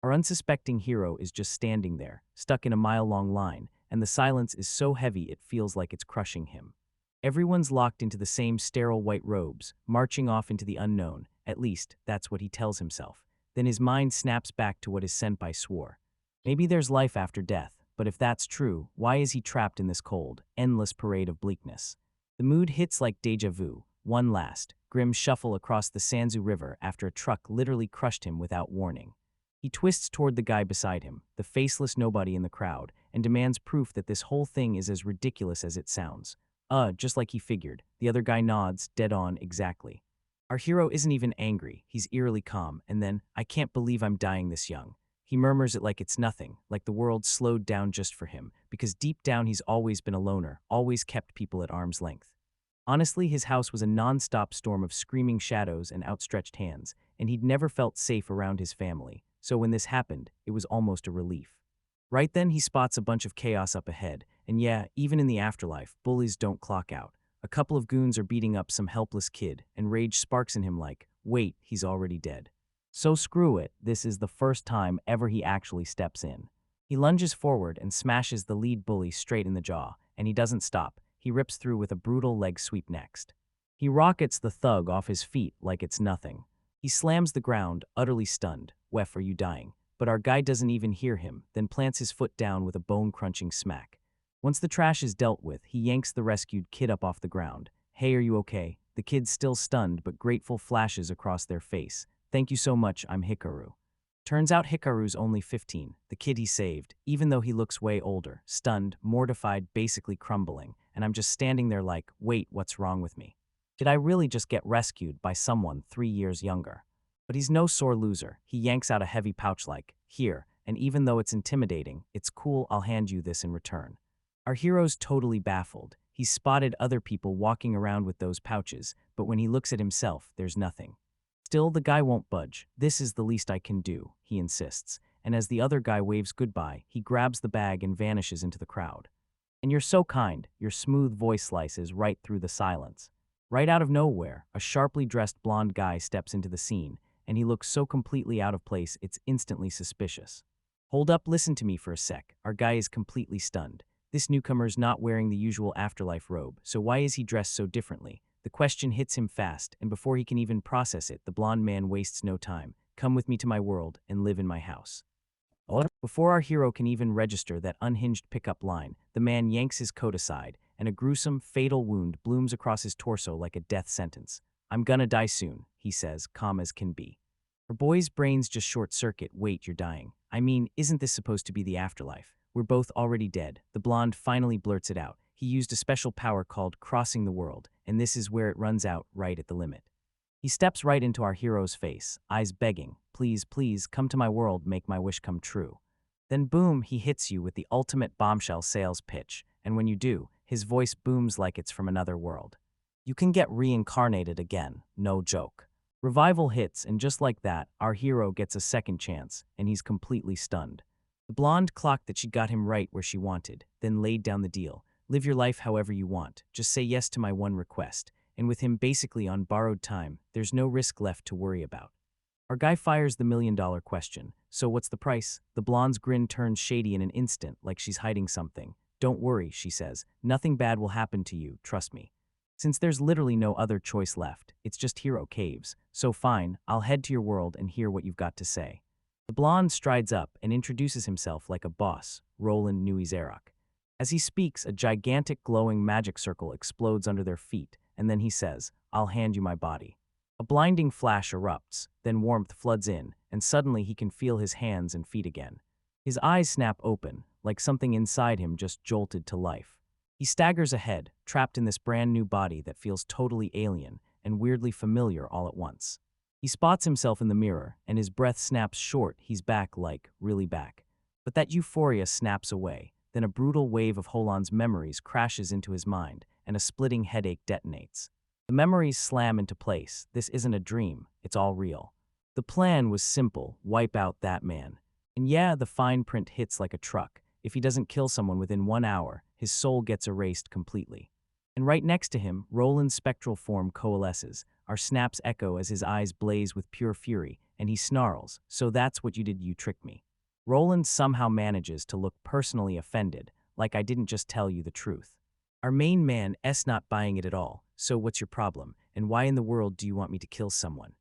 Our unsuspecting hero is just standing there, stuck in a mile-long line, and the silence is so heavy it feels like it's crushing him. Everyone's locked into the same sterile white robes, marching off into the unknown. At least, that's what he tells himself. Then his mind snaps back to what his senpai swore. Maybe there's life after death, but if that's true, why is he trapped in this cold, endless parade of bleakness? The mood hits like deja vu, one last, grim shuffle across the Sanzu River after a truck literally crushed him without warning. He twists toward the guy beside him, the faceless nobody in the crowd, and demands proof that this whole thing is as ridiculous as it sounds. Just like he figured. The other guy nods, dead on, exactly. Our hero isn't even angry, he's eerily calm, and then, I can't believe I'm dying this young. He murmurs it like it's nothing, like the world slowed down just for him, because deep down he's always been a loner, always kept people at arm's length. Honestly, his house was a non-stop storm of screaming shadows and outstretched hands, and he'd never felt safe around his family, so when this happened, it was almost a relief. Right then, he spots a bunch of chaos up ahead, and yeah, even in the afterlife, bullies don't clock out. A couple of goons are beating up some helpless kid, and rage sparks in him like, wait, he's already dead. So screw it, this is the first time ever he actually steps in. He lunges forward and smashes the lead bully straight in the jaw, and he doesn't stop. He rips through with a brutal leg sweep next. He rockets the thug off his feet like it's nothing. He slams the ground, utterly stunned. Wef, are you dying? But our guy doesn't even hear him, then plants his foot down with a bone-crunching smack. Once the trash is dealt with, he yanks the rescued kid up off the ground. Hey, are you okay? The kid's still stunned, but grateful flashes across their face. Thank you so much, I'm Hikaru. Turns out Hikaru's only 15, the kid he saved, even though he looks way older, stunned, mortified, basically crumbling, and I'm just standing there like, wait, what's wrong with me? Did I really just get rescued by someone 3 years younger? But he's no sore loser. He yanks out a heavy pouch like, here, and even though it's intimidating, it's cool, I'll hand you this in return. Our hero's totally baffled. He's spotted other people walking around with those pouches, but when he looks at himself, there's nothing. Still, the guy won't budge. This is the least I can do, he insists, and as the other guy waves goodbye, he grabs the bag and vanishes into the crowd. And you're so kind, your smooth voice slices right through the silence. Right out of nowhere, a sharply dressed blonde guy steps into the scene, and he looks so completely out of place it's instantly suspicious. Hold up, listen to me for a sec. Our guy is completely stunned. This newcomer's not wearing the usual afterlife robe, so why is he dressed so differently? The question hits him fast, and before he can even process it, the blonde man wastes no time. Come with me to my world and live in my house. Before our hero can even register that unhinged pickup line, the man yanks his coat aside, and a gruesome, fatal wound blooms across his torso like a death sentence. I'm gonna die soon, he says, calm as can be. Our boy's brains just short-circuit. Wait, you're dying. I mean, isn't this supposed to be the afterlife? We're both already dead. The blonde finally blurts it out. He used a special power called crossing the world, and this is where it runs out, right at the limit. He steps right into our hero's face, eyes begging, please, please, come to my world, make my wish come true. Then boom, he hits you with the ultimate bombshell sales pitch, and when you do, his voice booms like it's from another world. You can get reincarnated again, no joke. Revival hits, and just like that, our hero gets a second chance, and he's completely stunned. The blonde clocked that she got him right where she wanted, then laid down the deal. Live your life however you want, just say yes to my one request. And with him basically on borrowed time, there's no risk left to worry about. Our guy fires the million-dollar question. So what's the price? The blonde's grin turns shady in an instant, like she's hiding something. Don't worry, she says. Nothing bad will happen to you, trust me. Since there's literally no other choice left, it's just hero caves. So fine, I'll head to your world and hear what you've got to say. The blonde strides up and introduces himself like a boss, Roland Nuizerak. As he speaks, a gigantic glowing magic circle explodes under their feet, and then he says, I'll hand you my body. A blinding flash erupts, then warmth floods in, and suddenly he can feel his hands and feet again. His eyes snap open, like something inside him just jolted to life. He staggers ahead, trapped in this brand new body that feels totally alien and weirdly familiar all at once. He spots himself in the mirror, and his breath snaps short. He's back, like, really back. But that euphoria snaps away. Then a brutal wave of Holan's memories crashes into his mind, and a splitting headache detonates. The memories slam into place. This isn't a dream, it's all real. The plan was simple, wipe out that man. And yeah, the fine print hits like a truck. If he doesn't kill someone within 1 hour, his soul gets erased completely. And right next to him, Roland's spectral form coalesces. Our snaps echo as his eyes blaze with pure fury, and he snarls, "So that's what you did, you tricked me." Roland somehow manages to look personally offended, like I didn't just tell you the truth. Our main man S not buying it at all. "So what's your problem, and why in the world do you want me to kill someone?"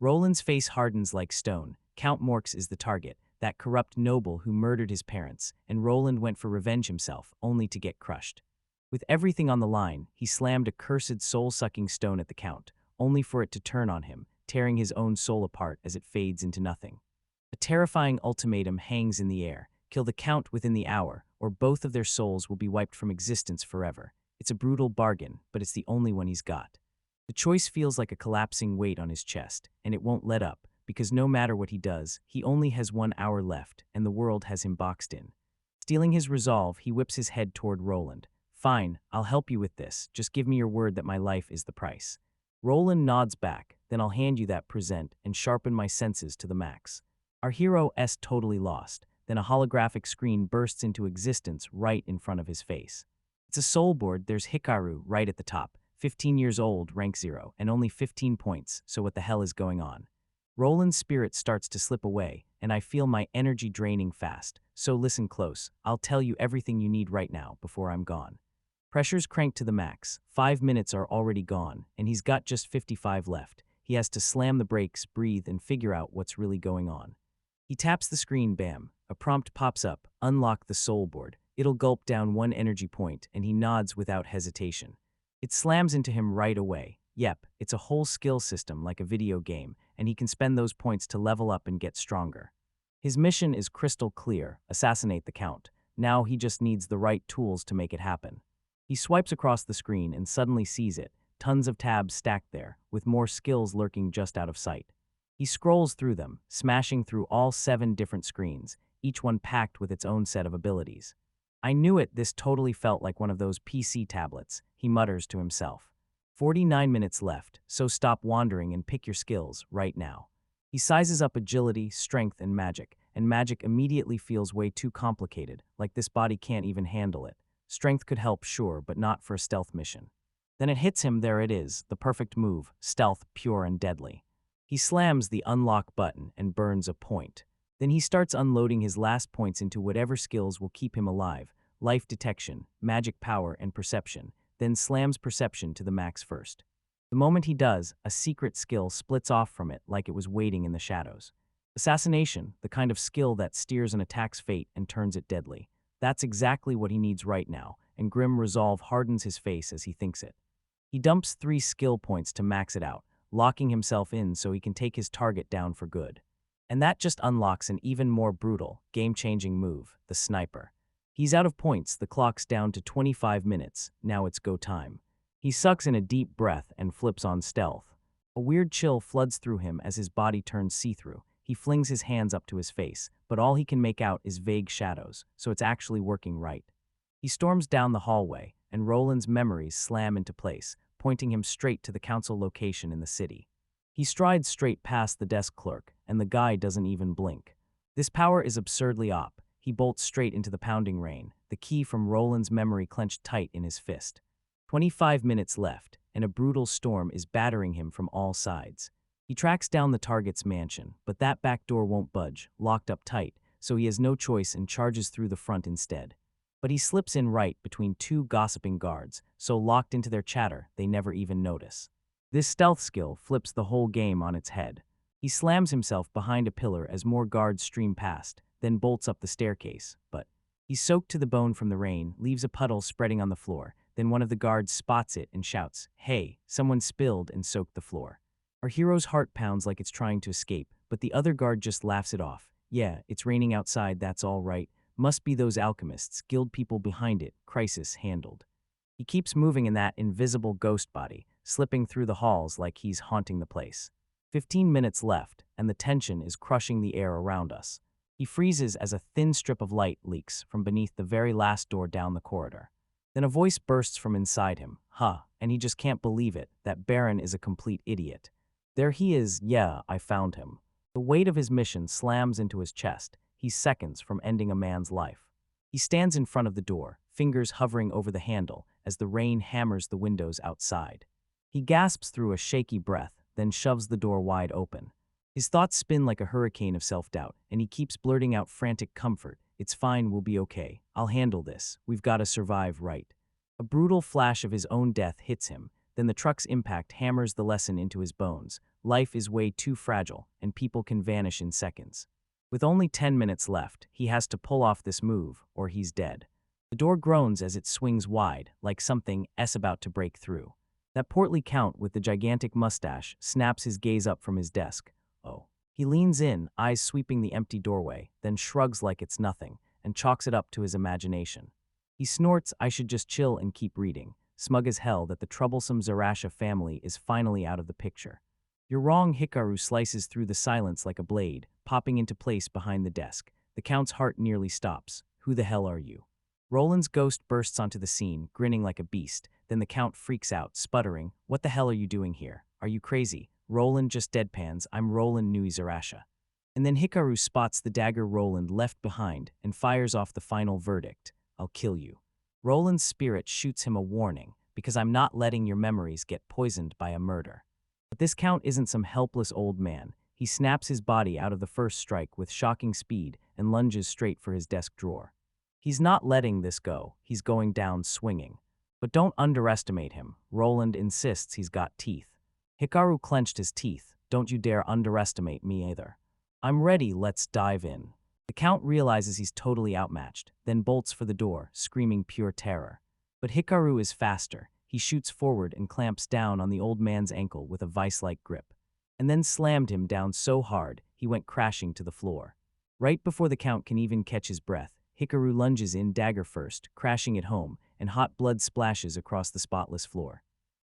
Roland's face hardens like stone. Count Morx is the target, that corrupt noble who murdered his parents, and Roland went for revenge himself, only to get crushed. With everything on the line, he slammed a cursed soul-sucking stone at the Count, only for it to turn on him, tearing his own soul apart as it fades into nothing. A terrifying ultimatum hangs in the air: kill the Count within the hour, or both of their souls will be wiped from existence forever. It's a brutal bargain, but it's the only one he's got. The choice feels like a collapsing weight on his chest, and it won't let up, because no matter what he does, he only has 1 hour left, and the world has him boxed in. Stealing his resolve, he whips his head toward Roland. "Fine, I'll help you with this. Just give me your word that my life is the price." Roland nods back. "Then I'll hand you that present and sharpen my senses to the max." Our hero is totally lost. Then a holographic screen bursts into existence right in front of his face. It's a soul board. There's Hikaru right at the top. 15 years old, rank 0, and only 15 points, so what the hell is going on? Roland's spirit starts to slip away, and I feel my energy draining fast. So listen close. I'll tell you everything you need right now before I'm gone. Pressure's cranked to the max. 5 minutes are already gone, and he's got just 55 left. He has to slam the brakes, breathe, and figure out what's really going on. He taps the screen, bam. A prompt pops up: unlock the soul board. It'll gulp down 1 energy point, and he nods without hesitation. It slams into him right away. Yep, it's a whole skill system like a video game, and he can spend those points to level up and get stronger. His mission is crystal clear: assassinate the Count. Now he just needs the right tools to make it happen. He swipes across the screen and suddenly sees it, tons of tabs stacked there, with more skills lurking just out of sight. He scrolls through them, smashing through all 7 different screens, each one packed with its own set of abilities. "I knew it, this totally felt like one of those PC tablets," he mutters to himself. 49 minutes left, so stop wandering and pick your skills right now. He sizes up agility, strength, and magic immediately feels way too complicated, like this body can't even handle it. Strength could help, sure, but not for a stealth mission. Then it hits him, there it is, the perfect move: stealth, pure and deadly. He slams the unlock button and burns a point. Then he starts unloading his last points into whatever skills will keep him alive: life detection, magic power, and perception, then slams perception to the max first. The moment he does, a secret skill splits off from it like it was waiting in the shadows. Assassination, the kind of skill that steers an attack's fate and turns it deadly. That's exactly what he needs right now, and grim resolve hardens his face as he thinks it. He dumps 3 skill points to max it out, locking himself in so he can take his target down for good. And that just unlocks an even more brutal, game-changing move: the sniper. He's out of points, the clock's down to 25 minutes, now it's go time. He sucks in a deep breath and flips on stealth. A weird chill floods through him as his body turns see-through. He flings his hands up to his face, but all he can make out is vague shadows, so it's actually working right. He storms down the hallway, and Roland's memories slam into place, pointing him straight to the council location in the city. He strides straight past the desk clerk, and the guy doesn't even blink. This power is absurdly op. He bolts straight into the pounding rain, the key from Roland's memory clenched tight in his fist. 25 minutes left, and a brutal storm is battering him from all sides. He tracks down the target's mansion, but that back door won't budge, locked up tight, so he has no choice and charges through the front instead. But he slips in right between 2 gossiping guards, so locked into their chatter they never even notice. This stealth skill flips the whole game on its head. He slams himself behind a pillar as more guards stream past, then bolts up the staircase, but he's soaked to the bone from the rain, leaves a puddle spreading on the floor. Then one of the guards spots it and shouts, "Hey, someone spilled and soaked the floor." Our hero's heart pounds like it's trying to escape, but the other guard just laughs it off. "Yeah, it's raining outside, that's all right. Must be those alchemists, guild people behind it, crisis handled." He keeps moving in that invisible ghost body, slipping through the halls like he's haunting the place. 15 minutes left, and the tension is crushing the air around us. He freezes as a thin strip of light leaks from beneath the very last door down the corridor. Then a voice bursts from inside him. And he just can't believe it, that Baron is a complete idiot. There he is, yeah, I found him. The weight of his mission slams into his chest. He's seconds from ending a man's life. He stands in front of the door, fingers hovering over the handle as the rain hammers the windows outside. He gasps through a shaky breath, then shoves the door wide open. His thoughts spin like a hurricane of self-doubt, and he keeps blurting out frantic comfort. It's fine, we'll be okay. I'll handle this. We've got to survive, right? A brutal flash of his own death hits him, then the truck's impact hammers the lesson into his bones. Life is way too fragile, and people can vanish in seconds. With only 10 minutes left, he has to pull off this move, or he's dead. The door groans as it swings wide, like something about to break through. That portly count with the gigantic mustache snaps his gaze up from his desk. Oh. He leans in, eyes sweeping the empty doorway, then shrugs like it's nothing, and chalks it up to his imagination. He snorts, I should just chill and keep reading, smug as hell that the troublesome Zarasha family is finally out of the picture. You're wrong, Hikaru slices through the silence like a blade, popping into place behind the desk. The Count's heart nearly stops. Who the hell are you? Roland's ghost bursts onto the scene, grinning like a beast. Then the Count freaks out, sputtering, what the hell are you doing here? Are you crazy? Roland just deadpans, I'm Roland Nui Zarasha. And then Hikaru spots the dagger Roland left behind and fires off the final verdict. I'll kill you. Roland's spirit shoots him a warning, because I'm not letting your memories get poisoned by a murder. But this Count isn't some helpless old man. He snaps his body out of the first strike with shocking speed and lunges straight for his desk drawer. He's not letting this go. He's going down swinging. But don't underestimate him. Roland insists he's got teeth. Hikaru clenched his teeth. Don't you dare underestimate me either. I'm ready, let's dive in. The Count realizes he's totally outmatched, then bolts for the door, screaming pure terror. But Hikaru is faster. He shoots forward and clamps down on the old man's ankle with a vice-like grip, and then slammed him down so hard he went crashing to the floor. Right before the Count can even catch his breath, Hikaru lunges in dagger first, crashing it home, and hot blood splashes across the spotless floor.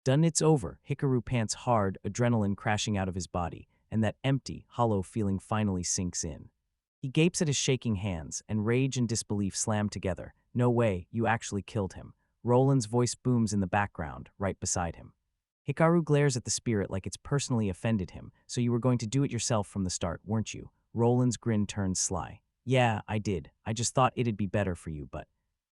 Done, it's over. Hikaru pants hard, adrenaline crashing out of his body, and that empty, hollow feeling finally sinks in. He gapes at his shaking hands, and rage and disbelief slam together. No way, you actually killed him. Roland's voice booms in the background, right beside him. Hikaru glares at the spirit like it's personally offended him. So you were going to do it yourself from the start, weren't you? Roland's grin turns sly. Yeah, I did. I just thought it'd be better for you, but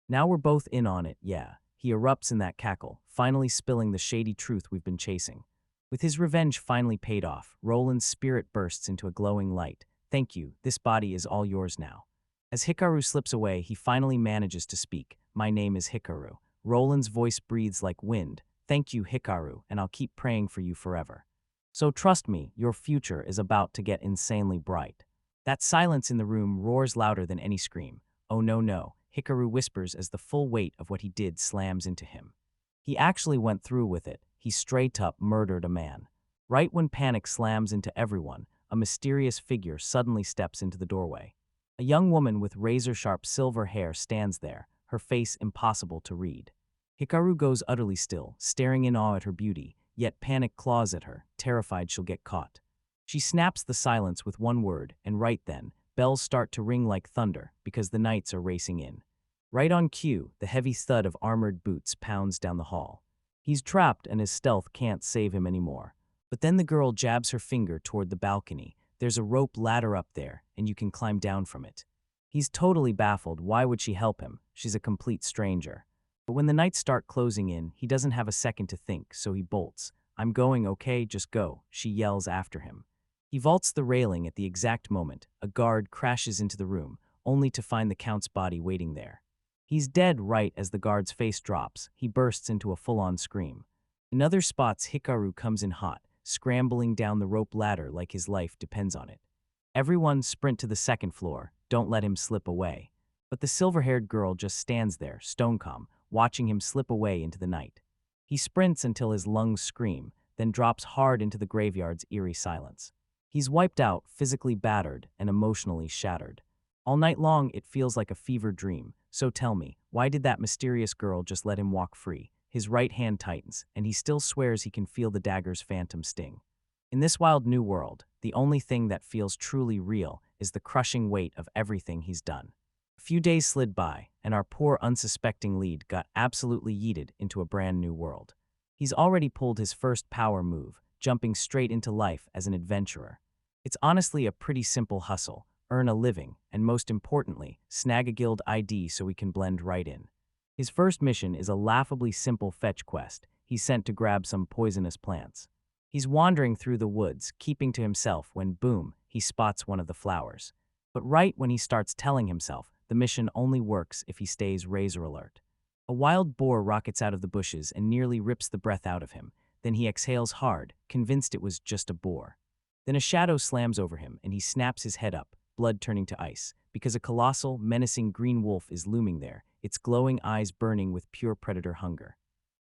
now we're both in on it, yeah. He erupts in that cackle, finally spilling the shady truth we've been chasing. With his revenge finally paid off, Roland's spirit bursts into a glowing light. Thank you, this body is all yours now. As Hikaru slips away, he finally manages to speak. My name is Hikaru. Roland's voice breathes like wind. Thank you, Hikaru, and I'll keep praying for you forever. So trust me, your future is about to get insanely bright. That silence in the room roars louder than any scream. Oh no, no, Hikaru whispers as the full weight of what he did slams into him. He actually went through with it. He straight up murdered a man. Right when panic slams into everyone, a mysterious figure suddenly steps into the doorway. A young woman with razor-sharp silver hair stands there, her face impossible to read. Hikaru goes utterly still, staring in awe at her beauty, yet panic claws at her, terrified she'll get caught. She snaps the silence with one word, and right then, bells start to ring like thunder because the knights are racing in. Right on cue, the heavy thud of armored boots pounds down the hall. He's trapped and his stealth can't save him anymore. But then the girl jabs her finger toward the balcony. There's a rope ladder up there, and you can climb down from it. He's totally baffled. Why would she help him? She's a complete stranger. But when the knights start closing in, he doesn't have a second to think, so he bolts. I'm going, okay, just go, she yells after him. He vaults the railing at the exact moment. A guard crashes into the room, only to find the Count's body waiting there. He's dead right as the guard's face drops. He bursts into a full-on scream. In other spots, Hikaru comes in hot, scrambling down the rope ladder like his life depends on it. Everyone sprint to the second floor. Don't let him slip away. But the silver-haired girl just stands there, stone calm, watching him slip away into the night. He sprints until his lungs scream, then drops hard into the graveyard's eerie silence. He's wiped out, physically battered, and emotionally shattered. All night long, it feels like a fever dream. So tell me, why did that mysterious girl just let him walk free? His right hand tightens, and he still swears he can feel the dagger's phantom sting. In this wild new world, the only thing that feels truly real is the crushing weight of everything he's done. A few days slid by, and our poor unsuspecting lead got absolutely yeeted into a brand new world. He's already pulled his first power move, jumping straight into life as an adventurer. It's honestly a pretty simple hustle. Earn a living, and most importantly, snag a guild ID so we can blend right in. His first mission is a laughably simple fetch quest. he's sent to grab some poisonous plants. He's wandering through the woods, keeping to himself when, boom, he spots one of the flowers. But right when he starts telling himself, the mission only works if he stays razor alert. A wild boar rockets out of the bushes and nearly rips the breath out of him. Then he exhales hard, convinced it was just a boar. Then a shadow slams over him and he snaps his head up, blood turning to ice, because a colossal, menacing green wolf is looming there, its glowing eyes burning with pure predator hunger.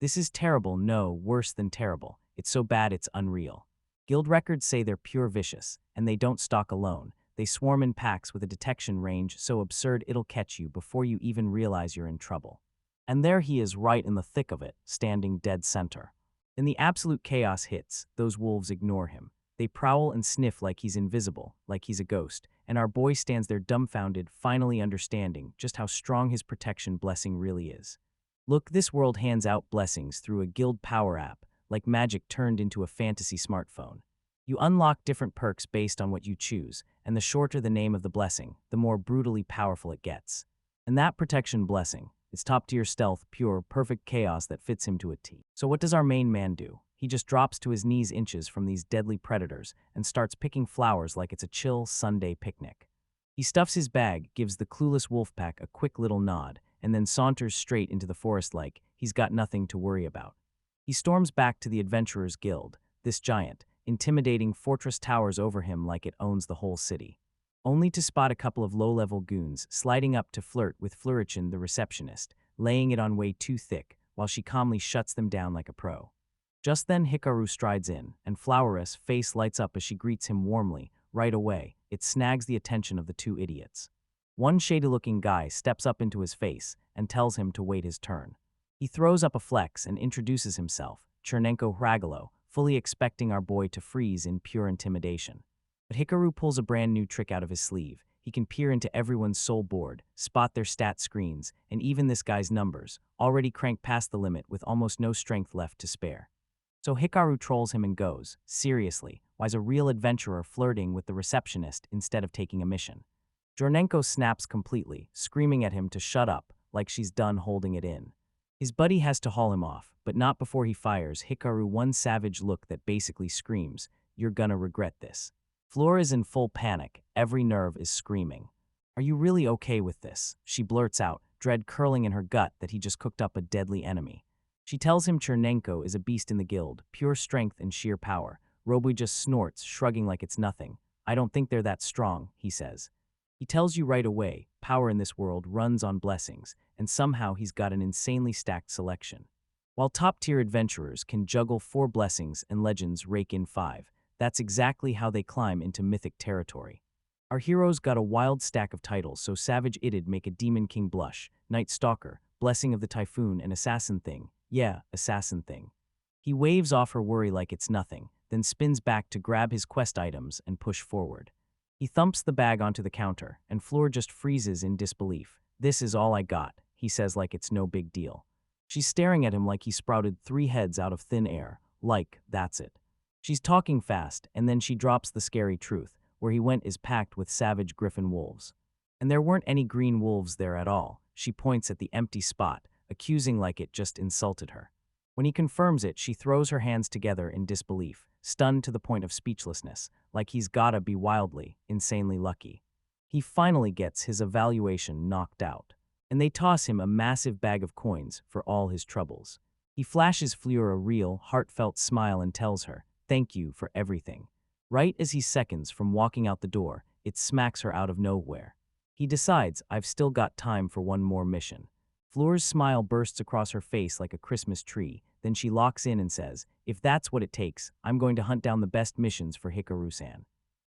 This is terrible, no, worse than terrible. It's so bad it's unreal. Guild records say they're pure vicious, and they don't stalk alone. They swarm in packs with a detection range so absurd it'll catch you before you even realize you're in trouble. And there he is right in the thick of it, standing dead center. Then the absolute chaos hits. Those wolves ignore him. They prowl and sniff like he's invisible, like he's a ghost, and our boy stands there dumbfounded, finally understanding just how strong his protection blessing really is. Look, this world hands out blessings through a guild power app, like magic turned into a fantasy smartphone. You unlock different perks based on what you choose, and the shorter the name of the blessing, the more brutally powerful it gets. And that protection blessing, it's top-tier stealth, pure, perfect chaos that fits him to a T. So what does our main man do? He just drops to his knees inches from these deadly predators and starts picking flowers like it's a chill Sunday picnic. He stuffs his bag, gives the clueless wolf pack a quick little nod, and then saunters straight into the forest like he's got nothing to worry about. He storms back to the Adventurers Guild. This giant, intimidating fortress towers over him like it owns the whole city. Only to spot a couple of low-level goons sliding up to flirt with Flurichin the receptionist, laying it on way too thick, while she calmly shuts them down like a pro. Just then Hikaru strides in, and Flowerous' face lights up as she greets him warmly. Right away, it snags the attention of the two idiots. One shady-looking guy steps up into his face and tells him to wait his turn. He throws up a flex and introduces himself, Chernenko Hragalo, fully expecting our boy to freeze in pure intimidation. But Hikaru pulls a brand new trick out of his sleeve. He can peer into everyone's soul board, spot their stat screens, and even this guy's numbers, already cranked past the limit with almost no strength left to spare. So Hikaru trolls him and goes, seriously, why's a real adventurer flirting with the receptionist instead of taking a mission? Jornenko snaps completely, screaming at him to shut up, like she's done holding it in. His buddy has to haul him off, but not before he fires Hikaru one savage look that basically screams, "You're gonna regret this." Fleur is in full panic, every nerve is screaming. "Are you really okay with this?" she blurts out, dread curling in her gut that he just cooked up a deadly enemy. She tells him Chernenko is a beast in the guild, pure strength and sheer power. Roby just snorts, shrugging like it's nothing. "I don't think they're that strong," he says. He tells you right away, power in this world runs on blessings, and somehow he's got an insanely stacked selection. While top-tier adventurers can juggle 4 blessings and legends rake in 5, that's exactly how they climb into mythic territory. Our hero's got a wild stack of titles, so Savage it'd make a Demon King blush, Night Stalker, Blessing of the Typhoon, and Assassin Thing. Yeah, Assassin Thing. He waves off her worry like it's nothing, then spins back to grab his quest items and push forward. He thumps the bag onto the counter, and Fleur just freezes in disbelief. "This is all I got," he says like it's no big deal. She's staring at him like he sprouted 3 heads out of thin air, like, that's it. She's talking fast, and then she drops the scary truth. Where he went is packed with savage griffin wolves. And there weren't any green wolves there at all. She points at the empty spot, accusing like it just insulted her. When he confirms it, she throws her hands together in disbelief, stunned to the point of speechlessness, like he's gotta be wildly, insanely lucky. He finally gets his evaluation knocked out, and they toss him a massive bag of coins for all his troubles. He flashes Fleur a real, heartfelt smile and tells her, "Thank you for everything." Right as he's seconds from walking out the door, it smacks her out of nowhere. He decides, "I've still got time for one more mission." Fleur's smile bursts across her face like a Christmas tree, then she locks in and says, "If that's what it takes, I'm going to hunt down the best missions for Hikaru-san."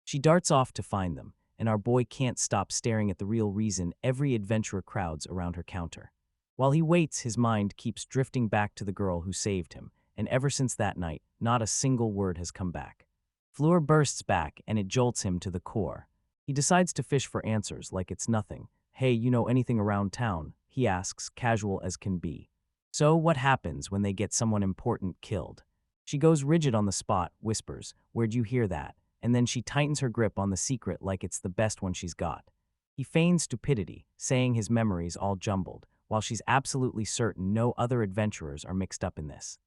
She darts off to find them, and our boy can't stop staring at the real reason every adventurer crowds around her counter. While he waits, his mind keeps drifting back to the girl who saved him, and ever since that night, not a single word has come back. Fleur bursts back, and it jolts him to the core. He decides to fish for answers like it's nothing. "Hey, you know anything around town?" he asks, casual as can be. "So what happens when they get someone important killed?" She goes rigid on the spot, whispers, "Where'd you hear that?" And then she tightens her grip on the secret like it's the best one she's got. He feigns stupidity, saying his memory's all jumbled, while she's absolutely certain no other adventurers are mixed up in this.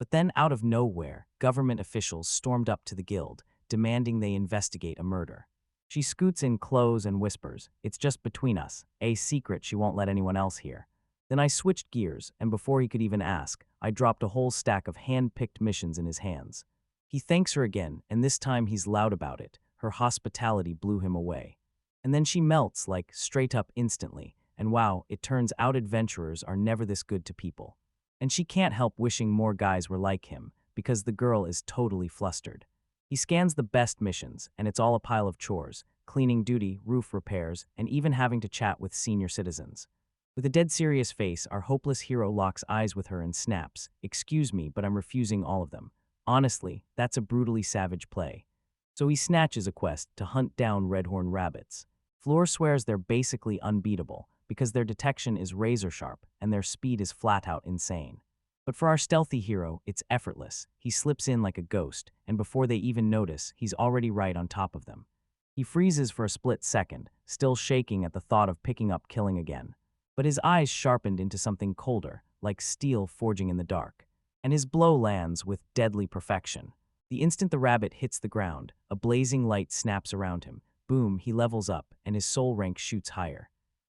But then, out of nowhere, government officials stormed up to the guild, demanding they investigate a murder. She scoots in close and whispers, "It's just between us, a secret she won't let anyone else hear." Then I switched gears, and before he could even ask, I dropped a whole stack of hand-picked missions in his hands. He thanks her again, and this time he's loud about it. Her hospitality blew him away. And then she melts, like, straight up instantly. And wow, it turns out adventurers are never this good to people. And she can't help wishing more guys were like him, because the girl is totally flustered. He scans the best missions, and it's all a pile of chores: cleaning duty, roof repairs, and even having to chat with senior citizens. With a dead serious face, our hopeless hero locks eyes with her and snaps, "Excuse me, but I'm refusing all of them." Honestly, that's a brutally savage play. So he snatches a quest to hunt down redhorn rabbits. Floor swears they're basically unbeatable, because their detection is razor sharp and their speed is flat out insane. But for our stealthy hero, it's effortless. He slips in like a ghost, and before they even notice, he's already right on top of them. He freezes for a split second, still shaking at the thought of picking up killing again. But his eyes sharpened into something colder, like steel forging in the dark. And his blow lands with deadly perfection. The instant the rabbit hits the ground, a blazing light snaps around him. Boom, he levels up, and his soul rank shoots higher.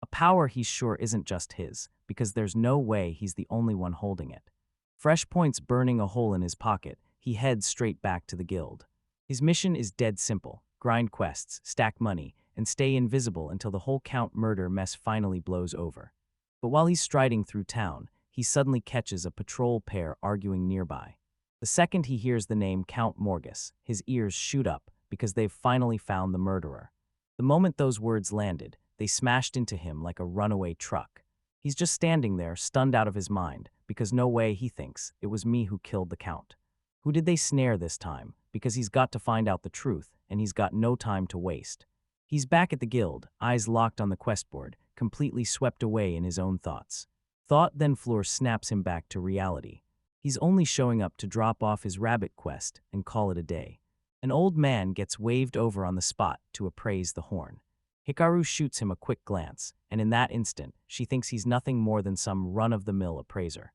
A power he's sure isn't just his, because there's no way he's the only one holding it. Fresh points burning a hole in his pocket, he heads straight back to the guild. His mission is dead simple: grind quests, stack money, and stay invisible until the whole Count murder mess finally blows over. But while he's striding through town, he suddenly catches a patrol pair arguing nearby. The second he hears the name Count Morgus, his ears shoot up because they've finally found the murderer. The moment those words landed, they smashed into him like a runaway truck. He's just standing there, stunned out of his mind, because no way, he thinks, it was me who killed the Count. Who did they snare this time? Because he's got to find out the truth, and he's got no time to waste. He's back at the guild, eyes locked on the quest board, completely swept away in his own thoughts. Thought then Floor snaps him back to reality. He's only showing up to drop off his rabbit quest and call it a day. An old man gets waved over on the spot to appraise the horn. Hikaru shoots him a quick glance, and in that instant, she thinks he's nothing more than some run-of-the-mill appraiser.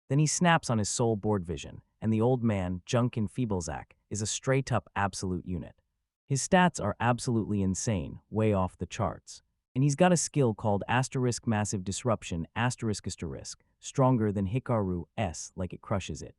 Then he snaps on his soul board vision, and the old man, Junkin Feeblezak, is a straight-up absolute unit. His stats are absolutely insane, way off the charts. And he's got a skill called asterisk massive disruption asterisk, stronger than Hikaru's, like it crushes it.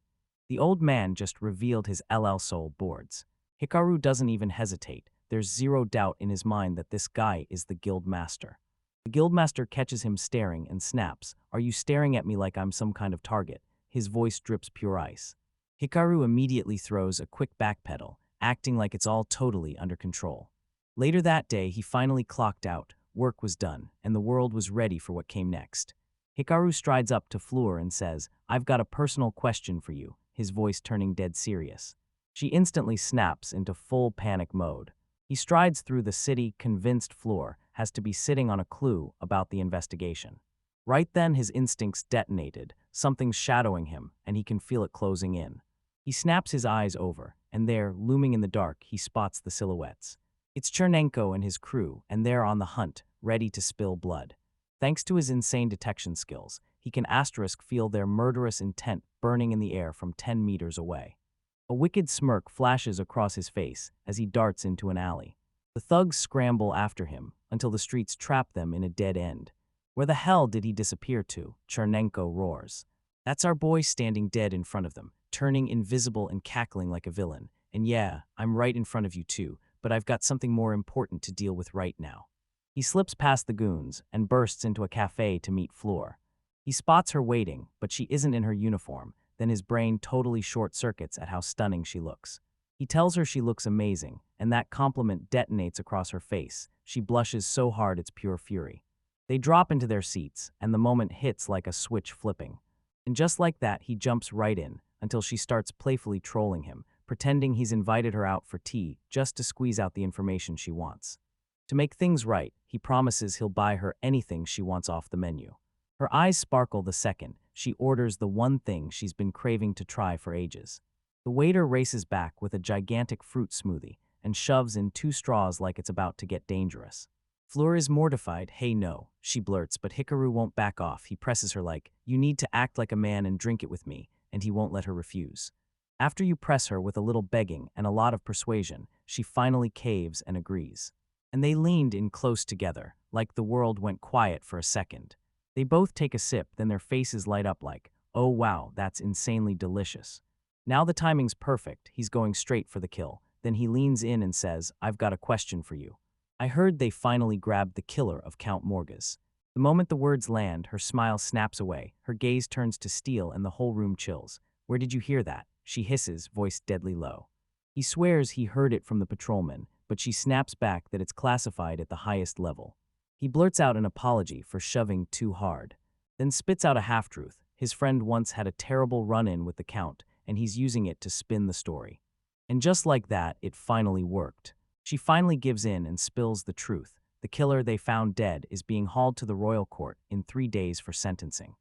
The old man just revealed his LL soul boards. Hikaru doesn't even hesitate. There's zero doubt in his mind that this guy is the guild master. The guild master catches him staring and snaps, "Are you staring at me like I'm some kind of target?" His voice drips pure ice. Hikaru immediately throws a quick backpedal, acting like it's all totally under control. Later that day, he finally clocked out. Work was done, and the world was ready for what came next. Hikaru strides up to Fleur and says, "I've got a personal question for you," his voice turning dead serious. She instantly snaps into full panic mode. He strides through the city, convinced Fleur has to be sitting on a clue about the investigation. Right then, his instincts detonated. Something's shadowing him, and he can feel it closing in. He snaps his eyes over, and there, looming in the dark, he spots the silhouettes. It's Chernenko and his crew, and they're on the hunt, ready to spill blood. Thanks to his insane detection skills, he can feel their murderous intent burning in the air from 10 meters away. A wicked smirk flashes across his face as he darts into an alley. The thugs scramble after him until the streets trap them in a dead end. "Where the hell did he disappear to?" Chernenko roars. "That's our boy standing dead in front of them, turning invisible and cackling like a villain. And yeah, I'm right in front of you too, but I've got something more important to deal with right now." He slips past the goons and bursts into a cafe to meet Fleur. He spots her waiting, but she isn't in her uniform. Then his brain totally short-circuits at how stunning she looks. He tells her she looks amazing, and that compliment detonates across her face. She blushes so hard it's pure fury. They drop into their seats, and the moment hits like a switch flipping. And just like that, he jumps right in, until she starts playfully trolling him, pretending he's invited her out for tea just to squeeze out the information she wants. To make things right, he promises he'll buy her anything she wants off the menu. Her eyes sparkle the second she orders the one thing she's been craving to try for ages. The waiter races back with a gigantic fruit smoothie and shoves in 2 straws like it's about to get dangerous. Fleur is mortified. "Hey, no," she blurts, but Hikaru won't back off. He presses her like, "You need to act like a man and drink it with me." and he won't let her refuse. After you press her with a little begging and a lot of persuasion, she finally caves and agrees. And they leaned in close together, like the world went quiet for a second. They both take a sip, then their faces light up like, oh wow, that's insanely delicious. Now the timing's perfect, he's going straight for the kill. Then he leans in and says, I've got a question for you. I heard they finally grabbed the killer of Count Morgas. The moment the words land, her smile snaps away, her gaze turns to steel and the whole room chills. Where did you hear that? She hisses, voice deadly low. He swears he heard it from the patrolman, but she snaps back that it's classified at the highest level. He blurts out an apology for shoving too hard, then spits out a half-truth. His friend once had a terrible run-in with the Count, and he's using it to spin the story. And just like that, it finally worked. She finally gives in and spills the truth. The killer they found dead is being hauled to the royal court in 3 days for sentencing.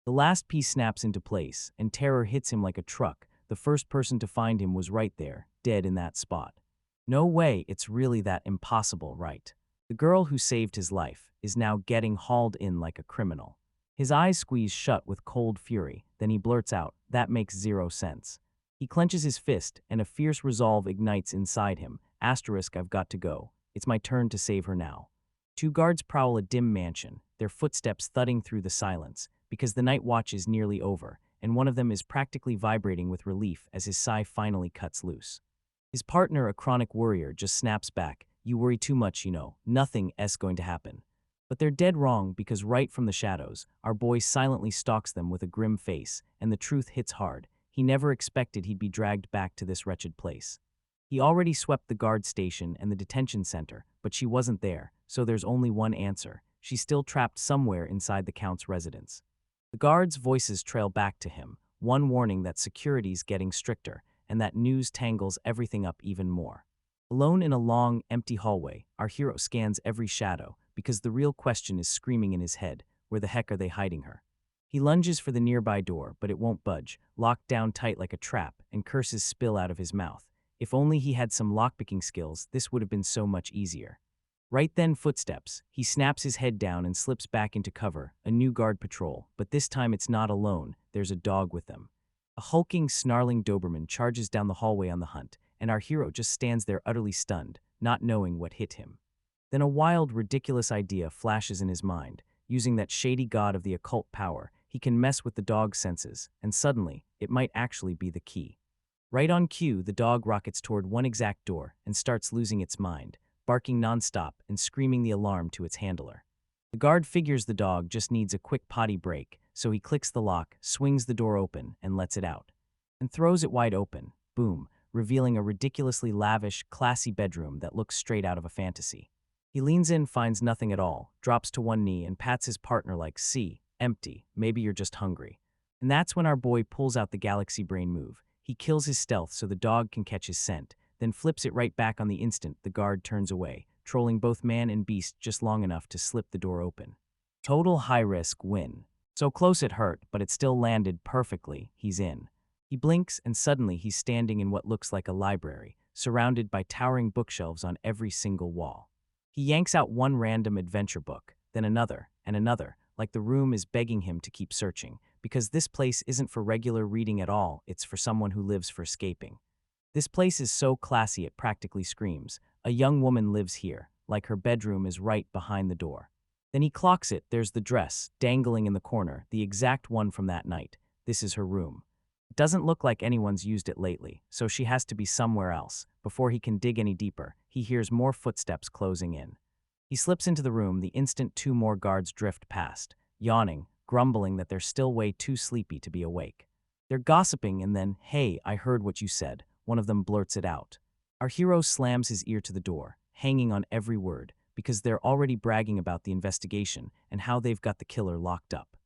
The last piece snaps into place, and terror hits him like a truck. The first person to find him was right there, dead in that spot. No way it's really that impossible, right? The girl who saved his life is now getting hauled in like a criminal. His eyes squeeze shut with cold fury, then he blurts out, that makes zero sense. He clenches his fist, and a fierce resolve ignites inside him. Asterisk, I've got to go. It's my turn to save her now. 2 guards prowl a dim mansion, their footsteps thudding through the silence, because the night watch is nearly over, and one of them is practically vibrating with relief as his sigh finally cuts loose. His partner, a chronic worrier, just snaps back, you worry too much, you know, nothing's going to happen. But they're dead wrong because right from the shadows, our boy silently stalks them with a grim face, and the truth hits hard. He never expected he'd be dragged back to this wretched place. He already swept the guard station and the detention center, but she wasn't there, so there's only one answer. She's still trapped somewhere inside the Count's residence. The guards' voices trail back to him, one warning that security's getting stricter, and that news tangles everything up even more. Alone in a long, empty hallway, our hero scans every shadow, because the real question is screaming in his head, where the heck are they hiding her? He lunges for the nearby door, but it won't budge, locked down tight like a trap, and curses spill out of his mouth. If only he had some lockpicking skills, this would have been so much easier. Right then, footsteps. He snaps his head down and slips back into cover, a new guard patrol, but this time it's not alone, there's a dog with them. A hulking, snarling Doberman charges down the hallway on the hunt, and our hero just stands there utterly stunned, not knowing what hit him. Then a wild, ridiculous idea flashes in his mind. Using that shady god of the occult power, he can mess with the dog's senses, and suddenly, it might actually be the key. Right on cue, the dog rockets toward one exact door and starts losing its mind, barking nonstop and screaming the alarm to its handler. The guard figures the dog just needs a quick potty break, so he clicks the lock, swings the door open, and lets it out. And throws it wide open, boom, revealing a ridiculously lavish, classy bedroom that looks straight out of a fantasy. He leans in, finds nothing at all, drops to one knee, and pats his partner like, see, empty, maybe you're just hungry. And that's when our boy pulls out the galaxy brain move. He kills his stealth so the dog can catch his scent, then flips it right back on the instant the guard turns away, trolling both man and beast just long enough to slip the door open. Total high-risk win. So close it hurt, but it still landed perfectly. He's in. He blinks, and suddenly he's standing in what looks like a library, surrounded by towering bookshelves on every single wall. He yanks out one random adventure book, then another, and another, like the room is begging him to keep searching, because this place isn't for regular reading at all, it's for someone who lives for escaping. This place is so classy it practically screams, a young woman lives here, like her bedroom is right behind the door. Then he clocks it, there's the dress, dangling in the corner, the exact one from that night. This is her room. It doesn't look like anyone's used it lately, so she has to be somewhere else. Before he can dig any deeper, he hears more footsteps closing in. He slips into the room the instant 2 more guards drift past, yawning, grumbling that they're still way too sleepy to be awake. They're gossiping and then, hey, I heard what you said, one of them blurts it out. Our hero slams his ear to the door, hanging on every word, because they're already bragging about the investigation and how they've got the killer locked up.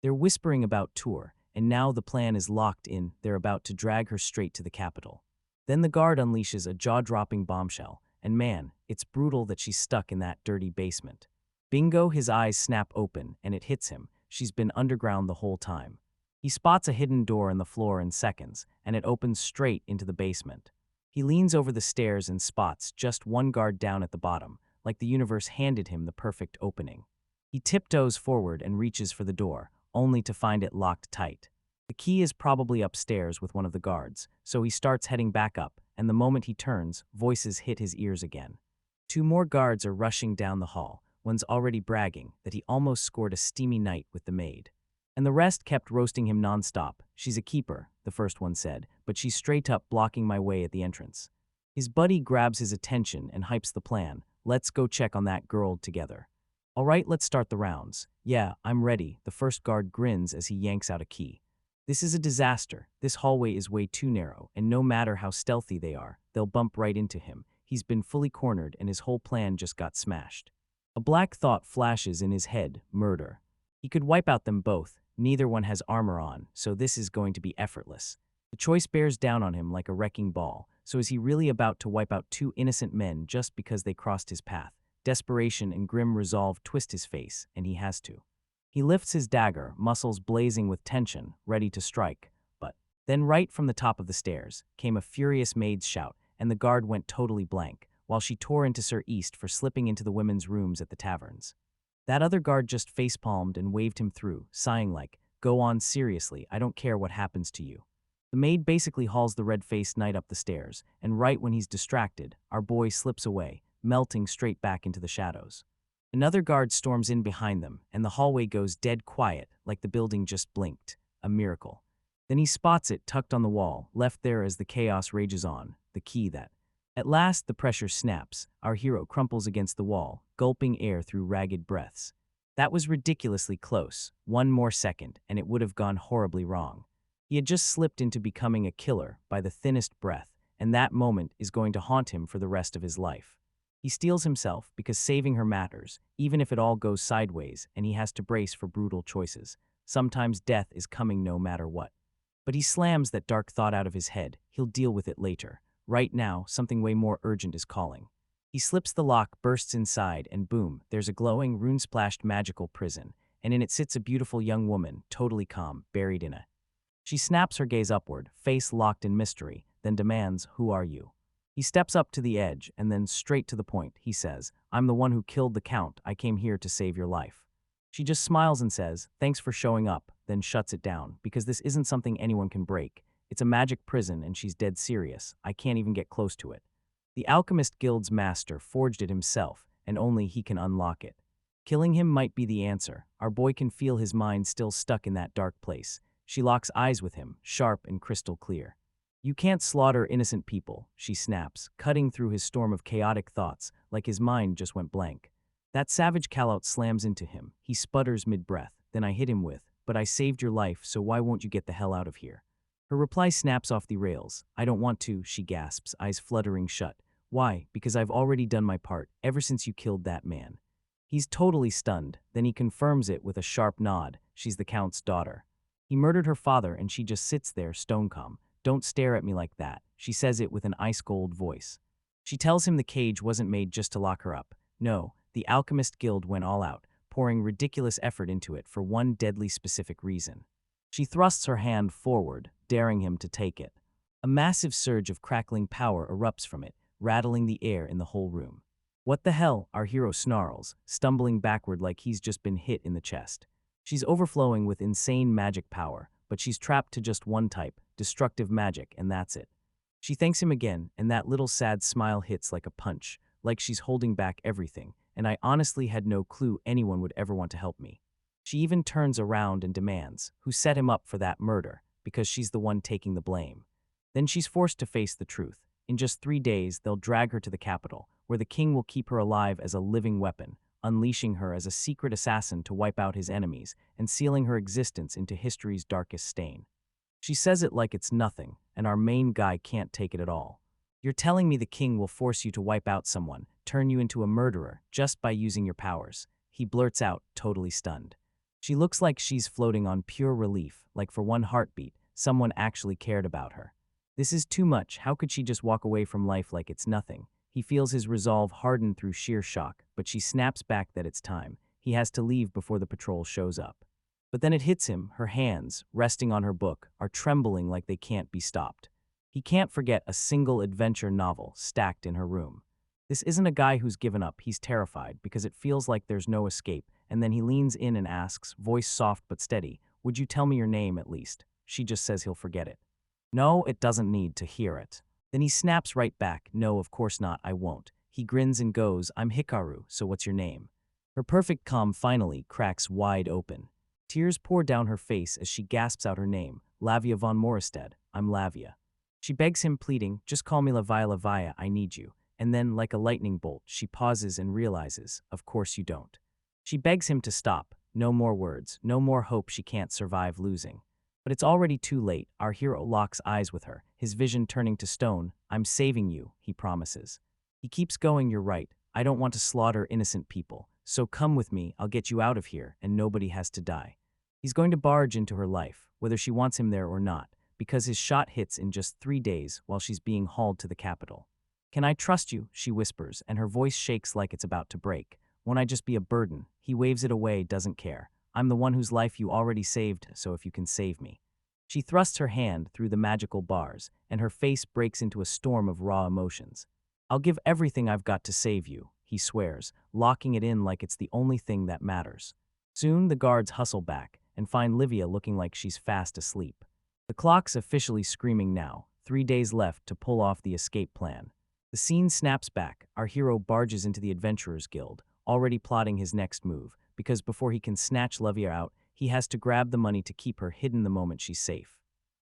They're whispering about Tour, and now the plan is locked in, they're about to drag her straight to the capital. Then the guard unleashes a jaw-dropping bombshell, and man, it's brutal that she's stuck in that dirty basement. Bingo, his eyes snap open, and it hits him. She's been underground the whole time. He spots a hidden door in the floor in seconds, and it opens straight into the basement. He leans over the stairs and spots just one guard down at the bottom, like the universe handed him the perfect opening. He tiptoes forward and reaches for the door, only to find it locked tight. The key is probably upstairs with one of the guards, so he starts heading back up, and the moment he turns, voices hit his ears again. Two more guards are rushing down the hall. One's already bragging that he almost scored a steamy night with the maid. And the rest kept roasting him nonstop. She's a keeper, the first one said, but she's straight up blocking my way at the entrance. His buddy grabs his attention and hypes the plan. Let's go check on that girl together. All right, let's start the rounds. Yeah, I'm ready. The first guard grins as he yanks out a key. This is a disaster. This hallway is way too narrow, and no matter how stealthy they are, they'll bump right into him. He's been fully cornered and his whole plan just got smashed. A black thought flashes in his head: murder. He could wipe out them both. Neither one has armor on, so this is going to be effortless. The choice bears down on him like a wrecking ball. So is he really about to wipe out two innocent men just because they crossed his path? Desperation and grim resolve twist his face, and he has to. He lifts his dagger, muscles blazing with tension, ready to strike. But then right from the top of the stairs came a furious maid's shout, and the guard went totally blank, while she tore into Sir East for slipping into the women's rooms at the taverns. That other guard just facepalmed and waved him through, sighing like, "Go on, seriously, I don't care what happens to you." The maid basically hauls the red-faced knight up the stairs, and right when he's distracted, our boy slips away, melting straight back into the shadows. Another guard storms in behind them, and the hallway goes dead quiet, like the building just blinked. A miracle. Then he spots it tucked on the wall, left there as the chaos rages on, the key that. At last, the pressure snaps. Our hero crumples against the wall, gulping air through ragged breaths. That was ridiculously close. One more second, and it would have gone horribly wrong. He had just slipped into becoming a killer by the thinnest breath, and that moment is going to haunt him for the rest of his life. He steels himself because saving her matters, even if it all goes sideways and he has to brace for brutal choices. Sometimes death is coming no matter what. But he slams that dark thought out of his head. He'll deal with it later. Right now, something way more urgent is calling. He slips the lock, bursts inside, and boom, there's a glowing, rune-splashed magical prison, and in it sits a beautiful young woman, totally calm, buried in a. She snaps her gaze upward, face locked in mystery, then demands, "Who are you?" He steps up to the edge, and then straight to the point, he says, "I'm the one who killed the Count. I came here to save your life." She just smiles and says, "Thanks for showing up," then shuts it down, because this isn't something anyone can break. It's a magic prison, and she's dead serious. I can't even get close to it. The Alchemist Guild's master forged it himself, and only he can unlock it. Killing him might be the answer. Our boy can feel his mind still stuck in that dark place. She locks eyes with him, sharp and crystal clear. "You can't slaughter innocent people," she snaps, cutting through his storm of chaotic thoughts, like his mind just went blank. That savage call-out slams into him. He sputters mid-breath. Then I hit him with, "But I saved your life, so why won't you get the hell out of here?" Her reply snaps off the rails. "I don't want to," she gasps, eyes fluttering shut. "Why? Because I've already done my part, ever since you killed that man." He's totally stunned. Then he confirms it with a sharp nod. She's the Count's daughter. He murdered her father, and she just sits there, stone calm. "Don't stare at me like that." She says it with an ice-cold voice. She tells him the cage wasn't made just to lock her up. No, the Alchemist Guild went all out, pouring ridiculous effort into it for one deadly specific reason. She thrusts her hand forward, daring him to take it. A massive surge of crackling power erupts from it, rattling the air in the whole room. "What the hell?" our hero snarls, stumbling backward like he's just been hit in the chest. She's overflowing with insane magic power, but she's trapped to just one type, destructive magic, and that's it. She thanks him again, and that little sad smile hits like a punch, like she's holding back everything, and I honestly had no clue anyone would ever want to help me. She even turns around and demands, who set him up for that murder, because she's the one taking the blame. Then she's forced to face the truth. In just 3 days, they'll drag her to the capital, where the king will keep her alive as a living weapon, unleashing her as a secret assassin to wipe out his enemies and sealing her existence into history's darkest stain. She says it like it's nothing, and our main guy can't take it at all. "You're telling me the king will force you to wipe out someone, turn you into a murderer, just by using your powers?" He blurts out, totally stunned. She looks like she's floating on pure relief, like for one heartbeat, someone actually cared about her. This is too much. How could she just walk away from life like it's nothing? He feels his resolve harden through sheer shock, but she snaps back that it's time. He has to leave before the patrol shows up. But then it hits him. Her hands, resting on her book, are trembling like they can't be stopped. He can't forget a single adventure novel stacked in her room. This isn't a guy who's given up. He's terrified because it feels like there's no escape, and then he leans in and asks, voice soft but steady, "Would you tell me your name at least?" She just says he'll forget it. No, it doesn't need to hear it. Then he snaps right back, no, of course not, I won't. He grins and goes, I'm Hikaru, so what's your name? Her perfect calm finally cracks wide open. Tears pour down her face as she gasps out her name, Lavia von Moristed, I'm Lavia. She begs him, pleading, just call me Lavia, I need you. And then, like a lightning bolt, she pauses and realizes, of course you don't. She begs him to stop, no more words, no more hope she can't survive losing. But it's already too late. Our hero locks eyes with her, his vision turning to stone. I'm saving you, he promises. He keeps going, you're right. I don't want to slaughter innocent people. So come with me, I'll get you out of here, and nobody has to die. He's going to barge into her life, whether she wants him there or not, because his shot hits in just 3 days while she's being hauled to the capital. Can I trust you? She whispers, and her voice shakes like it's about to break. Won't I just be a burden? He waves it away, doesn't care. I'm the one whose life you already saved, so if you can save me. She thrusts her hand through the magical bars, and her face breaks into a storm of raw emotions. I'll give everything I've got to save you, he swears, locking it in like it's the only thing that matters. Soon the guards hustle back and find Livia looking like she's fast asleep. The clock's officially screaming now, 3 days left to pull off the escape plan. The scene snaps back, our hero barges into the Adventurers Guild, already plotting his next move, because before he can snatch Lavia out, he has to grab the money to keep her hidden the moment she's safe.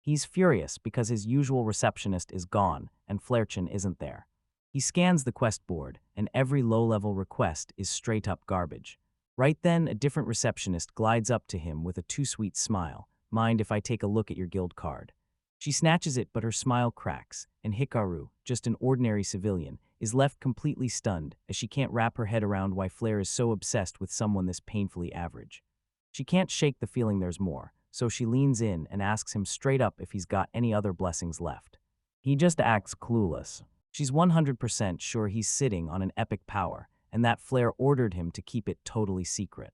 He's furious because his usual receptionist is gone and Flairchin isn't there. He scans the quest board, and every low-level request is straight-up garbage. Right then, a different receptionist glides up to him with a too-sweet smile. Mind if I take a look at your guild card? She snatches it, but her smile cracks, and Hikaru, just an ordinary civilian, is left completely stunned as she can't wrap her head around why Flair is so obsessed with someone this painfully average. She can't shake the feeling there's more, so she leans in and asks him straight up if he's got any other blessings left. He just acts clueless. She's 100% sure he's sitting on an epic power, and that Flair ordered him to keep it totally secret.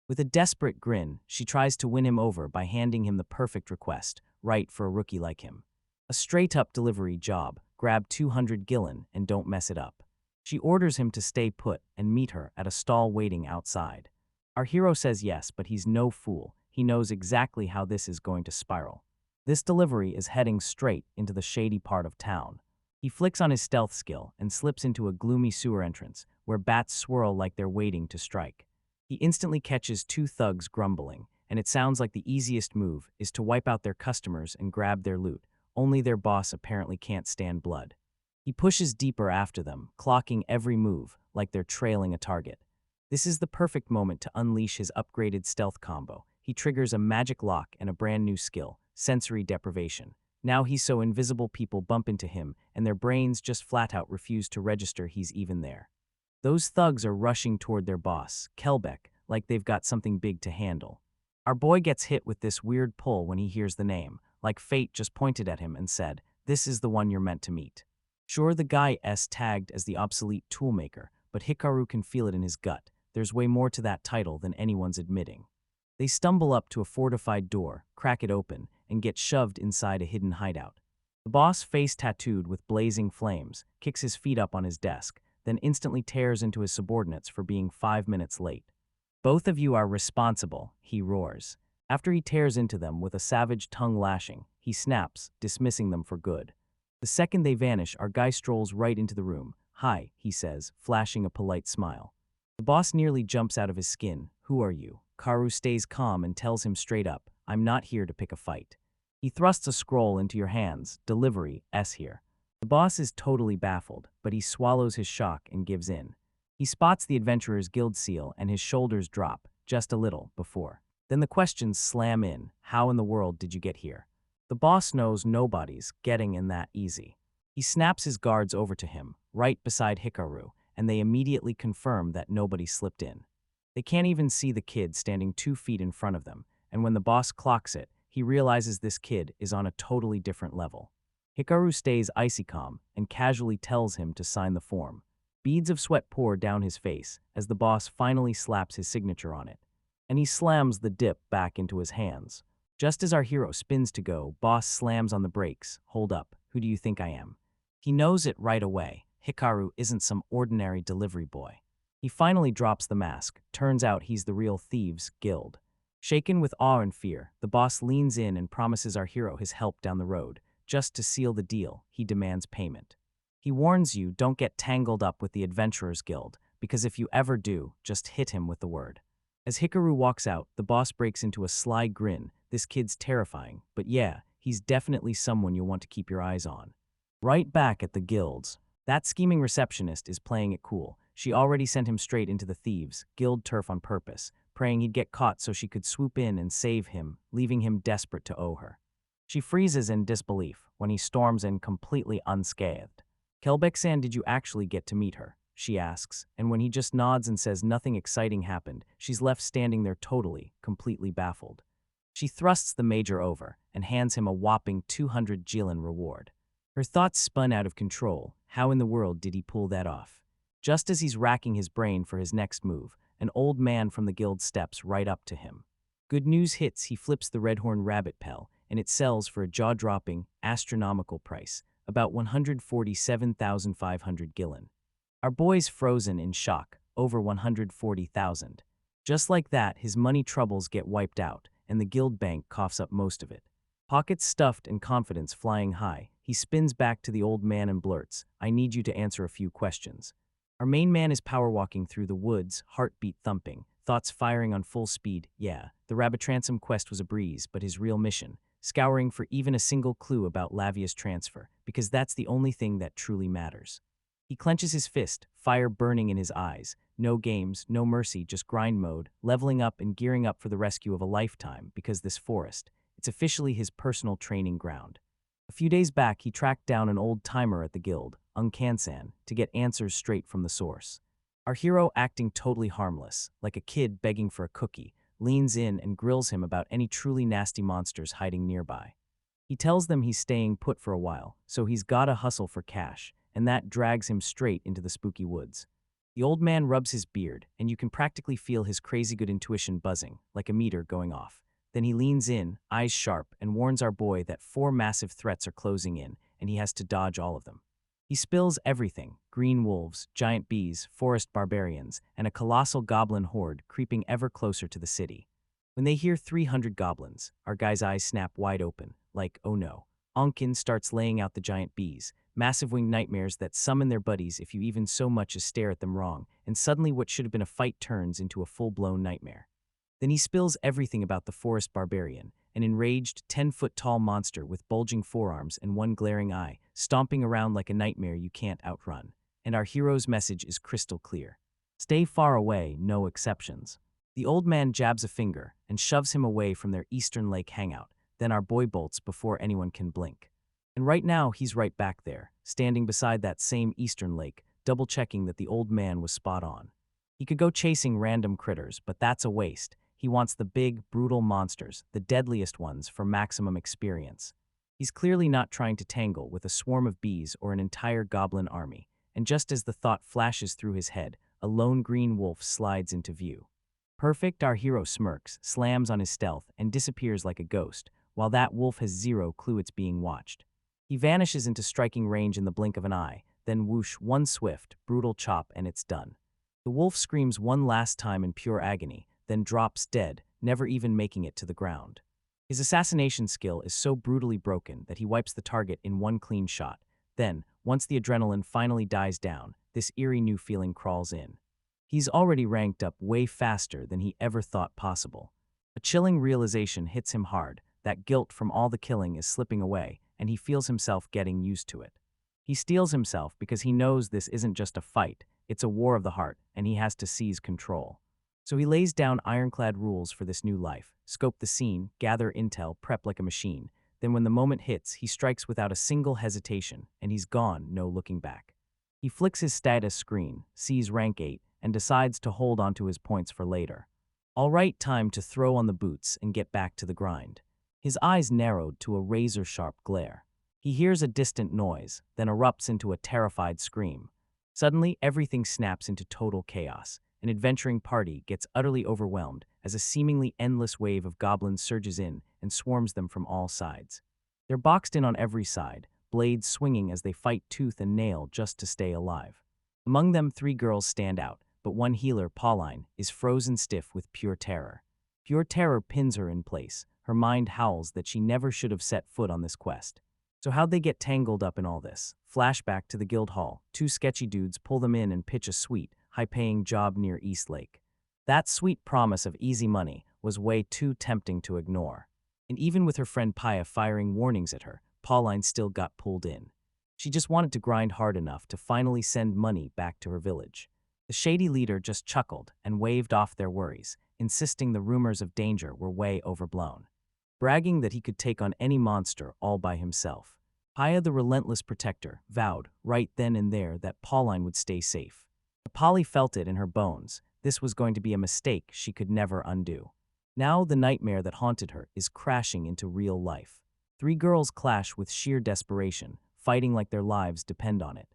With a desperate grin, she tries to win him over by handing him the perfect request, right for a rookie like him. A straight-up delivery job, grab 200 gillen and don't mess it up. She orders him to stay put and meet her at a stall waiting outside. Our hero says yes, but he's no fool. He knows exactly how this is going to spiral. This delivery is heading straight into the shady part of town. He flicks on his stealth skill and slips into a gloomy sewer entrance where bats swirl like they're waiting to strike. He instantly catches 2 thugs grumbling, and it sounds like the easiest move is to wipe out their customers and grab their loot, only their boss apparently can't stand blood. He pushes deeper after them, clocking every move like they're trailing a target. This is the perfect moment to unleash his upgraded stealth combo. He triggers a magic lock and a brand new skill, sensory deprivation. Now he's so invisible people bump into him, and their brains just flat out refuse to register he's even there. Those thugs are rushing toward their boss, Kelbeck, like they've got something big to handle. Our boy gets hit with this weird pull when he hears the name, like fate just pointed at him and said, this is the one you're meant to meet. Sure, the guy is tagged as the obsolete toolmaker, but Hikaru can feel it in his gut. There's way more to that title than anyone's admitting. They stumble up to a fortified door, crack it open, and get shoved inside a hidden hideout. The boss, face tattooed with blazing flames, kicks his feet up on his desk, then instantly tears into his subordinates for being 5 minutes late. Both of you are responsible, he roars. After he tears into them with a savage tongue lashing, he snaps, dismissing them for good. The second they vanish, our guy strolls right into the room. Hi, he says, flashing a polite smile. The boss nearly jumps out of his skin. Who are you? Karu stays calm and tells him straight up, I'm not here to pick a fight. He thrusts a scroll into your hands, delivery, S here. The boss is totally baffled, but he swallows his shock and gives in. He spots the Adventurers Guild seal and his shoulders drop, just a little, before. Then the questions slam in. How in the world did you get here? The boss knows nobody's getting in that easy. He snaps his guards over to him, right beside Hikaru, and they immediately confirm that nobody slipped in. They can't even see the kid standing 2 feet in front of them, and when the boss clocks it, he realizes this kid is on a totally different level. Hikaru stays icy calm and casually tells him to sign the form. Beads of sweat pour down his face as the boss finally slaps his signature on it, and he slams the dip back into his hands. Just as our hero spins to go, boss slams on the brakes. Hold up, who do you think I am? He knows it right away. Hikaru isn't some ordinary delivery boy. He finally drops the mask. Turns out he's the real Thieves Guild. Shaken with awe and fear, the boss leans in and promises our hero his help down the road. Just to seal the deal, he demands payment. He warns you, don't get tangled up with the Adventurers Guild, because if you ever do, just hit him with the word. As Hikaru walks out, the boss breaks into a sly grin. This kid's terrifying, but yeah, he's definitely someone you'll want to keep your eyes on. Right back at the guilds. That scheming receptionist is playing it cool. She already sent him straight into the thieves' guild turf on purpose, praying he'd get caught so she could swoop in and save him, leaving him desperate to owe her. She freezes in disbelief when he storms in completely unscathed. Kelbeck-san, did you actually get to meet her? She asks, and when he just nods and says nothing exciting happened, she's left standing there totally, completely baffled. She thrusts the major over and hands him a whopping 200 Jilin reward. Her thoughts spun out of control. How in the world did he pull that off? Just as he's racking his brain for his next move, an old man from the guild steps right up to him. Good news hits, he flips the Redhorn rabbit pell, and it sells for a jaw-dropping, astronomical price, about 147,500 Gilin. Our boy's frozen in shock, over 140,000. Just like that, his money troubles get wiped out, and the guild bank coughs up most of it. Pockets stuffed and confidence flying high, he spins back to the old man and blurts, I need you to answer a few questions. Our main man is power-walking through the woods, heartbeat thumping, thoughts firing on full speed. Yeah, the rabbit ransom quest was a breeze, but his real mission, scouring for even a single clue about Lavia's transfer, because that's the only thing that truly matters. He clenches his fist, fire burning in his eyes. No games, no mercy, just grind mode, leveling up and gearing up for the rescue of a lifetime, because this forest, it's officially his personal training ground. A few days back, he tracked down an old timer at the guild, Unkansan, to get answers straight from the source. Our hero, acting totally harmless, like a kid begging for a cookie, leans in and grills him about any truly nasty monsters hiding nearby. He tells them he's staying put for a while, so he's gotta hustle for cash, and that drags him straight into the spooky woods. The old man rubs his beard, and you can practically feel his crazy good intuition buzzing, like a meter going off. Then he leans in, eyes sharp, and warns our boy that 4 massive threats are closing in, and he has to dodge all of them. He spills everything: green wolves, giant bees, forest barbarians, and a colossal goblin horde creeping ever closer to the city. When they hear 300 goblins, our guy's eyes snap wide open, like, oh no. Onkin starts laying out the giant bees, massive winged nightmares that summon their buddies if you even so much as stare at them wrong, and suddenly what should have been a fight turns into a full-blown nightmare. Then he spills everything about the forest barbarian, an enraged 10-foot-tall monster with bulging forearms and one glaring eye, stomping around like a nightmare you can't outrun. And our hero's message is crystal clear. Stay far away, no exceptions. The old man jabs a finger and shoves him away from their Eastern Lake hangout, then our boy bolts before anyone can blink. And right now, he's right back there, standing beside that same Eastern Lake, double-checking that the old man was spot on. He could go chasing random critters, but that's a waste. He wants the big, brutal monsters, the deadliest ones, for maximum experience. He's clearly not trying to tangle with a swarm of bees or an entire goblin army, and just as the thought flashes through his head, a lone green wolf slides into view. Perfect, our hero smirks, slams on his stealth, and disappears like a ghost, while that wolf has zero clue it's being watched. He vanishes into striking range in the blink of an eye, then whoosh, one swift, brutal chop, and it's done. The wolf screams one last time in pure agony, then drops dead, never even making it to the ground. His assassination skill is so brutally broken that he wipes the target in one clean shot. Then, once the adrenaline finally dies down, this eerie new feeling crawls in. He's already ranked up way faster than he ever thought possible. A chilling realization hits him hard, that guilt from all the killing is slipping away, and he feels himself getting used to it. He steels himself because he knows this isn't just a fight, it's a war of the heart, and he has to seize control. So he lays down ironclad rules for this new life, scope the scene, gather intel, prep like a machine. Then when the moment hits, he strikes without a single hesitation, and he's gone, no looking back. He flicks his status screen, sees rank 8, and decides to hold onto his points for later. All right, time to throw on the boots and get back to the grind. His eyes narrowed to a razor-sharp glare. He hears a distant noise, then erupts into a terrified scream. Suddenly, everything snaps into total chaos. An adventuring party gets utterly overwhelmed as a seemingly endless wave of goblins surges in and swarms them from all sides. They're boxed in on every side, blades swinging as they fight tooth and nail just to stay alive. Among them, 3 girls stand out, but one healer, Pauline, is frozen stiff with pure terror. Pure terror pins her in place. Her mind howls that she never should have set foot on this quest. So how'd they get tangled up in all this? Flashback to the guild hall. Two sketchy dudes pull them in and pitch a sweet, high-paying job near East Lake. That sweet promise of easy money was way too tempting to ignore. And even with her friend Paya firing warnings at her, Pauline still got pulled in. She just wanted to grind hard enough to finally send money back to her village. The shady leader just chuckled and waved off their worries, insisting the rumors of danger were way overblown, bragging that he could take on any monster all by himself. Paya, the relentless protector, vowed right then and there that Pauline would stay safe. Polly felt it in her bones. This was going to be a mistake she could never undo. Now the nightmare that haunted her is crashing into real life. Three girls clash with sheer desperation, fighting like their lives depend on it.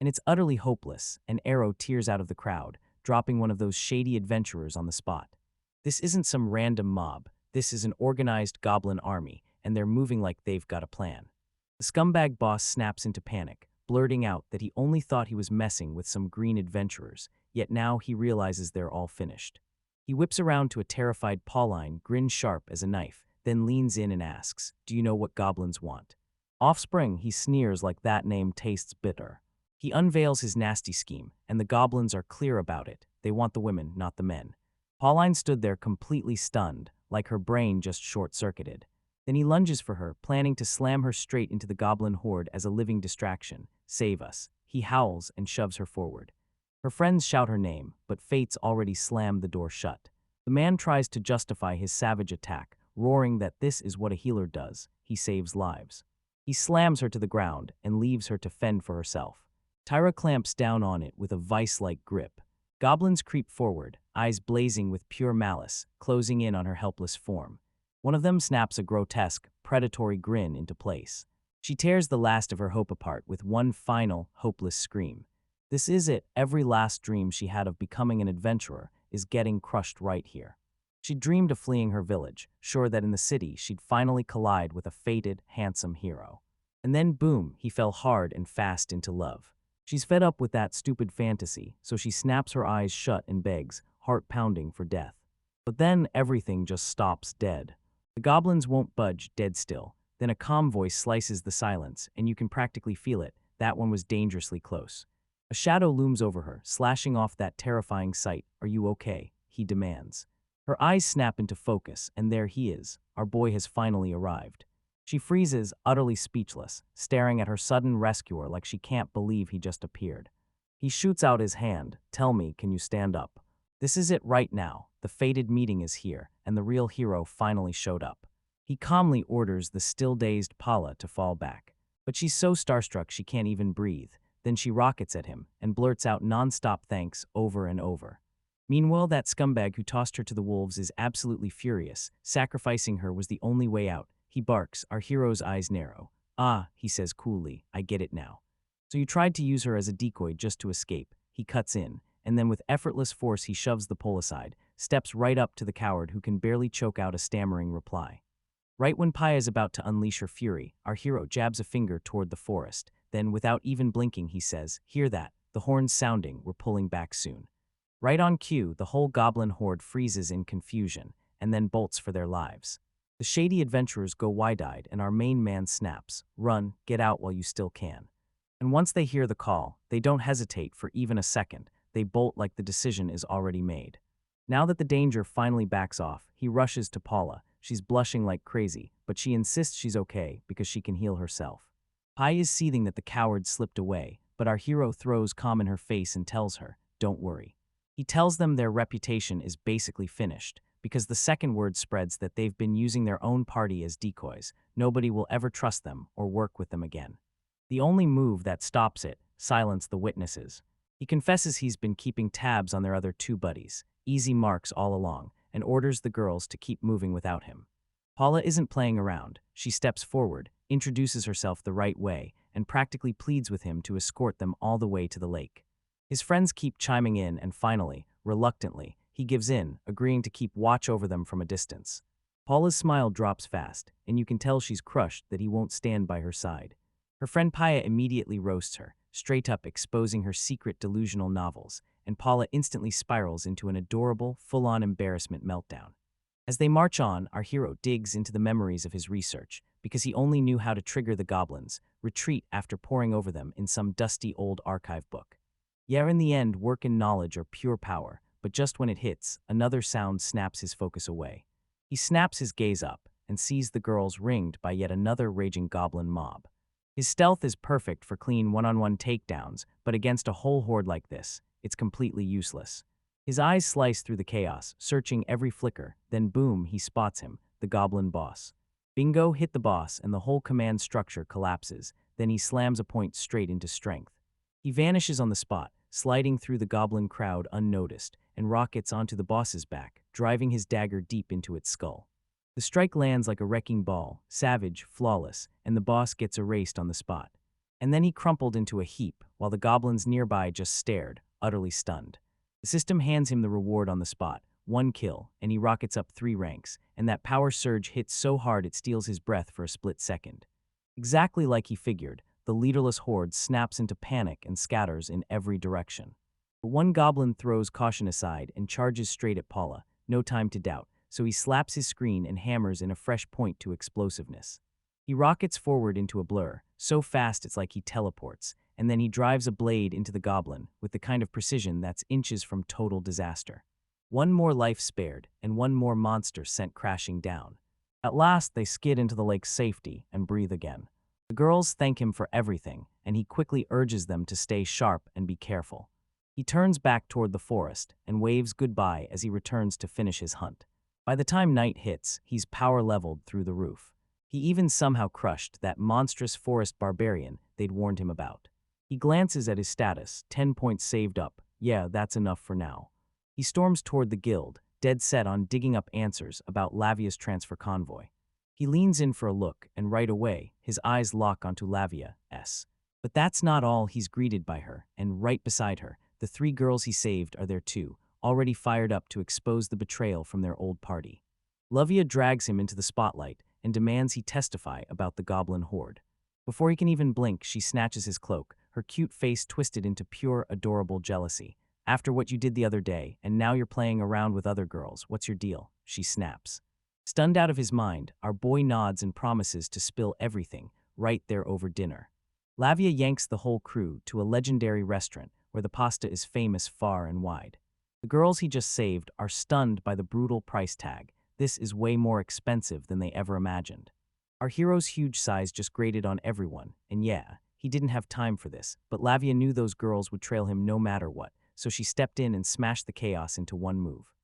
And it's utterly hopeless. An arrow tears out of the crowd, dropping one of those shady adventurers on the spot. This isn't some random mob. This is an organized goblin army, and they're moving like they've got a plan. The scumbag boss snaps into panic, blurting out that he only thought he was messing with some green adventurers, yet now he realizes they're all finished. He whips around to a terrified Pauline, grins sharp as a knife, then leans in and asks, "Do you know what goblins want?" Offspring, he sneers like that name tastes bitter. He unveils his nasty scheme, and the goblins are clear about it. They want the women, not the men. Pauline stood there completely stunned, like her brain just short-circuited. Then he lunges for her, planning to slam her straight into the goblin horde as a living distraction. "Save us." He howls and shoves her forward. Her friends shout her name, but fate's already slammed the door shut. The man tries to justify his savage attack, roaring that this is what a healer does. He saves lives. He slams her to the ground and leaves her to fend for herself. Tyra clamps down on it with a vice-like grip. Goblins creep forward, eyes blazing with pure malice, closing in on her helpless form. One of them snaps a grotesque, predatory grin into place. She tears the last of her hope apart with one final, hopeless scream. This is it. Every last dream she had of becoming an adventurer is getting crushed right here. She dreamed of fleeing her village, sure that in the city she'd finally collide with a fated, handsome hero. And then boom, he fell hard and fast into love. She's fed up with that stupid fantasy, so she snaps her eyes shut and begs, heart pounding for death. But then everything just stops dead. The goblins won't budge, dead still. Then a calm voice slices the silence, and you can practically feel it. That one was dangerously close. A shadow looms over her, slashing off that terrifying sight. "Are you okay?" he demands. Her eyes snap into focus, and there he is. Our boy has finally arrived. She freezes, utterly speechless, staring at her sudden rescuer like she can't believe he just appeared. He shoots out his hand. "Tell me, can you stand up? This is it right now. The fated meeting is here, and the real hero finally showed up." He calmly orders the still-dazed Paula to fall back. But she's so starstruck she can't even breathe. Then she rockets at him and blurts out non-stop thanks over and over. Meanwhile, that scumbag who tossed her to the wolves is absolutely furious. Sacrificing her was the only way out. He barks, our hero's eyes narrow. "Ah," he says coolly, "I get it now. So you tried to use her as a decoy just to escape." He cuts in, and then with effortless force he shoves the pole aside, steps right up to the coward who can barely choke out a stammering reply. Right when Paya is about to unleash her fury, our hero jabs a finger toward the forest. Then, without even blinking, he says, "Hear that? The horn's sounding, we're pulling back soon." Right on cue, the whole goblin horde freezes in confusion, and then bolts for their lives. The shady adventurers go wide-eyed, and our main man snaps, "Run, get out while you still can." And once they hear the call, they don't hesitate for even a second. They bolt like the decision is already made. Now that the danger finally backs off, he rushes to Paula. She's blushing like crazy, but she insists she's okay because she can heal herself. Pai is seething that the coward slipped away, but our hero throws calm in her face and tells her, "Don't worry." He tells them their reputation is basically finished, because the second word spreads that they've been using their own party as decoys. Nobody will ever trust them or work with them again. The only move that stops it, silence the witnesses. He confesses he's been keeping tabs on their other two buddies, easy marks all along, and orders the girls to keep moving without him. Paula isn't playing around. She steps forward, introduces herself the right way, and practically pleads with him to escort them all the way to the lake. His friends keep chiming in, and finally, reluctantly, he gives in, agreeing to keep watch over them from a distance. Paula's smile drops fast, and you can tell she's crushed that he won't stand by her side. Her friend Paya immediately roasts her, straight up exposing her secret delusional novels, and Paula instantly spirals into an adorable, full-on embarrassment meltdown. As they march on, our hero digs into the memories of his research, because he only knew how to trigger the goblins, retreat after poring over them in some dusty old archive book. Yeah, in the end, work and knowledge are pure power, but just when it hits, another sound snaps his focus away. He snaps his gaze up and sees the girls ringed by yet another raging goblin mob. His stealth is perfect for clean one-on-one takedowns, but against a whole horde like this, it's completely useless. His eyes slice through the chaos, searching every flicker, then boom, he spots him, the goblin boss. Bingo, hit the boss, and the whole command structure collapses, then he slams a point straight into strength. He vanishes on the spot, sliding through the goblin crowd unnoticed, and rockets onto the boss's back, driving his dagger deep into its skull. The strike lands like a wrecking ball, savage, flawless, and the boss gets erased on the spot. And then he crumpled into a heap, while the goblins nearby just stared, utterly stunned. The system hands him the reward on the spot, 1 kill, and he rockets up 3 ranks, and that power surge hits so hard it steals his breath for a split second. Exactly like he figured, the leaderless horde snaps into panic and scatters in every direction. But one goblin throws caution aside and charges straight at Paula, no time to doubt, so he slaps his screen and hammers in a fresh point to explosiveness. He rockets forward into a blur, so fast it's like he teleports, and then he drives a blade into the goblin with the kind of precision that's inches from total disaster. One more life spared, and one more monster sent crashing down. At last, they skid into the lake's safety and breathe again. The girls thank him for everything, and he quickly urges them to stay sharp and be careful. He turns back toward the forest and waves goodbye as he returns to finish his hunt. By the time night hits, he's power leveled through the roof. He even somehow crushed that monstrous forest barbarian they'd warned him about. He glances at his status, 10 points saved up. Yeah, that's enough for now. He storms toward the guild, dead set on digging up answers about Lavia's transfer convoy. He leans in for a look, and right away, his eyes lock onto Lavia's. But that's not all. He's greeted by her, and right beside her, the 3 girls he saved are there too, already fired up to expose the betrayal from their old party. Lavia drags him into the spotlight and demands he testify about the goblin horde. Before he can even blink, she snatches his cloak, her cute face twisted into pure, adorable jealousy. After what you did the other day, and now you're playing around with other girls, what's your deal? She snaps. Stunned out of his mind, our boy nods and promises to spill everything, right there over dinner. Lavia yanks the whole crew to a legendary restaurant where the pasta is famous far and wide. The girls he just saved are stunned by the brutal price tag. This is way more expensive than they ever imagined. Our hero's huge size just grated on everyone, and yeah, he didn't have time for this, but Lavia knew those girls would trail him no matter what, so she stepped in and smashed the chaos into one move.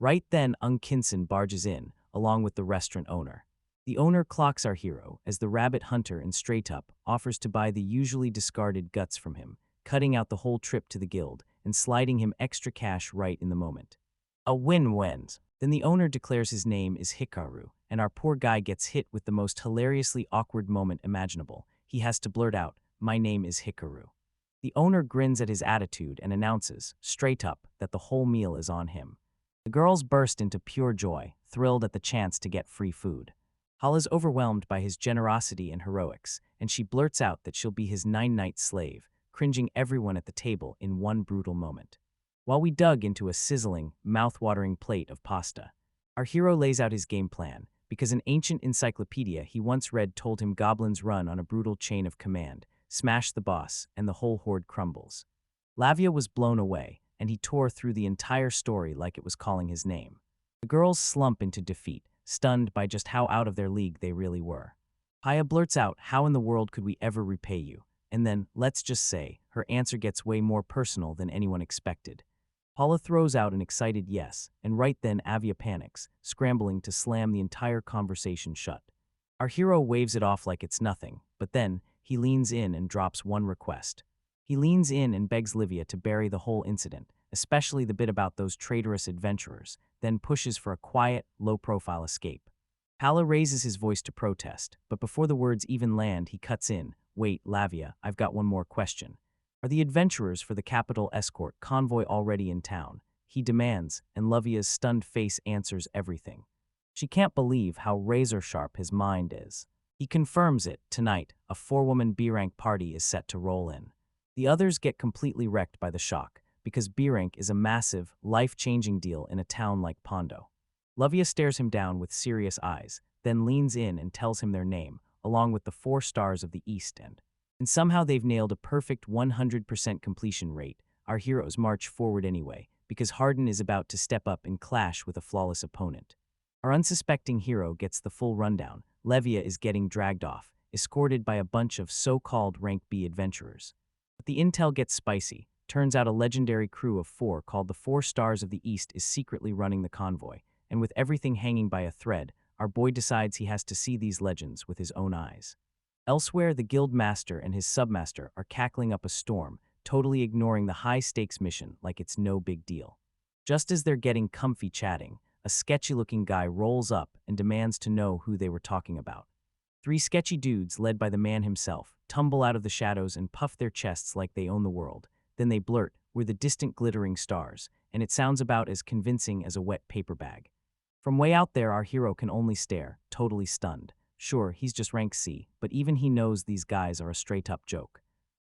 Right then, Kinson barges in, along with the restaurant owner. The owner clocks our hero as the rabbit hunter in Straight Up offers to buy the usually discarded guts from him, cutting out the whole trip to the guild and sliding him extra cash right in the moment. A win-win. Then the owner declares his name is Hikaru, and our poor guy gets hit with the most hilariously awkward moment imaginable. He has to blurt out, "My name is Hikaru." The owner grins at his attitude and announces, straight up, that the whole meal is on him. The girls burst into pure joy, thrilled at the chance to get free food. Hal is overwhelmed by his generosity and heroics, and she blurts out that she'll be his 9-night slave, cringing everyone at the table in one brutal moment. While we dug into a sizzling, mouth-watering plate of pasta, our hero lays out his game plan, because an ancient encyclopedia he once read told him goblins run on a brutal chain of command, smash the boss, and the whole horde crumbles. Lavia was blown away, and he tore through the entire story like it was calling his name. The girls slump into defeat, stunned by just how out of their league they really were. Haya blurts out, "How in the world could we ever repay you?" And then, let's just say, her answer gets way more personal than anyone expected. Paula throws out an excited yes, and right then Avia panics, scrambling to slam the entire conversation shut. Our hero waves it off like it's nothing, but then, he leans in and drops one request. He leans in and begs Livia to bury the whole incident, especially the bit about those traitorous adventurers, then pushes for a quiet, low-profile escape. Paula raises his voice to protest, but before the words even land, he cuts in, "Wait, Lavia, I've got one more question. Are the adventurers for the capital escort convoy already in town?" He demands, and Lavia's stunned face answers everything. She can't believe how razor-sharp his mind is. He confirms it. Tonight, a 4-woman B-rank party is set to roll in. The others get completely wrecked by the shock, because B-rank is a massive, life-changing deal in a town like Pondo. Lavia stares him down with serious eyes, then leans in and tells him their name, along with the 4 stars of the East End. And somehow they've nailed a perfect 100% completion rate. Our heroes march forward anyway, because Hardin is about to step up and clash with a flawless opponent. Our unsuspecting hero gets the full rundown. Lavia is getting dragged off, escorted by a bunch of so-called Rank B adventurers. But the intel gets spicy. Turns out a legendary crew of 4 called the 4 Stars of the East is secretly running the convoy, and with everything hanging by a thread, our boy decides he has to see these legends with his own eyes. Elsewhere, the guild master and his submaster are cackling up a storm, totally ignoring the high-stakes mission like it's no big deal. Just as they're getting comfy chatting, a sketchy-looking guy rolls up and demands to know who they were talking about. 3 sketchy dudes, led by the man himself, tumble out of the shadows and puff their chests like they own the world. Then they blurt, "We're the distant glittering stars," and it sounds about as convincing as a wet paper bag. From way out there, our hero can only stare, totally stunned. Sure, he's just rank C, but even he knows these guys are a straight-up joke.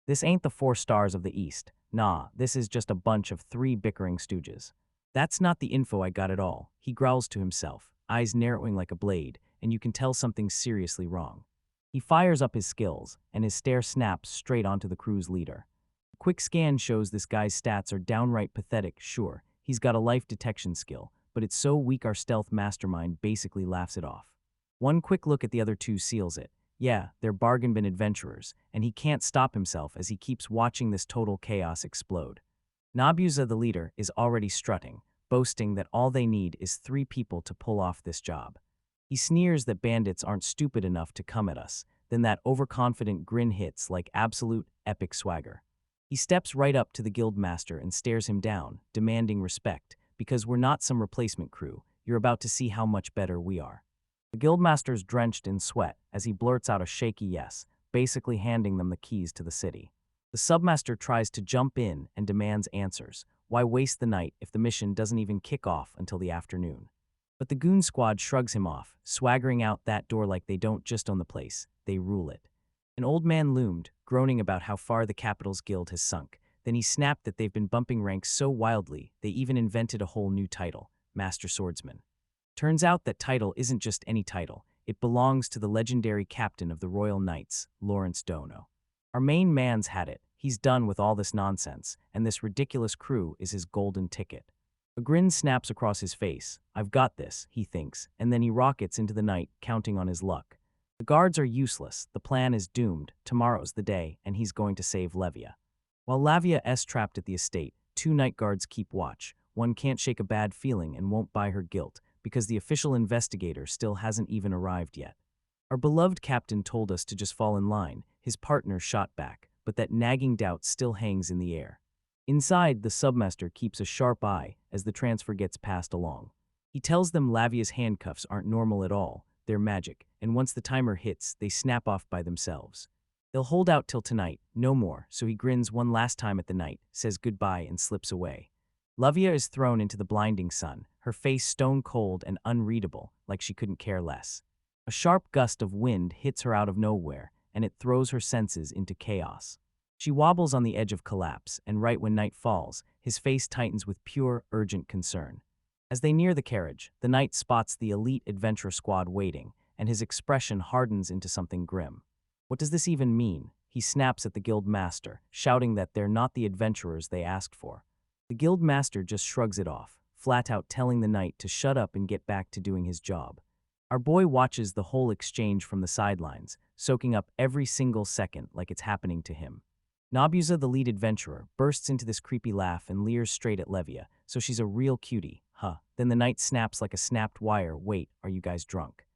This ain't the 4 Stars of the East. Nah, this is just a bunch of 3 bickering stooges. That's not the info I got at all, he growls to himself, eyes narrowing like a blade, and you can tell something's seriously wrong. He fires up his skills, and his stare snaps straight onto the crew's leader. A quick scan shows this guy's stats are downright pathetic. Sure, he's got a life detection skill, but it's so weak our stealth mastermind basically laughs it off. One quick look at the other 2 seals it. Yeah, they're bargain bin adventurers, and he can't stop himself as he keeps watching this total chaos explode. Nabuza, the leader, is already strutting, boasting that all they need is 3 people to pull off this job. He sneers that bandits aren't stupid enough to come at us, then that overconfident grin hits like absolute epic swagger. He steps right up to the guild master and stares him down, demanding respect, because we're not some replacement crew. You're about to see how much better we are. The guildmaster's drenched in sweat as he blurts out a shaky yes, basically handing them the keys to the city. The submaster tries to jump in and demands answers. Why waste the night if the mission doesn't even kick off until the afternoon? But the goon squad shrugs him off, swaggering out that door like they don't just own the place, they rule it. An old man loomed, groaning about how far the capital's guild has sunk. Then he snapped that they've been bumping ranks so wildly, they even invented a whole new title, Master Swordsman. Turns out that title isn't just any title, it belongs to the legendary captain of the Royal Knights, Lawrence Dono. Our main man's had it, he's done with all this nonsense, and this ridiculous crew is his golden ticket. A grin snaps across his face. I've got this, he thinks, and then he rockets into the night, counting on his luck. The guards are useless, the plan is doomed, tomorrow's the day, and he's going to save Lavia. While Lavia is trapped at the estate, 2 night guards keep watch. One can't shake a bad feeling and won't buy her guilt, because the official investigator still hasn't even arrived yet. Our beloved captain told us to just fall in line, his partner shot back, but that nagging doubt still hangs in the air. Inside, the submaster keeps a sharp eye as the transfer gets passed along. He tells them Lavia's handcuffs aren't normal at all, they're magic, and once the timer hits, they snap off by themselves. They'll hold out till tonight, no more, so he grins one last time at the night, says goodbye and slips away. Lavia is thrown into the blinding sun, her face stone cold and unreadable, like she couldn't care less. A sharp gust of wind hits her out of nowhere, and it throws her senses into chaos. She wobbles on the edge of collapse, and right when night falls, his face tightens with pure, urgent concern. As they near the carriage, the knight spots the elite adventure squad waiting, and his expression hardens into something grim. What does this even mean? He snaps at the guild master, shouting that they're not the adventurers they asked for. The guild master just shrugs it off, flat out telling the knight to shut up and get back to doing his job. Our boy watches the whole exchange from the sidelines, soaking up every single second like it's happening to him. Nabuza, the lead adventurer, bursts into this creepy laugh and leers straight at Lavia, so she's a real cutie, huh? Then the knight snaps like a snapped wire. Wait, are you guys drunk?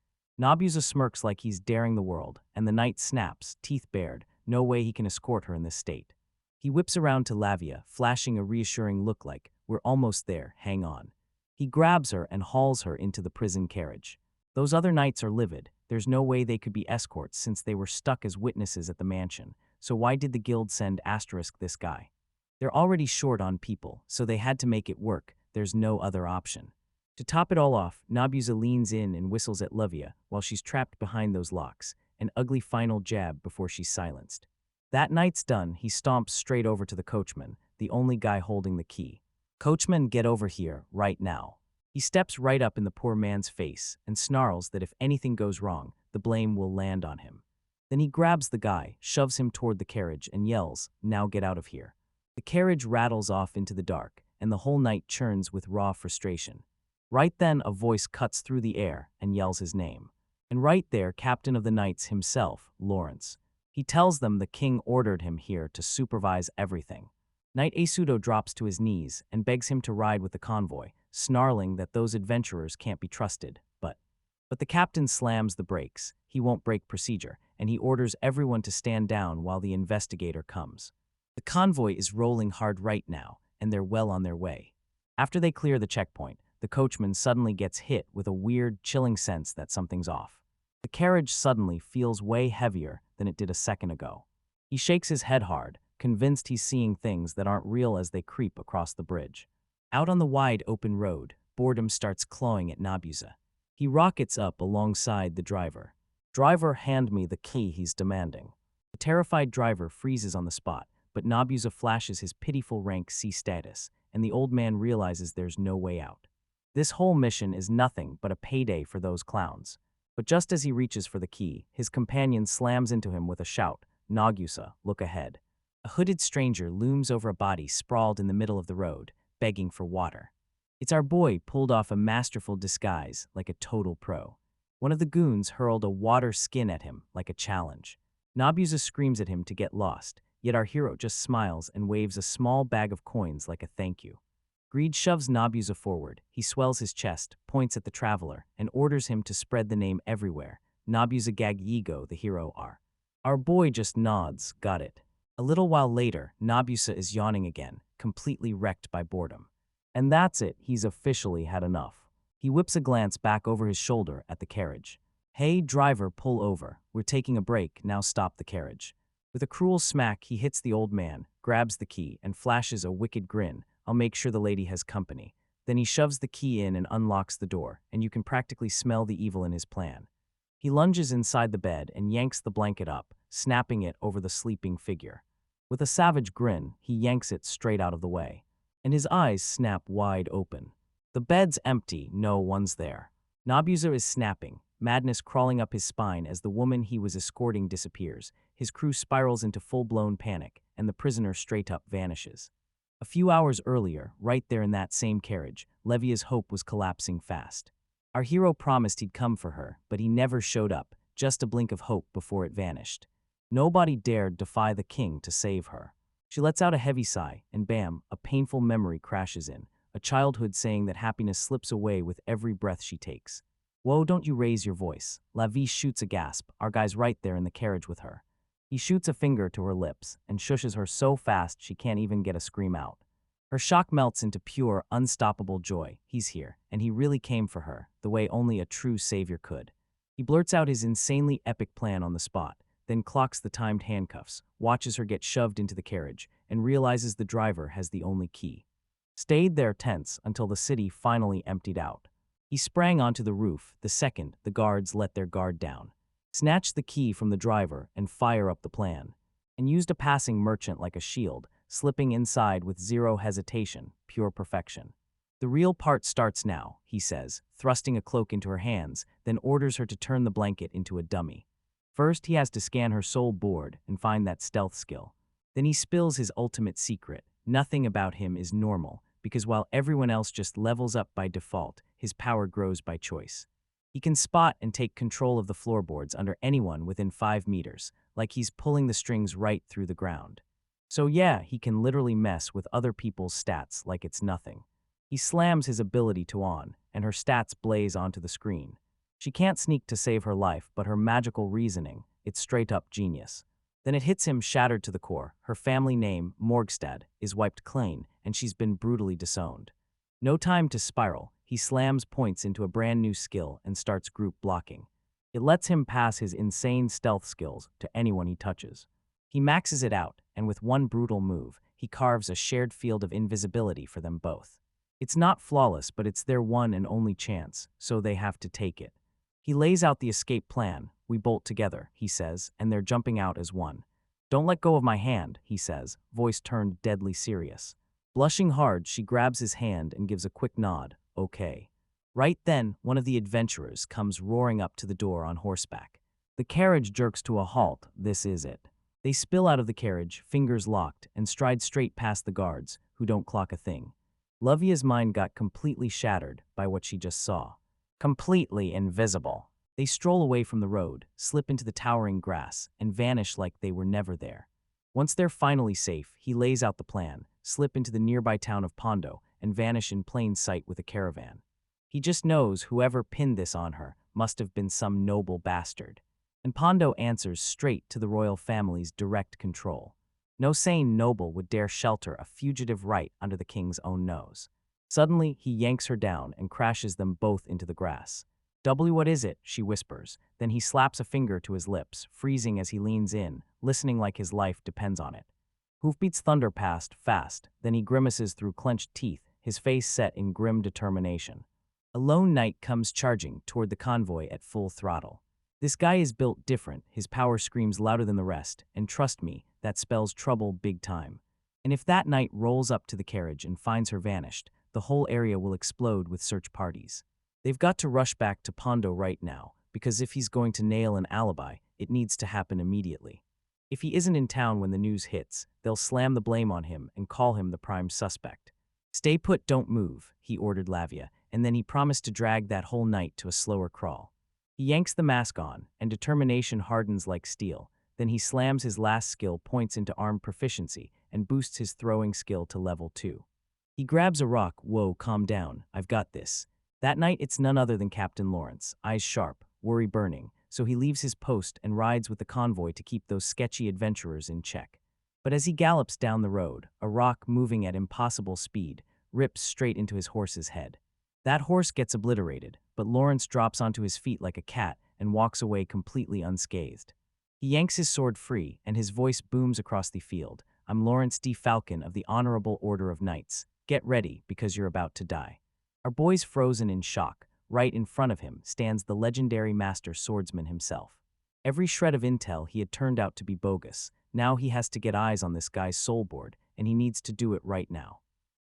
Nabuza smirks like he's daring the world, and the knight snaps, teeth bared, no way he can escort her in this state. He whips around to Lavia, flashing a reassuring look like, we're almost there, hang on. He grabs her and hauls her into the prison carriage. Those other knights are livid. There's no way they could be escorts since they were stuck as witnesses at the mansion. So why did the guild send asterisk this guy? They're already short on people, so they had to make it work. There's no other option. To top it all off, Nabuza leans in and whistles at Lavia while she's trapped behind those locks, an ugly final jab before she's silenced. That night's done, he stomps straight over to the coachman, the only guy holding the key. Coachman, get over here, right now. He steps right up in the poor man's face and snarls that if anything goes wrong, the blame will land on him. Then he grabs the guy, shoves him toward the carriage, and yells, "Now get out of here." The carriage rattles off into the dark, and the whole night churns with raw frustration. Right then, a voice cuts through the air and yells his name. And right there, Captain of the Knights himself, Lawrence. He tells them the king ordered him here to supervise everything. Knight Asudo drops to his knees and begs him to ride with the convoy, snarling that those adventurers can't be trusted, but the captain slams the brakes. He won't break procedure, and he orders everyone to stand down while the investigator comes. The convoy is rolling hard right now, and they're well on their way. After they clear the checkpoint, the coachman suddenly gets hit with a weird, chilling sense that something's off. The carriage suddenly feels way heavier than it did a second ago. He shakes his head hard, convinced he's seeing things that aren't real as they creep across the bridge. Out on the wide open road, boredom starts clawing at Nabuza. He rockets up alongside the driver. "Driver, hand me the key," he's demanding. The terrified driver freezes on the spot, but Nabuza flashes his pitiful rank C status, and the old man realizes there's no way out. This whole mission is nothing but a payday for those clowns. But just as he reaches for the key, his companion slams into him with a shout, "Nagusa, look ahead." A hooded stranger looms over a body sprawled in the middle of the road, begging for water. It's our boy, pulled off a masterful disguise like a total pro. One of the goons hurled a water skin at him like a challenge. Nabuza screams at him to get lost, yet our hero just smiles and waves a small bag of coins like a thank you. Greed shoves Nabuza forward. He swells his chest, points at the traveler, and orders him to spread the name everywhere. Nabuza Gagyigo, the hero are. Our boy just nods, got it. A little while later, Nabuza is yawning again, completely wrecked by boredom. And that's it, he's officially had enough. He whips a glance back over his shoulder at the carriage. "Hey, driver, pull over. We're taking a break, now stop the carriage." With a cruel smack, he hits the old man, grabs the key, and flashes a wicked grin. "I'll make sure the lady has company." Then he shoves the key in and unlocks the door, and you can practically smell the evil in his plan. He lunges inside the bed and yanks the blanket up, snapping it over the sleeping figure. With a savage grin, he yanks it straight out of the way. And his eyes snap wide open. The bed's empty, no one's there. Nabuza is snapping, madness crawling up his spine as the woman he was escorting disappears. His crew spirals into full-blown panic, and the prisoner straight up vanishes. A few hours earlier, right there in that same carriage, Lavia's hope was collapsing fast. Our hero promised he'd come for her, but he never showed up, just a blink of hope before it vanished. Nobody dared defy the king to save her. She lets out a heavy sigh, and bam, a painful memory crashes in, a childhood saying that happiness slips away with every breath she takes. "Whoa, don't you raise your voice." Lavia shoots a gasp, our guy's right there in the carriage with her. He shoots a finger to her lips and shushes her so fast she can't even get a scream out. Her shock melts into pure, unstoppable joy. He's here, and he really came for her, the way only a true savior could. He blurts out his insanely epic plan on the spot, then clocks the timed handcuffs, watches her get shoved into the carriage, and realizes the driver has the only key. Stayed there tense until the city finally emptied out. He sprang onto the roof the second the guards let their guard down, snatched the key from the driver and fire up the plan, and used a passing merchant like a shield, slipping inside with zero hesitation, pure perfection. "The real part starts now," he says, thrusting a cloak into her hands, then orders her to turn the blanket into a dummy. First, he has to scan her soul board and find that stealth skill. Then he spills his ultimate secret. Nothing about him is normal, because while everyone else just levels up by default, his power grows by choice. He can spot and take control of the floorboards under anyone within 5 meters, like he's pulling the strings right through the ground. So yeah, he can literally mess with other people's stats like it's nothing. He slams his ability to on, and her stats blaze onto the screen. She can't sneak to save her life, but her magical reasoning, it's straight up genius. Then it hits him shattered to the core. Her family name, Morgstad, is wiped clean, and she's been brutally disowned. No time to spiral. He slams points into a brand new skill and starts group blocking. It lets him pass his insane stealth skills to anyone he touches. He maxes it out, and with one brutal move, he carves a shared field of invisibility for them both. It's not flawless, but it's their one and only chance, so they have to take it. He lays out the escape plan. "We bolt together," he says, and they're jumping out as one. "Don't let go of my hand," he says, voice turned deadly serious. Blushing hard, she grabs his hand and gives a quick nod, "Okay." Right then, one of the adventurers comes roaring up to the door on horseback. The carriage jerks to a halt. This is it. They spill out of the carriage, fingers locked, and stride straight past the guards, who don't clock a thing. Lavia's mind got completely shattered by what she just saw. Completely invisible. They stroll away from the road, slip into the towering grass, and vanish like they were never there. Once they're finally safe, he lays out the plan, slip into the nearby town of Pondo, and vanish in plain sight with a caravan. He just knows whoever pinned this on her must have been some noble bastard. And Pondo answers straight to the royal family's direct control. No sane noble would dare shelter a fugitive right under the king's own nose. Suddenly, he yanks her down and crashes them both into the grass. "W, what is it?" she whispers. Then he slaps a finger to his lips, freezing as he leans in, listening like his life depends on it. Hoofbeats thunder past, fast. Then he grimaces through clenched teeth, his face set in grim determination. A lone knight comes charging toward the convoy at full throttle. This guy is built different, his power screams louder than the rest, and trust me, that spells trouble big time. And if that knight rolls up to the carriage and finds her vanished, the whole area will explode with search parties. They've got to rush back to Pondo right now, because if he's going to nail an alibi, it needs to happen immediately. If he isn't in town when the news hits, they'll slam the blame on him and call him the prime suspect. "Stay put, don't move," he ordered Lavia, and then he promised to drag that whole night to a slower crawl. He yanks the mask on, and determination hardens like steel. Then he slams his last skill points into armed proficiency and boosts his throwing skill to level 2. He grabs a rock. "Whoa, calm down, I've got this." That night it's none other than Captain Lawrence, eyes sharp, worry burning, so he leaves his post and rides with the convoy to keep those sketchy adventurers in check. But as he gallops down the road, a rock moving at impossible speed rips straight into his horse's head. That horse gets obliterated, but Lawrence drops onto his feet like a cat and walks away completely unscathed. He yanks his sword free, and his voice booms across the field. "I'm Lawrence D. Falcon of the Honorable Order of Knights. Get ready, because you're about to die." Our boy's frozen in shock. Right in front of him stands the legendary master swordsman himself. Every shred of intel he had turned out to be bogus. Now he has to get eyes on this guy's soul board, and he needs to do it right now.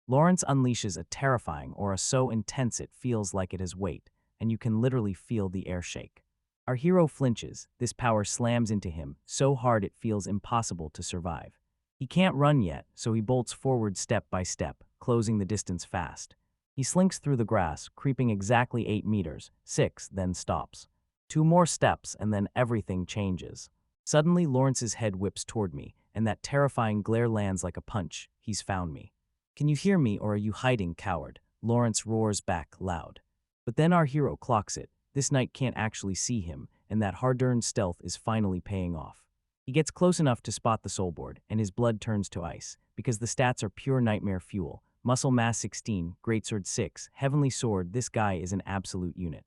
Lawrence unleashes a terrifying aura so intense it feels like it has weight, and you can literally feel the air shake. Our hero flinches. This power slams into him so hard it feels impossible to survive. He can't run yet, so he bolts forward step by step, closing the distance fast. He slinks through the grass, creeping exactly 8 meters, 6, then stops. 2 more steps, and then everything changes. Suddenly, Lawrence's head whips toward me, and that terrifying glare lands like a punch. He's found me. "Can you hear me, or are you hiding, coward?" Lawrence roars back loud. But then our hero clocks it. This knight can't actually see him, and that hard-earned stealth is finally paying off. He gets close enough to spot the soulboard, and his blood turns to ice, because the stats are pure nightmare fuel. Muscle mass 16, greatsword 6, heavenly sword. This guy is an absolute unit.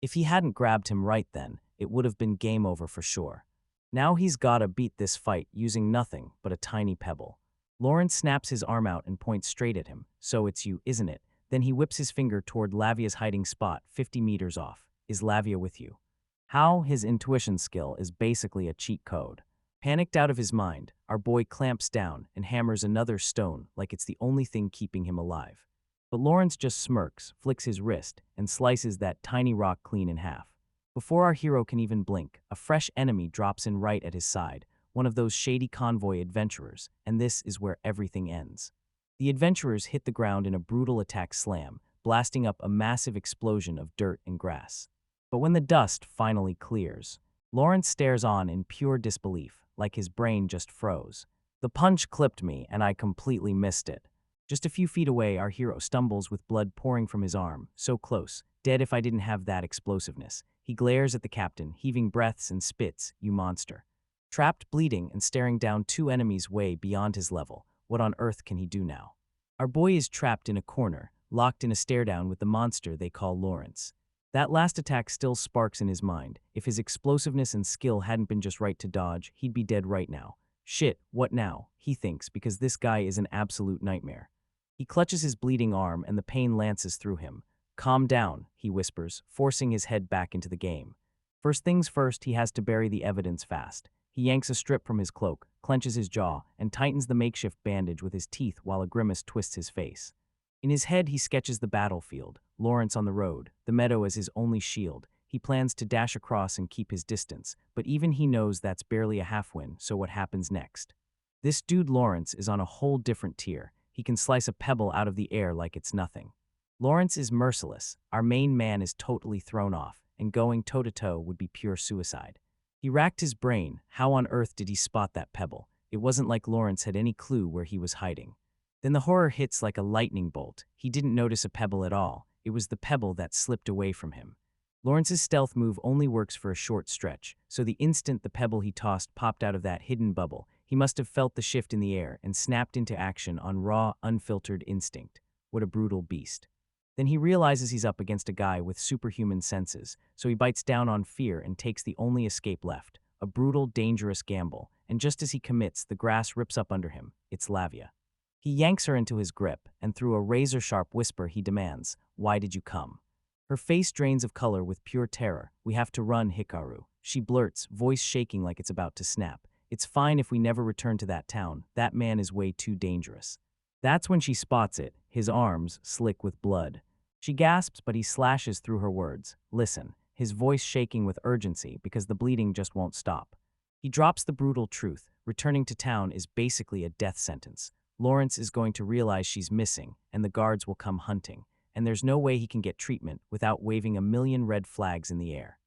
If he hadn't grabbed him right then, it would have been game over for sure. Now he's gotta beat this fight using nothing but a tiny pebble. Lawrence snaps his arm out and points straight at him. "So it's you, isn't it?" Then he whips his finger toward Lavia's hiding spot, 50 meters off. "Is Lavia with you?" How? His intuition skill is basically a cheat code. Panicked out of his mind, our boy clamps down and hammers another stone like it's the only thing keeping him alive. But Lawrence just smirks, flicks his wrist, and slices that tiny rock clean in half. Before our hero can even blink, a fresh enemy drops in right at his side, one of those shady convoy adventurers, and this is where everything ends. The adventurers hit the ground in a brutal attack slam, blasting up a massive explosion of dirt and grass. But when the dust finally clears, Lawrence stares on in pure disbelief, like his brain just froze. The punch clipped me, and I completely missed it. Just a few feet away, our hero stumbles with blood pouring from his arm, so close, dead if I didn't have that explosiveness. He glares at the captain, heaving breaths and spits, "You monster." Trapped, bleeding, and staring down 2 enemies way beyond his level, what on earth can he do now? Our boy is trapped in a corner, locked in a stare-down with the monster they call Lawrence. That last attack still sparks in his mind. If his explosiveness and skill hadn't been just right to dodge, he'd be dead right now. Shit, what now? He thinks, because this guy is an absolute nightmare. He clutches his bleeding arm and the pain lances through him. "Calm down," he whispers, forcing his head back into the game. First things first, he has to bury the evidence fast. He yanks a strip from his cloak, clenches his jaw, and tightens the makeshift bandage with his teeth while a grimace twists his face. In his head, he sketches the battlefield, Lawrence on the road, the meadow as his only shield. He plans to dash across and keep his distance, but even he knows that's barely a half-win, so what happens next? This dude Lawrence is on a whole different tier. He can slice a pebble out of the air like it's nothing. Lawrence is merciless. Our main man is totally thrown off, and going toe-to-toe would be pure suicide. He racked his brain. How on earth did he spot that pebble? It wasn't like Lawrence had any clue where he was hiding. Then the horror hits like a lightning bolt. He didn't notice a pebble at all. It was the pebble that slipped away from him. Lawrence's stealth move only works for a short stretch, so the instant the pebble he tossed popped out of that hidden bubble, he must have felt the shift in the air and snapped into action on raw, unfiltered instinct. What a brutal beast. Then he realizes he's up against a guy with superhuman senses, so he bites down on fear and takes the only escape left, a brutal, dangerous gamble, and just as he commits, the grass rips up under him. It's Lavia. He yanks her into his grip, and through a razor-sharp whisper he demands, "Why did you come?" Her face drains of color with pure terror. "We have to run, Hikaru." She blurts, voice shaking like it's about to snap. "It's fine if we never return to that town. That man is way too dangerous." That's when she spots it, his arms slick with blood. She gasps, but he slashes through her words. "Listen," his voice shaking with urgency because the bleeding just won't stop. He drops the brutal truth. Returning to town is basically a death sentence. Lawrence is going to realize she's missing, and the guards will come hunting, and there's no way he can get treatment without waving a million red flags in the air.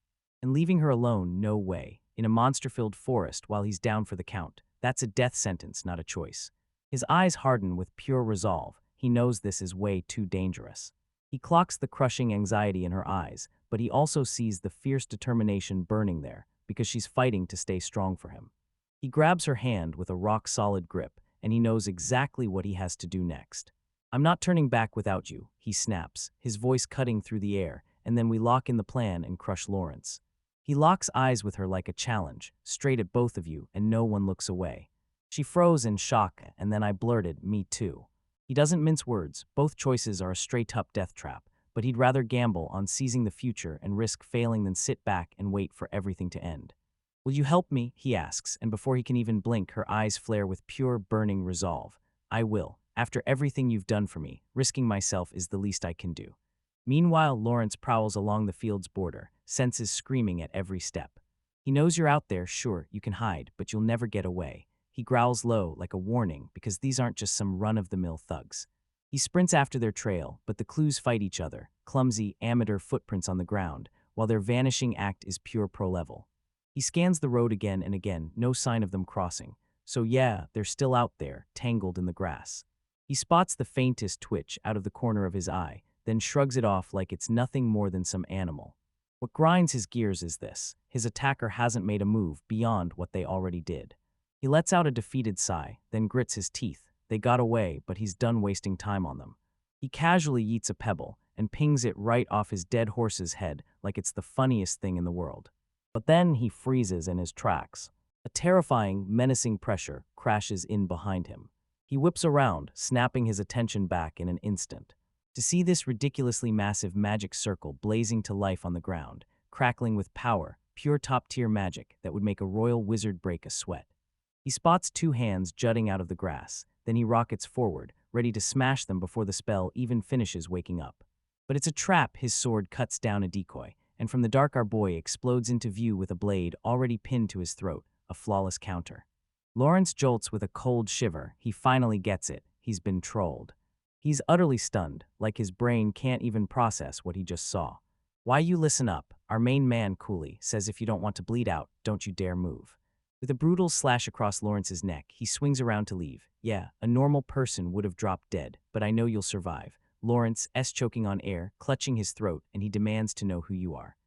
And leaving her alone, no way, in a monster-filled forest while he's down for the count. That's a death sentence, not a choice. His eyes harden with pure resolve. He knows this is way too dangerous. He clocks the crushing anxiety in her eyes, but he also sees the fierce determination burning there, because she's fighting to stay strong for him. He grabs her hand with a rock-solid grip, and he knows exactly what he has to do next. "I'm not turning back without you," he snaps, his voice cutting through the air, and then we lock in the plan and crush Lawrence. He locks eyes with her like a challenge, straight at both of you, and no one looks away. She froze in shock, and then I blurted, "Me too." He doesn't mince words. Both choices are a straight-up death trap, but he'd rather gamble on seizing the future and risk failing than sit back and wait for everything to end. "Will you help me?" he asks, and before he can even blink, her eyes flare with pure, burning resolve. "I will. After everything you've done for me, risking myself is the least I can do." Meanwhile, Lawrence prowls along the field's border, senses screaming at every step. He knows you're out there, sure, you can hide, but you'll never get away. He growls low, like a warning, because these aren't just some run-of-the-mill thugs. He sprints after their trail, but the clues fight each other, clumsy, amateur footprints on the ground, while their vanishing act is pure pro-level. He scans the road again and again, no sign of them crossing. So yeah, they're still out there, tangled in the grass. He spots the faintest twitch out of the corner of his eye, then shrugs it off like it's nothing more than some animal. What grinds his gears is this: his attacker hasn't made a move beyond what they already did. He lets out a defeated sigh, then grits his teeth. They got away, but he's done wasting time on them. He casually yeets a pebble and pings it right off his dead horse's head like it's the funniest thing in the world. But then he freezes in his tracks. A terrifying, menacing pressure crashes in behind him. He whips around, snapping his attention back in an instant. To see this ridiculously massive magic circle blazing to life on the ground, crackling with power, pure top-tier magic that would make a royal wizard break a sweat. He spots two hands jutting out of the grass, then he rockets forward, ready to smash them before the spell even finishes waking up. But it's a trap. His sword cuts down a decoy, and from the dark our boy explodes into view with a blade already pinned to his throat, a flawless counter. Lawrence jolts with a cold shiver. He finally gets it. He's been trolled. He's utterly stunned, like his brain can't even process what he just saw. "Why you listen up?" Our main man coolly says, "If you don't want to bleed out, don't you dare move." With a brutal slash across Lawrence's neck, he swings around to leave. "Yeah, a normal person would have dropped dead, but I know you'll survive." Lawrence is choking on air, clutching his throat, and he demands to know who you are.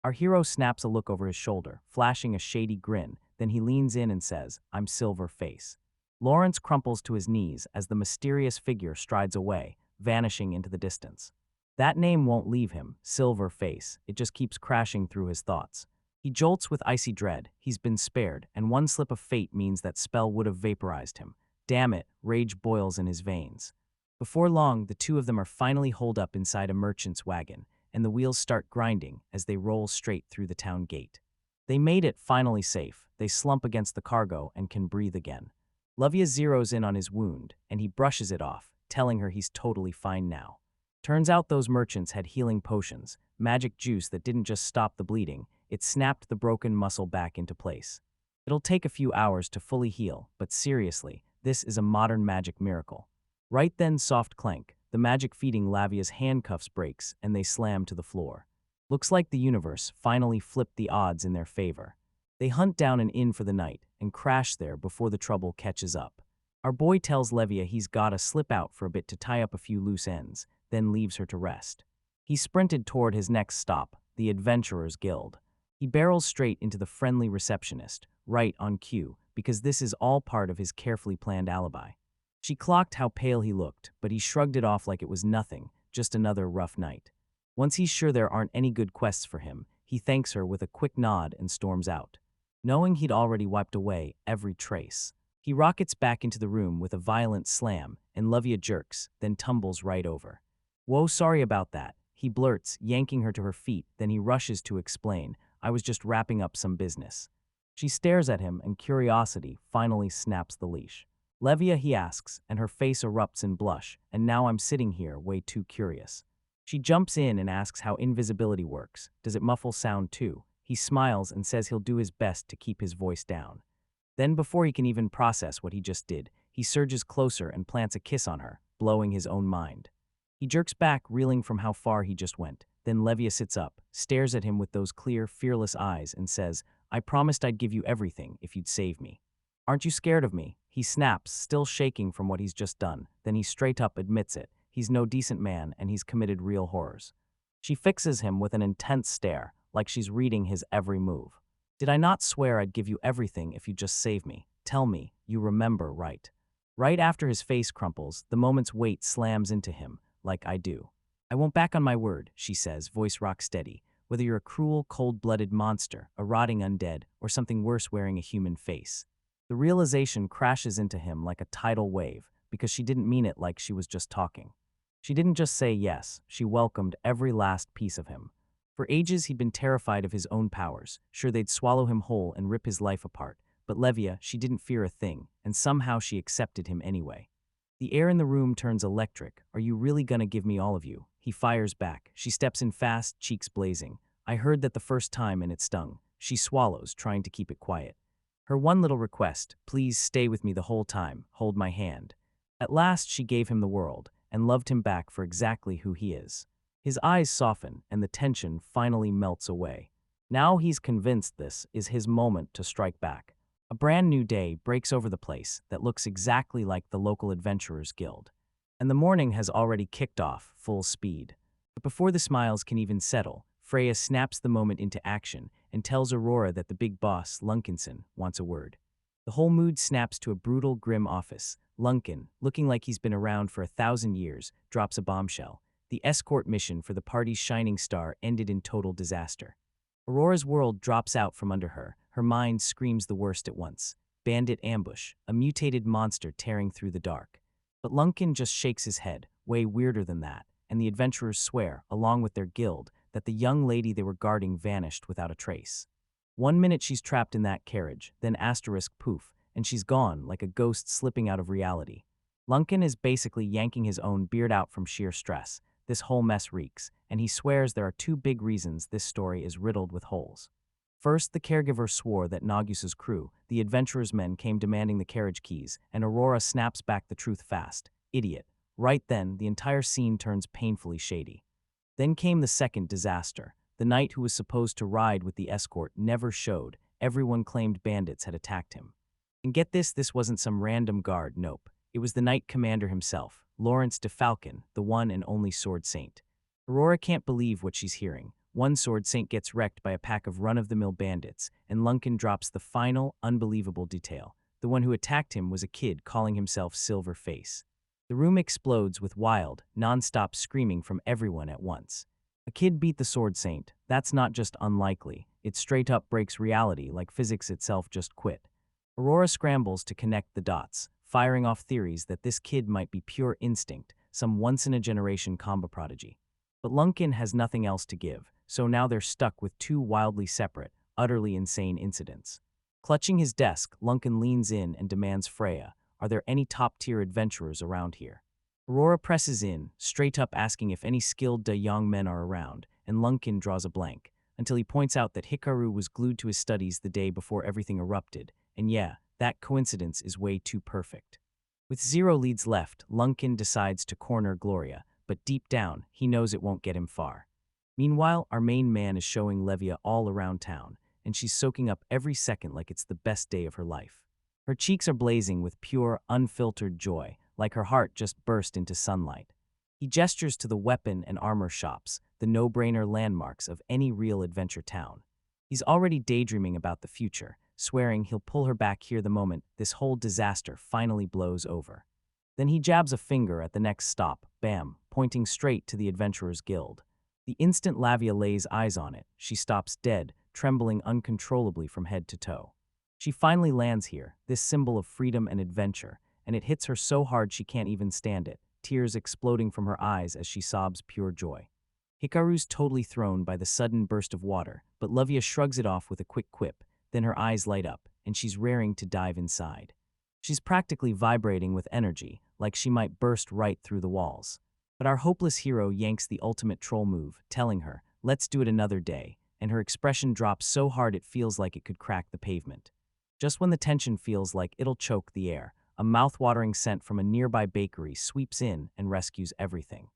Our hero snaps a look over his shoulder, flashing a shady grin, then he leans in and says, "I'm Silver Face." Lawrence crumples to his knees as the mysterious figure strides away, vanishing into the distance. That name won't leave him, Silver Face. It just keeps crashing through his thoughts. He jolts with icy dread. He's been spared, and one slip of fate means that spell would have vaporized him. Damn it, rage boils in his veins. Before long, the two of them are finally holed up inside a merchant's wagon, and the wheels start grinding as they roll straight through the town gate. They made it finally safe. They slump against the cargo and can breathe again. Lavia zeroes in on his wound, and he brushes it off. telling her he's totally fine now. Turns out those merchants had healing potions, magic juice that didn't just stop the bleeding, it snapped the broken muscle back into place. It'll take a few hours to fully heal, but seriously, this is a modern magic miracle. Right then, soft clank, the magic feeding Lavia's handcuffs breaks and they slam to the floor. Looks like the universe finally flipped the odds in their favor. They hunt down an inn for the night and crash there before the trouble catches up. Our boy tells Lavia he's gotta slip out for a bit to tie up a few loose ends, then leaves her to rest. He sprinted toward his next stop, the Adventurers Guild. He barrels straight into the friendly receptionist, right on cue, because this is all part of his carefully planned alibi. She clocked how pale he looked, but he shrugged it off like it was nothing, just another rough night. Once he's sure there aren't any good quests for him, he thanks her with a quick nod and storms out. Knowing he'd already wiped away every trace, he rockets back into the room with a violent slam, and Lavia jerks, then tumbles right over. "Whoa, sorry about that," he blurts, yanking her to her feet, then he rushes to explain, "I was just wrapping up some business." She stares at him, and curiosity finally snaps the leash. "Lavia," he asks, and her face erupts in blush, "and now I'm sitting here way too curious." She jumps in and asks how invisibility works. Does it muffle sound too? He smiles and says he'll do his best to keep his voice down. Then, before he can even process what he just did, he surges closer and plants a kiss on her, blowing his own mind. He jerks back, reeling from how far he just went. Then Lavia sits up, stares at him with those clear, fearless eyes, and says, "I promised I'd give you everything if you'd save me. Aren't you scared of me?" He snaps, still shaking from what he's just done. Then he straight up admits it. He's no decent man, and he's committed real horrors. She fixes him with an intense stare, like she's reading his every move. "Did I not swear I'd give you everything if you'd just save me? Tell me, you remember, right?" Right after his face crumples, the moment's weight slams into him, like I do. "I won't back on my word," she says, voice rock steady, "whether you're a cruel, cold-blooded monster, a rotting undead, or something worse wearing a human face." The realization crashes into him like a tidal wave, because she didn't mean it like she was just talking. She didn't just say yes, she welcomed every last piece of him. For ages he'd been terrified of his own powers, sure they'd swallow him whole and rip his life apart. But Lavia, she didn't fear a thing, and somehow she accepted him anyway. The air in the room turns electric. "Are you really gonna give me all of you?" He fires back. She steps in fast, cheeks blazing. "I heard that the first time and it stung." She swallows, trying to keep it quiet. Her one little request, "Please stay with me the whole time, hold my hand." At last she gave him the world, and loved him back for exactly who he is. His eyes soften, and the tension finally melts away. Now he's convinced this is his moment to strike back. A brand new day breaks over the place that looks exactly like the local Adventurers Guild. And the morning has already kicked off, full speed. But before the smiles can even settle, Freya snaps the moment into action and tells Aurora that the big boss, Lunkinson, wants a word. The whole mood snaps to a brutal, grim office. Lunkin, looking like he's been around for 1,000 years, drops a bombshell. The escort mission for the party's shining star ended in total disaster. Aurora's world drops out from under her. Her mind screams the worst at once. Bandit ambush, a mutated monster tearing through the dark. But Lunkin just shakes his head, way weirder than that, and the adventurers swear, along with their guild, that the young lady they were guarding vanished without a trace. 1 minute she's trapped in that carriage, then asterisk poof, and she's gone like a ghost slipping out of reality. Lunkin is basically yanking his own beard out from sheer stress. This whole mess reeks, and he swears there are two big reasons this story is riddled with holes. First, the caregiver swore that Nogus's crew, the adventurers' men, came demanding the carriage keys, and Aurora snaps back the truth fast. Idiot. Right then, the entire scene turns painfully shady. Then came the second disaster. The knight who was supposed to ride with the escort never showed. Everyone claimed bandits had attacked him. And get this wasn't some random guard, nope. It was the knight commander himself, Lawrence de Falcon, the one and only Sword Saint. Aurora can't believe what she's hearing. One Sword Saint gets wrecked by a pack of run-of-the-mill bandits, and Lunkin drops the final, unbelievable detail. The one who attacked him was a kid calling himself Silver Face. The room explodes with wild, non-stop screaming from everyone at once. A kid beat the Sword Saint. That's not just unlikely. It straight up breaks reality like physics itself just quit. Aurora scrambles to connect the dots, firing off theories that this kid might be pure instinct, some once-in-a-generation combo prodigy. But Lunkin has nothing else to give, so now they're stuck with two wildly separate, utterly insane incidents. Clutching his desk, Lunkin leans in and demands Freya, "Are there any top-tier adventurers around here?" Aurora presses in, straight up asking if any skilled young men are around, and Lunkin draws a blank, until he points out that Hikaru was glued to his studies the day before everything erupted, and yeah, that coincidence is way too perfect. With 0 leads left, Lunkin decides to corner Gloria, but deep down, he knows it won't get him far. Meanwhile, our main man is showing Lavia all around town, and she's soaking up every second like it's the best day of her life. Her cheeks are blazing with pure, unfiltered joy, like her heart just burst into sunlight. He gestures to the weapon and armor shops, the no-brainer landmarks of any real adventure town. He's already daydreaming about the future, swearing he'll pull her back here the moment this whole disaster finally blows over. Then he jabs a finger at the next stop, bam, pointing straight to the Adventurers Guild. The instant Lavia lays eyes on it, she stops dead, trembling uncontrollably from head to toe. She finally lands here, this symbol of freedom and adventure, and it hits her so hard she can't even stand it, tears exploding from her eyes as she sobs pure joy. Hikaru's totally thrown by the sudden burst of water, but Lavia shrugs it off with a quick quip, then her eyes light up, and she's raring to dive inside. She's practically vibrating with energy, like she might burst right through the walls. But our hopeless hero yanks the ultimate troll move, telling her, "Let's do it another day," and her expression drops so hard it feels like it could crack the pavement. Just when the tension feels like it'll choke the air, a mouth-watering scent from a nearby bakery sweeps in and rescues everything.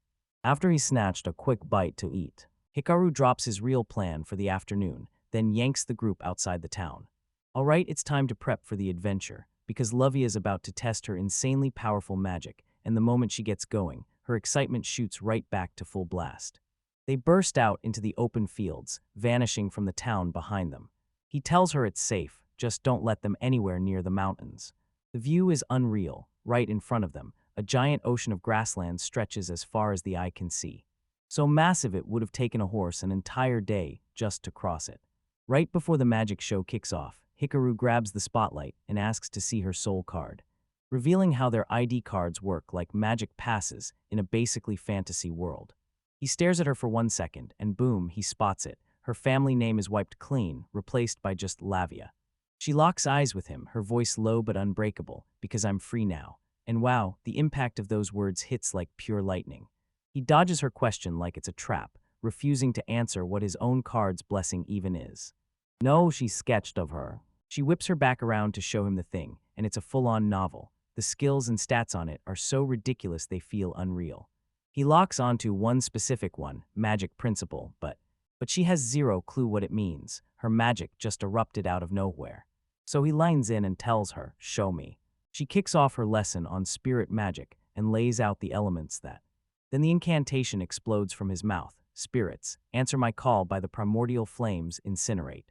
After he's snatched a quick bite to eat, Hikaru drops his real plan for the afternoon, then yanks the group outside the town. All right, it's time to prep for the adventure, because Lavia is about to test her insanely powerful magic, and the moment she gets going, her excitement shoots right back to full blast. They burst out into the open fields, vanishing from the town behind them. He tells her it's safe, just don't let them anywhere near the mountains. The view is unreal. Right in front of them, a giant ocean of grassland stretches as far as the eye can see. So massive it would have taken a horse an entire day just to cross it. Right before the magic show kicks off, Hikaru grabs the spotlight and asks to see her soul card, revealing how their ID cards work like magic passes in a basically fantasy world. He stares at her for 1 second, and boom, he spots it. Her family name is wiped clean, replaced by just Lavia. She locks eyes with him, her voice low but unbreakable, "Because I'm free now." And wow, the impact of those words hits like pure lightning. He dodges her question like it's a trap, refusing to answer what his own card's blessing even is. No, she's sketched of her. She whips her back around to show him the thing, and it's a full-on novel. The skills and stats on it are so ridiculous they feel unreal. He locks onto one specific one, Magic Principle, but she has 0 clue what it means. Her magic just erupted out of nowhere. So he lines in and tells her, "Show me." She kicks off her lesson on spirit magic and lays out the elements that. Then the incantation explodes from his mouth. "Spirits, answer my call by the primordial flames, incinerate."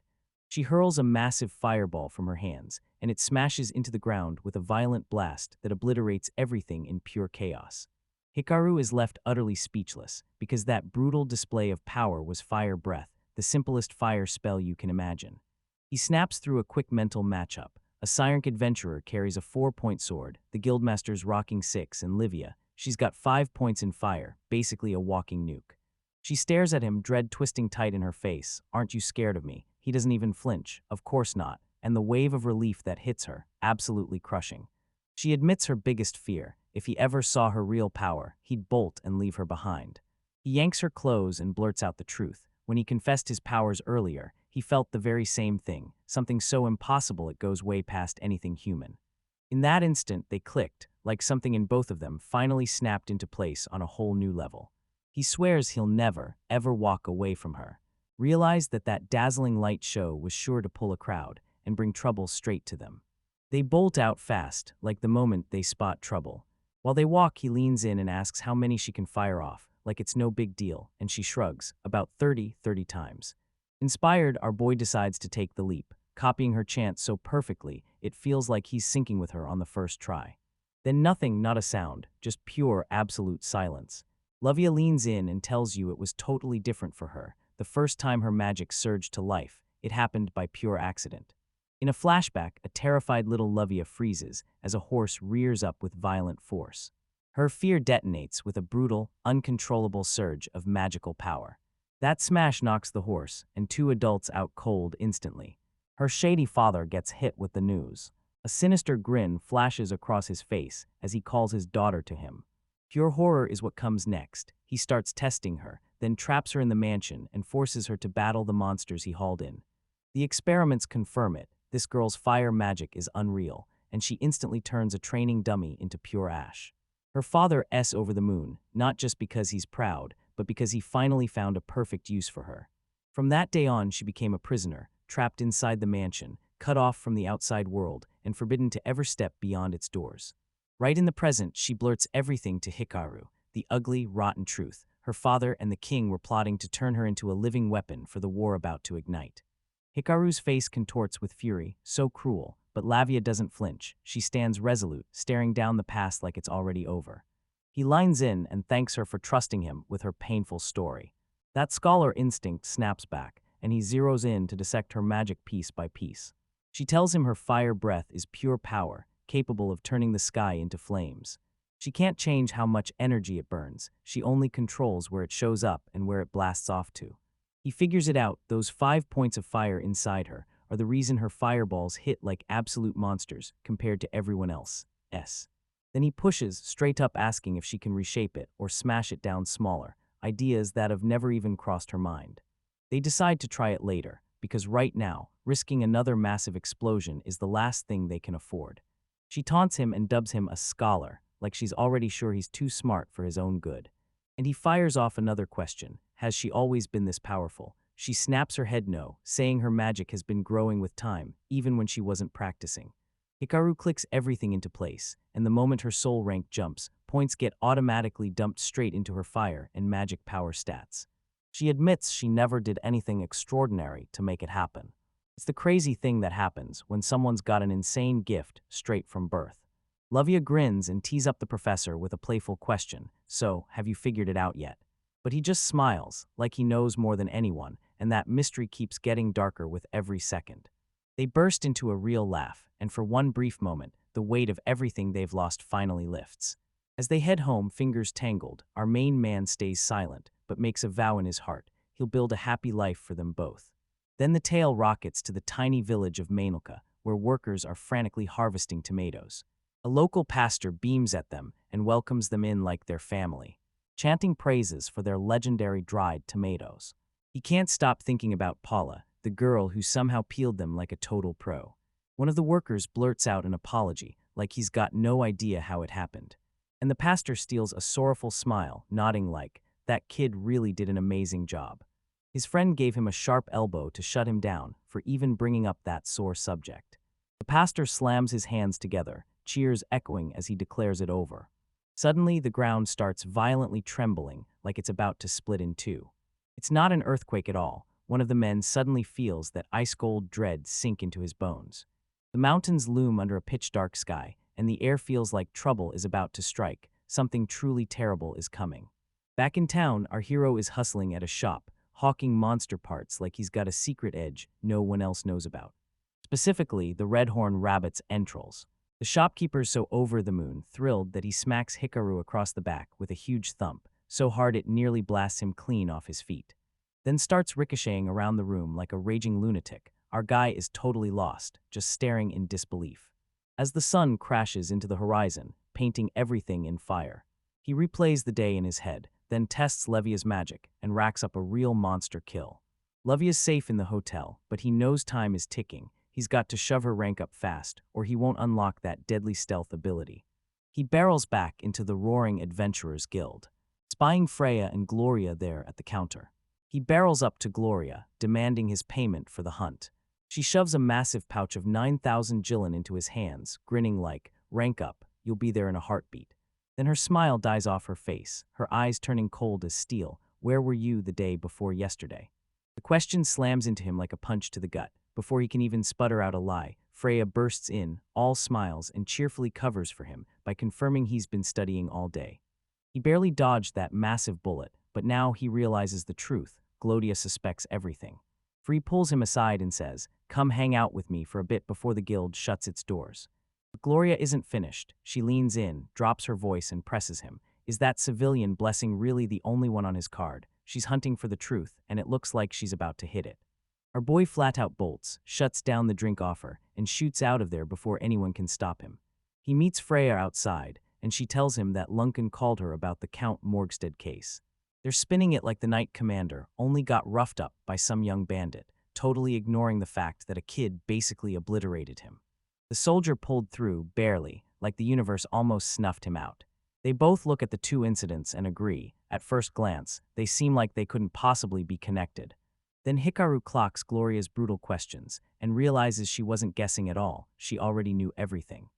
She hurls a massive fireball from her hands, and it smashes into the ground with a violent blast that obliterates everything in pure chaos. Hikaru is left utterly speechless, because that brutal display of power was fire breath, the simplest fire spell you can imagine. He snaps through a quick mental matchup. A Cyrenk adventurer carries a 4-point sword, the guildmaster's rocking 6, and Lavia, she's got 5 points in fire, basically a walking nuke. She stares at him, dread twisting tight in her face. "Aren't you scared of me?" He doesn't even flinch. Of course not. And the wave of relief that hits her, absolutely crushing. She admits her biggest fear. If he ever saw her real power, he'd bolt and leave her behind. He yanks her clothes and blurts out the truth. When he confessed his powers earlier, he felt the very same thing, something so impossible it goes way past anything human. In that instant, they clicked, like something in both of them finally snapped into place on a whole new level. He swears he'll never, ever walk away from her. Realized that dazzling light show was sure to pull a crowd and bring trouble straight to them. They bolt out fast, like the moment they spot trouble. While they walk, he leans in and asks how many she can fire off, like it's no big deal, and she shrugs, about 30 times. Inspired, our boy decides to take the leap, copying her chant so perfectly it feels like he's syncing with her on the first try. Then nothing, not a sound, just pure, absolute silence. Lavia leans in and tells you it was totally different for her. The first time her magic surged to life, it happened by pure accident. In a flashback, a terrified little Lavia freezes as a horse rears up with violent force. Her fear detonates with a brutal, uncontrollable surge of magical power. That smash knocks the horse and 2 adults out cold instantly. Her shady father gets hit with the news. A sinister grin flashes across his face as he calls his daughter to him. Pure horror is what comes next. He starts testing her, then traps her in the mansion and forces her to battle the monsters he hauled in. The experiments confirm it. This girl's fire magic is unreal, and she instantly turns a training dummy into pure ash. Her father is over the moon, not just because he's proud, but because he finally found a perfect use for her. From that day on, she became a prisoner, trapped inside the mansion, cut off from the outside world, and forbidden to ever step beyond its doors. Right in the present, she blurts everything to Hikaru, the ugly, rotten truth. Her father and the king were plotting to turn her into a living weapon for the war about to ignite. Hikaru's face contorts with fury, so cruel, but Lavia doesn't flinch. She stands resolute, staring down the past like it's already over. He lines in and thanks her for trusting him with her painful story. That scholar instinct snaps back, and he zeroes in to dissect her magic piece by piece. She tells him her fire breath is pure power, capable of turning the sky into flames. She can't change how much energy it burns, she only controls where it shows up and where it blasts off to. He figures it out, those 5 points of fire inside her are the reason her fireballs hit like absolute monsters compared to everyone else. Then he pushes, straight up asking if she can reshape it or smash it down smaller, ideas that have never even crossed her mind. They decide to try it later, because right now, risking another massive explosion is the last thing they can afford. She taunts him and dubs him a scholar, like she's already sure he's too smart for his own good. And he fires off another question. Has she always been this powerful? She snaps her head no, saying her magic has been growing with time, even when she wasn't practicing. Hikaru clicks everything into place, and the moment her soul rank jumps, points get automatically dumped straight into her fire and magic power stats. She admits she never did anything extraordinary to make it happen. It's the crazy thing that happens when someone's got an insane gift straight from birth. Lavia grins and tees up the professor with a playful question, so, have you figured it out yet? But he just smiles, like he knows more than anyone, and that mystery keeps getting darker with every second. They burst into a real laugh, and for one brief moment, the weight of everything they've lost finally lifts. As they head home, fingers tangled, our main man stays silent, but makes a vow in his heart. He'll build a happy life for them both. Then the tale rockets to the tiny village of Manga, where workers are frantically harvesting tomatoes. A local pastor beams at them and welcomes them in like their family, chanting praises for their legendary dried tomatoes. He can't stop thinking about Paula, the girl who somehow peeled them like a total pro. One of the workers blurts out an apology, like he's got no idea how it happened. And the pastor steals a sorrowful smile, nodding like, that kid really did an amazing job. His friend gave him a sharp elbow to shut him down for even bringing up that sore subject. The pastor slams his hands together, cheers echoing as he declares it over. Suddenly, the ground starts violently trembling like it's about to split in two. It's not an earthquake at all. One of the men suddenly feels that ice-cold dread sink into his bones. The mountains loom under a pitch-dark sky, and the air feels like trouble is about to strike. Something truly terrible is coming. Back in town, our hero is hustling at a shop, hawking monster parts like he's got a secret edge no one else knows about. Specifically, the redhorn rabbit's entrails. The shopkeeper's so over the moon, thrilled that he smacks Hikaru across the back with a huge thump, so hard it nearly blasts him clean off his feet. Then starts ricocheting around the room like a raging lunatic. Our guy is totally lost, just staring in disbelief. As the sun crashes into the horizon, painting everything in fire, he replays the day in his head, then tests Lavia's magic and racks up a real monster kill. Lavia's safe in the hotel, but he knows time is ticking. He's got to shove her rank up fast, or he won't unlock that deadly stealth ability. He barrels back into the roaring Adventurers Guild, spying Freya and Gloria there at the counter. He barrels up to Gloria, demanding his payment for the hunt. She shoves a massive pouch of 9,000 Jilin into his hands, grinning like, rank up, you'll be there in a heartbeat. Then her smile dies off her face, her eyes turning cold as steel. Where were you the day before yesterday? The question slams into him like a punch to the gut. Before he can even sputter out a lie, Freya bursts in, all smiles, and cheerfully covers for him by confirming he's been studying all day. He barely dodged that massive bullet, but now he realizes the truth. Gloria suspects everything. Free pulls him aside and says, come hang out with me for a bit before the guild shuts its doors. But Gloria isn't finished. She leans in, drops her voice, and presses him. Is that civilian blessing really the only one on his card? She's hunting for the truth, and it looks like she's about to hit it. Our boy flat out bolts, shuts down the drink offer, and shoots out of there before anyone can stop him. He meets Freya outside, and she tells him that Lunken called her about the Count Morgstead case. They're spinning it like the Knight Commander only got roughed up by some young bandit, totally ignoring the fact that a kid basically obliterated him. The soldier pulled through, barely, like the universe almost snuffed him out. They both look at the two incidents and agree. At first glance, they seem like they couldn't possibly be connected. Then Hikaru clocks Gloria's brutal questions and realizes she wasn't guessing at all. She already knew everything.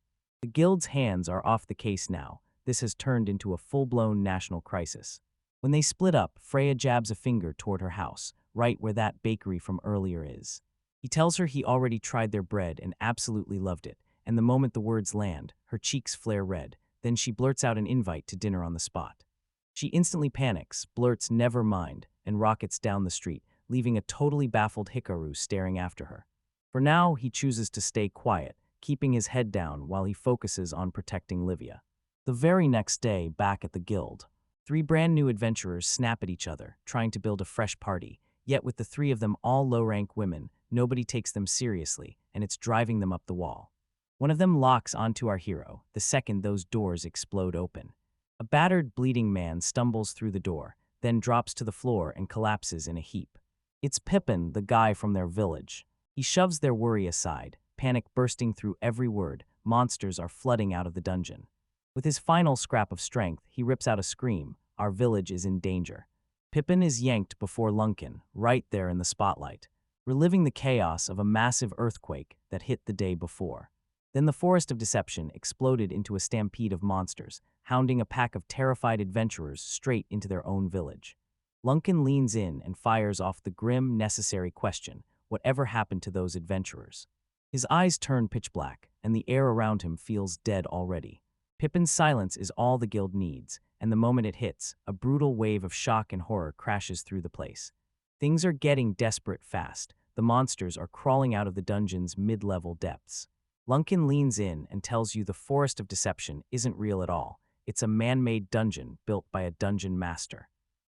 The guild's hands are off the case now. This has turned into a full-blown national crisis. When they split up, Freya jabs a finger toward her house, right where that bakery from earlier is. He tells her he already tried their bread and absolutely loved it, and the moment the words land, her cheeks flare red. Then she blurts out an invite to dinner on the spot. She instantly panics, blurts "never mind," and rockets down the street, leaving a totally baffled Hikaru staring after her. For now, he chooses to stay quiet, keeping his head down while he focuses on protecting Livia. The very next day, back at the guild, three brand new adventurers snap at each other, trying to build a fresh party. Yet with the three of them all low-rank women, nobody takes them seriously, and it's driving them up the wall. One of them locks onto our hero. The second, those doors explode open. A battered, bleeding man stumbles through the door, then drops to the floor and collapses in a heap. It's Pippin, the guy from their village. He shoves their worry aside, panic bursting through every word. Monsters are flooding out of the dungeon. With his final scrap of strength, he rips out a scream. Our village is in danger. Pippin is yanked before Lunken, right there in the spotlight, reliving the chaos of a massive earthquake that hit the day before. Then the Forest of Deception exploded into a stampede of monsters, hounding a pack of terrified adventurers straight into their own village. Lunken leans in and fires off the grim, necessary question: whatever happened to those adventurers? His eyes turn pitch black, and the air around him feels dead already. Pippin's silence is all the guild needs, and the moment it hits, a brutal wave of shock and horror crashes through the place. Things are getting desperate fast. The monsters are crawling out of the dungeon's mid-level depths. Lunken leans in and tells you the Forest of Deception isn't real at all. It's a man-made dungeon built by a dungeon master.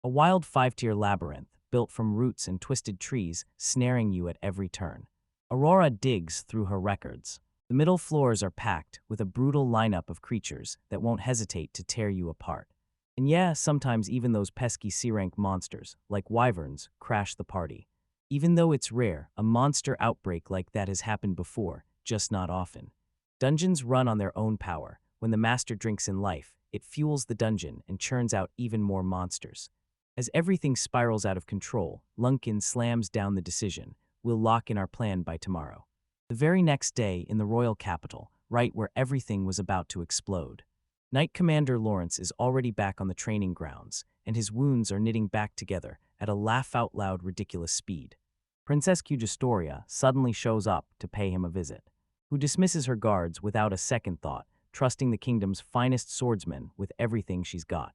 A wild 5-tier labyrinth, built from roots and twisted trees, snaring you at every turn. Aurora digs through her records. The middle floors are packed with a brutal lineup of creatures that won't hesitate to tear you apart. And yeah, sometimes even those pesky C-rank monsters, like wyverns, crash the party. Even though it's rare, a monster outbreak like that has happened before, just not often. Dungeons run on their own power. When the master drinks in life, it fuels the dungeon and churns out even more monsters. As everything spirals out of control, Lunken slams down the decision: we'll lock in our plan by tomorrow. The very next day, in the royal capital, right where everything was about to explode, Knight Commander Lawrence is already back on the training grounds, and his wounds are knitting back together at a laugh-out-loud ridiculous speed. Princess Cugistoria suddenly shows up to pay him a visit, who dismisses her guards without a second thought, trusting the kingdom's finest swordsman with everything she's got.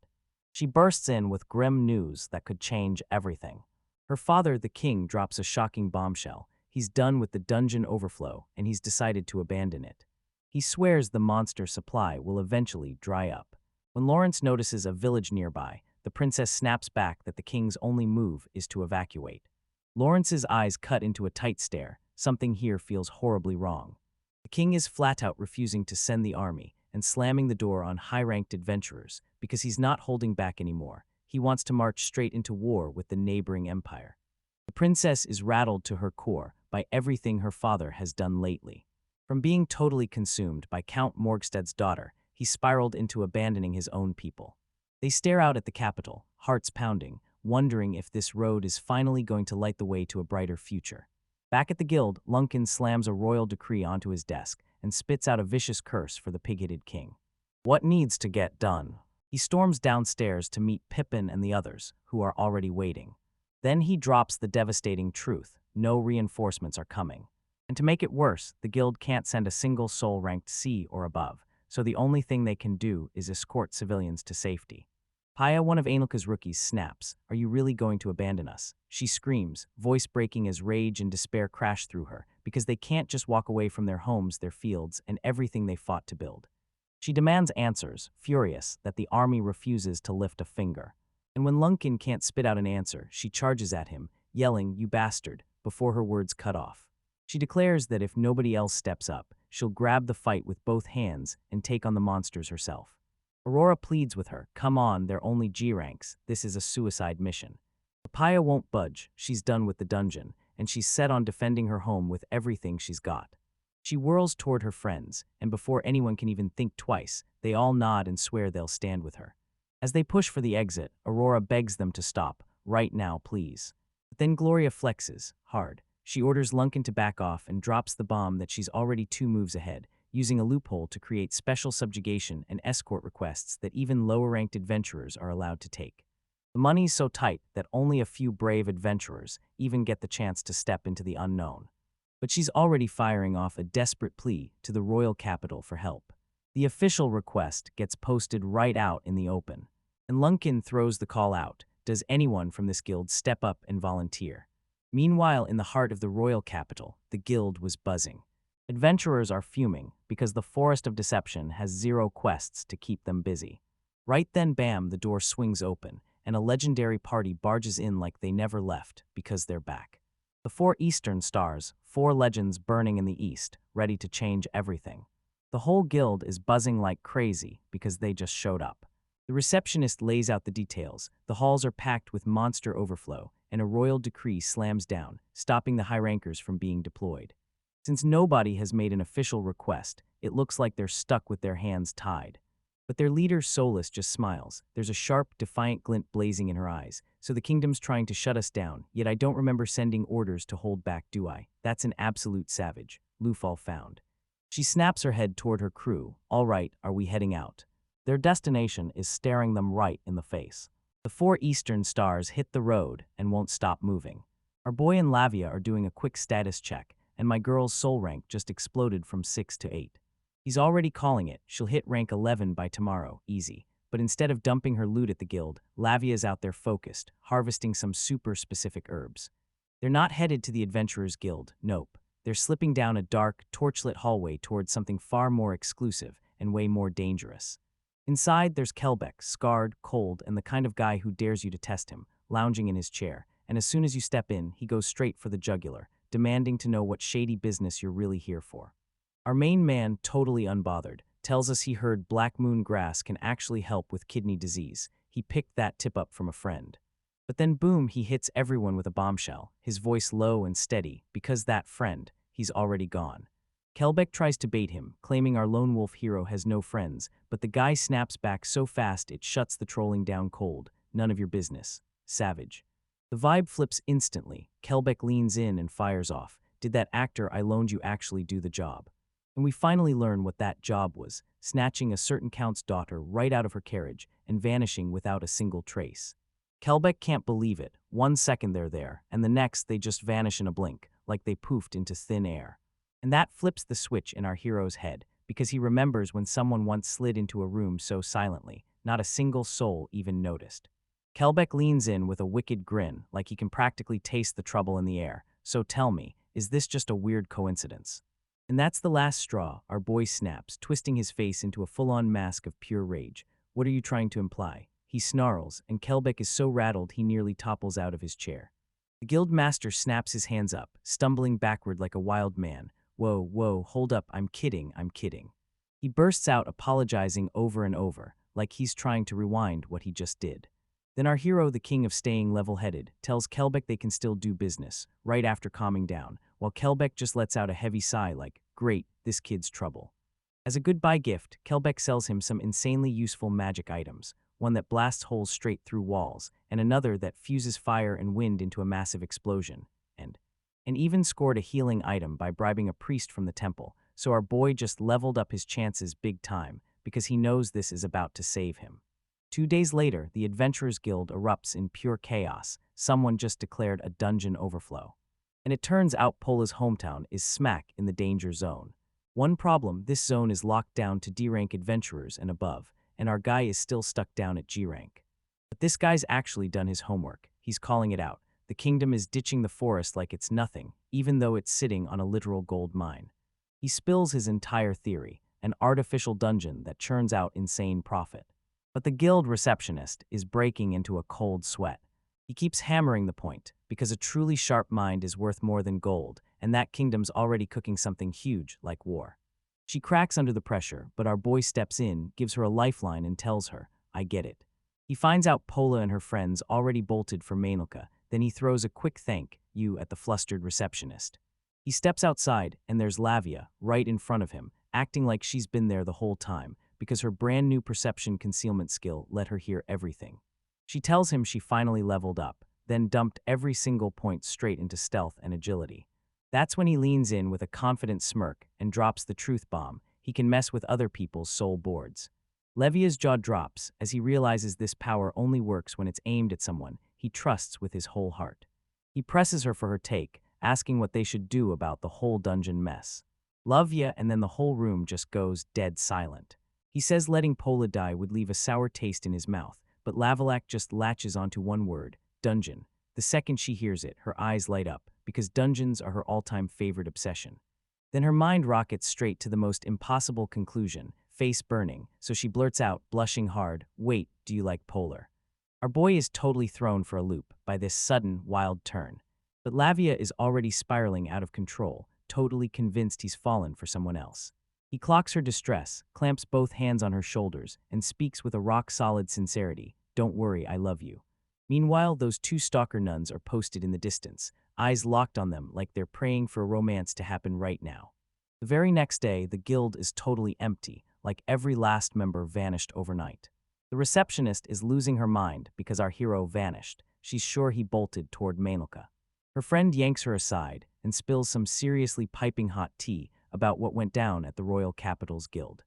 She bursts in with grim news that could change everything. Her father, the king, drops a shocking bombshell. He's done with the dungeon overflow, and he's decided to abandon it. He swears the monster supply will eventually dry up. When Lawrence notices a village nearby, the princess snaps back that the king's only move is to evacuate. Lawrence's eyes cut into a tight stare. Something here feels horribly wrong. The king is flat out refusing to send the army and slamming the door on high-ranked adventurers because he's not holding back anymore. He wants to march straight into war with the neighboring empire. The princess is rattled to her core by everything her father has done lately. From being totally consumed by Count Morgstead's daughter, he spiraled into abandoning his own people. They stare out at the capital, hearts pounding, wondering if this road is finally going to light the way to a brighter future. Back at the guild, Lunken slams a royal decree onto his desk and spits out a vicious curse for the pig-headed king. What needs to get done? He storms downstairs to meet Pippin and the others, who are already waiting. Then he drops the devastating truth: no reinforcements are coming. And to make it worse, the guild can't send a single soul ranked C or above, so the only thing they can do is escort civilians to safety. Paya, one of Anilka's rookies, snaps. "Are you really going to abandon us?" She screams, voice breaking as rage and despair crash through her, because they can't just walk away from their homes, their fields, and everything they fought to build. She demands answers, furious that the army refuses to lift a finger. And when Lunken can't spit out an answer, she charges at him, yelling, "You bastard," before her words cut off. She declares that if nobody else steps up, she'll grab the fight with both hands and take on the monsters herself. Aurora pleads with her, "Come on, they're only G ranks. This is a suicide mission." Papaya won't budge. She's done with the dungeon, and she's set on defending her home with everything she's got. She whirls toward her friends, and before anyone can even think twice, they all nod and swear they'll stand with her. As they push for the exit, Aurora begs them to stop. "Right now, please." But then Gloria flexes, hard. She orders Lunkin to back off and drops the bomb that she's already 2 moves ahead, using a loophole to create special subjugation and escort requests that even lower-ranked adventurers are allowed to take. The money's so tight that only a few brave adventurers even get the chance to step into the unknown. But she's already firing off a desperate plea to the royal capital for help. The official request gets posted right out in the open, and Lunkin throws the call out, "Does anyone from this guild step up and volunteer?" Meanwhile, in the heart of the royal capital, the guild was buzzing. Adventurers are fuming because the Forest of Deception has 0 quests to keep them busy. Right then, bam, the door swings open, and a legendary party barges in like they never left because they're back. The 4 Eastern Stars, 4 legends burning in the east, ready to change everything. The whole guild is buzzing like crazy because they just showed up. The receptionist lays out the details. The halls are packed with monster overflow, and a royal decree slams down, stopping the high rankers from being deployed. Since nobody has made an official request, it looks like they're stuck with their hands tied. But their leader, Solus, just smiles. There's a sharp, defiant glint blazing in her eyes. "So the kingdom's trying to shut us down, yet I don't remember sending orders to hold back, do I? That's an absolute savage." Lufal found. She snaps her head toward her crew. "All right, are we heading out?" Their destination is staring them right in the face. The 4 Eastern Stars hit the road and won't stop moving. Our boy and Lavia are doing a quick status check, and my girl's soul rank just exploded from 6 to 8. He's already calling it. She'll hit rank 11 by tomorrow, easy. But instead of dumping her loot at the guild, Lavia's out there focused, harvesting some super specific herbs. They're not headed to the Adventurers Guild, nope. They're slipping down a dark, torchlit hallway towards something far more exclusive and way more dangerous. Inside, there's Kelbeck, scarred, cold, and the kind of guy who dares you to test him, lounging in his chair. And as soon as you step in, he goes straight for the jugular, demanding to know what shady business you're really here for. Our main man, totally unbothered, tells us he heard black moon grass can actually help with kidney disease. He picked that tip up from a friend. But then boom, he hits everyone with a bombshell, his voice low and steady, because that friend, he's already gone. Kelbeck tries to bait him, claiming our lone wolf hero has no friends, but the guy snaps back so fast it shuts the trolling down cold. "None of your business. Savage." The vibe flips instantly. Kelbeck leans in and fires off. "Did that actor I loaned you actually do the job?" And we finally learn what that job was, snatching a certain count's daughter right out of her carriage and vanishing without a single trace. Kelbeck can't believe it. 1 second they're there, and the next they just vanish in a blink, like they poofed into thin air. And that flips the switch in our hero's head, because he remembers when someone once slid into a room so silently, not a single soul even noticed. Kelbeck leans in with a wicked grin, like he can practically taste the trouble in the air. "So tell me, is this just a weird coincidence?" And that's the last straw. Our boy snaps, twisting his face into a full-on mask of pure rage. "What are you trying to imply?" He snarls, and Kelbeck is so rattled he nearly topples out of his chair. The guild master snaps his hands up, stumbling backward like a wild man. "Whoa, whoa, hold up, I'm kidding, I'm kidding." He bursts out apologizing over and over, like he's trying to rewind what he just did. Then our hero, the king of staying level-headed, tells Kelbeck they can still do business, right after calming down, while Kelbeck just lets out a heavy sigh like, "Great, this kid's trouble." As a goodbye gift, Kelbeck sells him some insanely useful magic items, one that blasts holes straight through walls, and another that fuses fire and wind into a massive explosion, and even scored a healing item by bribing a priest from the temple, so our boy just leveled up his chances big time, because he knows this is about to save him. 2 days later, the Adventurers Guild erupts in pure chaos. Someone just declared a dungeon overflow. And it turns out Pola's hometown is smack in the danger zone. One problem, this zone is locked down to D-rank adventurers and above, and our guy is still stuck down at G-rank. But this guy's actually done his homework. He's calling it out. The kingdom is ditching the forest like it's nothing, even though it's sitting on a literal gold mine. He spills his entire theory, an artificial dungeon that churns out insane profit. But the guild receptionist is breaking into a cold sweat. He keeps hammering the point, because a truly sharp mind is worth more than gold, and that kingdom's already cooking something huge like war. She cracks under the pressure, but our boy steps in, gives her a lifeline, and tells her, I get it. He finds out Pola and her friends already bolted for Mainilka, then he throws a quick thank you at the flustered receptionist. He steps outside, and there's Lavia, right in front of him, acting like she's been there the whole time, because her brand new perception concealment skill let her hear everything. She tells him she finally leveled up, then dumped every single point straight into stealth and agility. That's when he leans in with a confident smirk and drops the truth bomb. He can mess with other people's soul boards. Levia's jaw drops as he realizes this power only works when it's aimed at someone he trusts with his whole heart. He presses her for her take, asking what they should do about the whole dungeon mess. Lavia, and then the whole room just goes dead silent. He says letting Pola die would leave a sour taste in his mouth, but Lavalak just latches onto one word, dungeon. The second she hears it, her eyes light up, because dungeons are her all-time favorite obsession. Then her mind rockets straight to the most impossible conclusion, face burning, so she blurts out, blushing hard, wait, do you like Polar? Our boy is totally thrown for a loop by this sudden, wild turn. But Lavia is already spiraling out of control, totally convinced he's fallen for someone else. He clocks her distress, clamps both hands on her shoulders, and speaks with a rock-solid sincerity, don't worry, I love you. Meanwhile, those two stalker nuns are posted in the distance, eyes locked on them like they're praying for a romance to happen right now. The very next day, the guild is totally empty, like every last member vanished overnight. The receptionist is losing her mind because our hero vanished. She's sure he bolted toward Mainilka. Her friend yanks her aside and spills some seriously piping hot tea about what went down at the Royal Capitals Guild.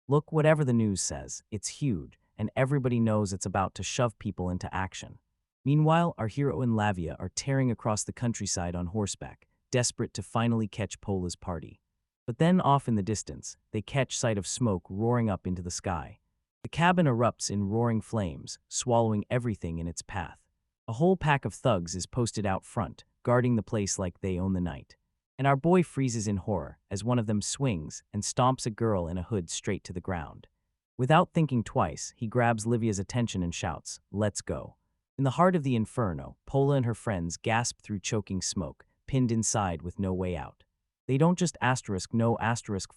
Look, whatever the news says, it's huge, and everybody knows it's about to shove people into action. Meanwhile, our hero and Lavia are tearing across the countryside on horseback, desperate to finally catch Pola's party. But then off in the distance, they catch sight of smoke roaring up into the sky. The cabin erupts in roaring flames, swallowing everything in its path. A whole pack of thugs is posted out front, guarding the place like they own the night. And our boy freezes in horror as one of them swings and stomps a girl in a hood straight to the ground. Without thinking twice, he grabs Livia's attention and shouts, let's go. In the heart of the inferno, Pola and her friends gasp through choking smoke, pinned inside with no way out. They don't just no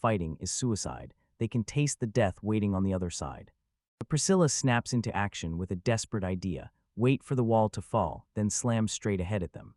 fighting is suicide. They can taste the death waiting on the other side. But Priscilla snaps into action with a desperate idea, wait for the wall to fall, then slam straight ahead at them.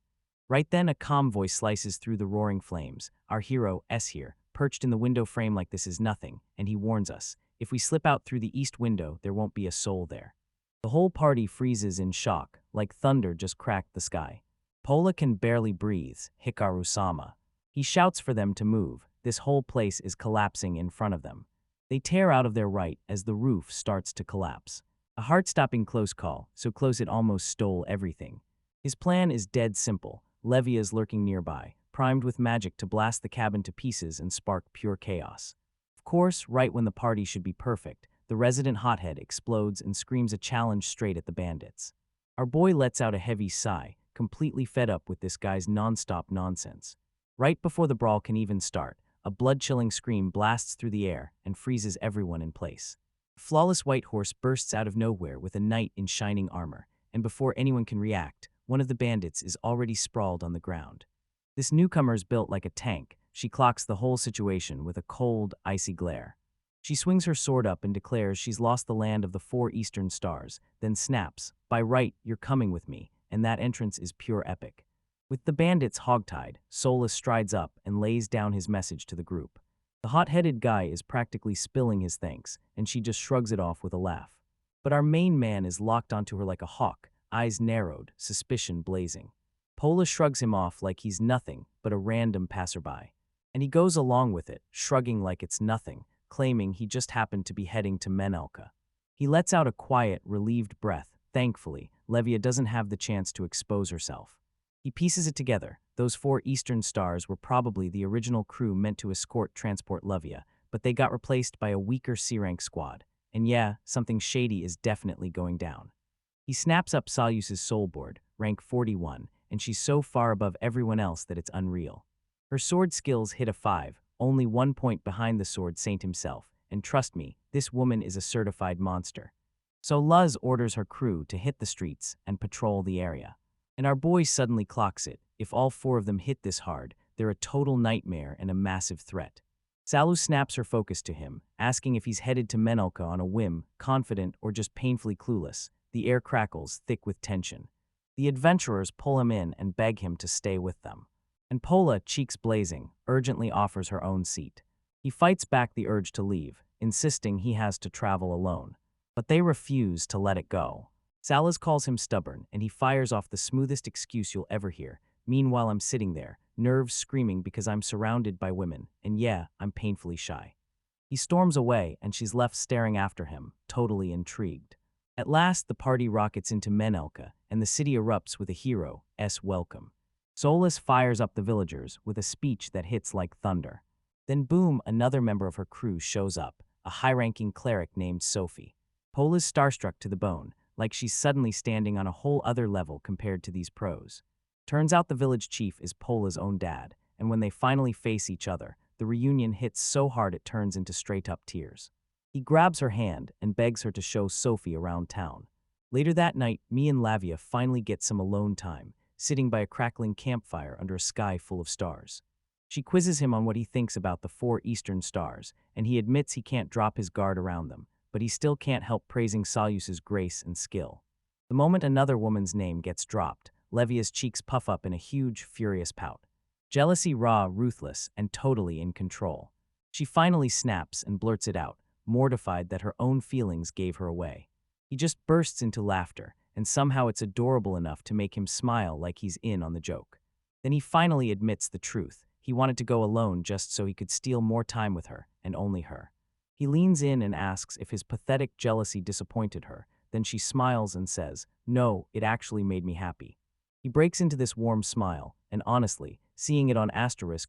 Right then, a calm voice slices through the roaring flames. Our hero, S here, perched in the window frame like this is nothing, and he warns us, if we slip out through the east window, there won't be a soul there. The whole party freezes in shock, like thunder just cracked the sky. Pola can barely breathe, Hikaru-sama. He shouts for them to move. This whole place is collapsing in front of them. They tear out of their right as the roof starts to collapse. A heart-stopping close call, so close it almost stole everything. His plan is dead simple. Lavia is lurking nearby, primed with magic to blast the cabin to pieces and spark pure chaos. Of course, right when the party should be perfect, the resident hothead explodes and screams a challenge straight at the bandits. Our boy lets out a heavy sigh, completely fed up with this guy's non-stop nonsense. Right before the brawl can even start, a blood-chilling scream blasts through the air and freezes everyone in place. A flawless white horse bursts out of nowhere with a knight in shining armor, and before anyone can react, one of the bandits is already sprawled on the ground. This newcomer is built like a tank. She clocks the whole situation with a cold, icy glare. She swings her sword up and declares she's lost the land of the 4 eastern stars, then snaps, by right, you're coming with me, and that entrance is pure epic. With the bandits hogtied, Solus strides up and lays down his message to the group. The hot-headed guy is practically spilling his thanks, and she just shrugs it off with a laugh. But our main man is locked onto her like a hawk, eyes narrowed, suspicion blazing. Pola shrugs him off like he's nothing but a random passerby. And he goes along with it, shrugging like it's nothing, claiming he just happened to be heading to Menelka. He lets out a quiet, relieved breath. Thankfully, Lavia doesn't have the chance to expose herself. He pieces it together. Those 4 eastern stars were probably the original crew meant to escort transport Lavia, but they got replaced by a weaker C-rank squad. And yeah, something shady is definitely going down. He snaps up Salus's soul board, rank 41, and she's so far above everyone else that it's unreal. Her sword skills hit a 5, only 1 point behind the sword saint himself, and trust me, this woman is a certified monster. So Luz orders her crew to hit the streets and patrol the area. And our boy suddenly clocks it. If all 4 of them hit this hard, they're a total nightmare and a massive threat. Salu snaps her focus to him, asking if he's headed to Menelka on a whim, confident or just painfully clueless. The air crackles, thick with tension. The adventurers pull him in and beg him to stay with them. And Pola, cheeks blazing, urgently offers her own seat. He fights back the urge to leave, insisting he has to travel alone. But they refuse to let it go. Salas calls him stubborn, and he fires off the smoothest excuse you'll ever hear. Meanwhile, I'm sitting there, nerves screaming because I'm surrounded by women, and yeah, I'm painfully shy. He storms away, and she's left staring after him, totally intrigued. At last, the party rockets into Menelka, and the city erupts with a hero's welcome. Solus fires up the villagers with a speech that hits like thunder. Then boom, another member of her crew shows up, a high-ranking cleric named Sophie. Pola's starstruck to the bone, like she's suddenly standing on a whole other level compared to these pros. Turns out the village chief is Pola's own dad, and when they finally face each other, the reunion hits so hard it turns into straight-up tears. He grabs her hand and begs her to show Sophie around town. Later that night, me and Lavia finally get some alone time, sitting by a crackling campfire under a sky full of stars. She quizzes him on what he thinks about the 4 eastern stars, and he admits he can't drop his guard around them, but he still can't help praising Salus's grace and skill. The moment another woman's name gets dropped, Levia's cheeks puff up in a huge, furious pout. Jealousy raw, ruthless, and totally in control. She finally snaps and blurts it out, mortified that her own feelings gave her away. He just bursts into laughter, and somehow it's adorable enough to make him smile like he's in on the joke. Then he finally admits the truth. He wanted to go alone just so he could steal more time with her, and only her. He leans in and asks if his pathetic jealousy disappointed her. Then she smiles and says, "No, it actually made me happy." He breaks into this warm smile, and honestly, seeing it on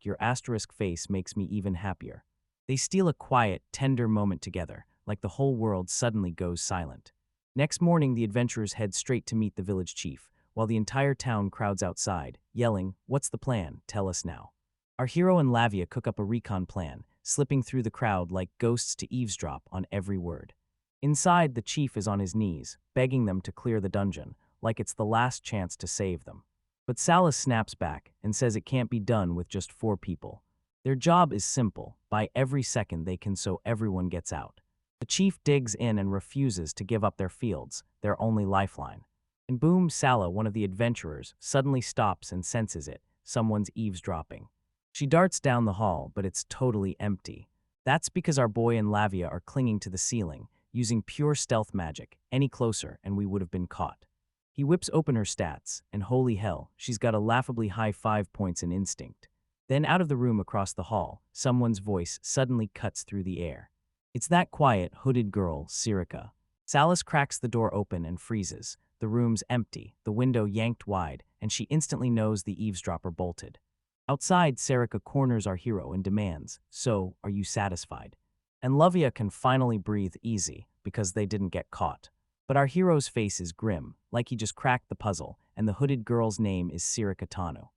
your asterisk face makes me even happier. They steal a quiet, tender moment together, like the whole world suddenly goes silent. Next morning, the adventurers head straight to meet the village chief, while the entire town crowds outside, yelling, "What's the plan? Tell us now." Our hero and Lavia cook up a recon plan, slipping through the crowd like ghosts to eavesdrop on every word. Inside, the chief is on his knees, begging them to clear the dungeon, like it's the last chance to save them. But Salus snaps back and says it can't be done with just 4 people. Their job is simple: buy every second they can so everyone gets out. The chief digs in and refuses to give up their fields, their only lifeline. And boom, Sala, one of the adventurers, suddenly stops and senses it. Someone's eavesdropping. She darts down the hall, but it's totally empty. That's because our boy and Lavia are clinging to the ceiling, using pure stealth magic. Any closer and we would have been caught. He whips open her stats, and holy hell, she's got a laughably high 5 points in instinct. Then out of the room across the hall, someone's voice suddenly cuts through the air. It's that quiet, hooded girl, Sirica. Salus cracks the door open and freezes. The room's empty, the window yanked wide, and she instantly knows the eavesdropper bolted. Outside, Sirica corners our hero and demands, "So, are you satisfied?" And Lavia can finally breathe easy, because they didn't get caught. But our hero's face is grim, like he just cracked the puzzle, and the hooded girl's name is Sirica Tano.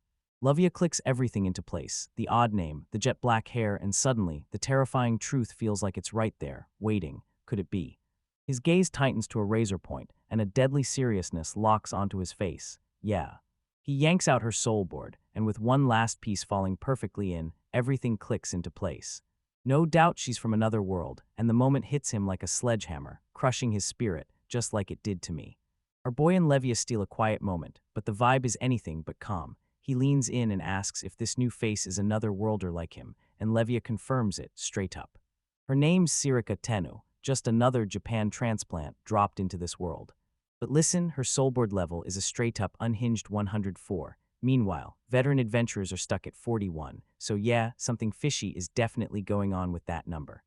Lavia clicks everything into place, the odd name, the jet black hair, and suddenly, the terrifying truth feels like it's right there, waiting. Could it be? His gaze tightens to a razor point, and a deadly seriousness locks onto his face. Yeah. He yanks out her soul board, and with one last piece falling perfectly in, everything clicks into place. No doubt she's from another world, and the moment hits him like a sledgehammer, crushing his spirit, just like it did to me. Our boy and Lavia steal a quiet moment, but the vibe is anything but calm. He leans in and asks if this new face is another worlder like him, and Lavia confirms it, straight up. Her name's Sirica Tenu, just another Japan transplant dropped into this world. But listen, her soulboard level is a straight-up unhinged 104. Meanwhile, veteran adventurers are stuck at 41, so yeah, something fishy is definitely going on with that number.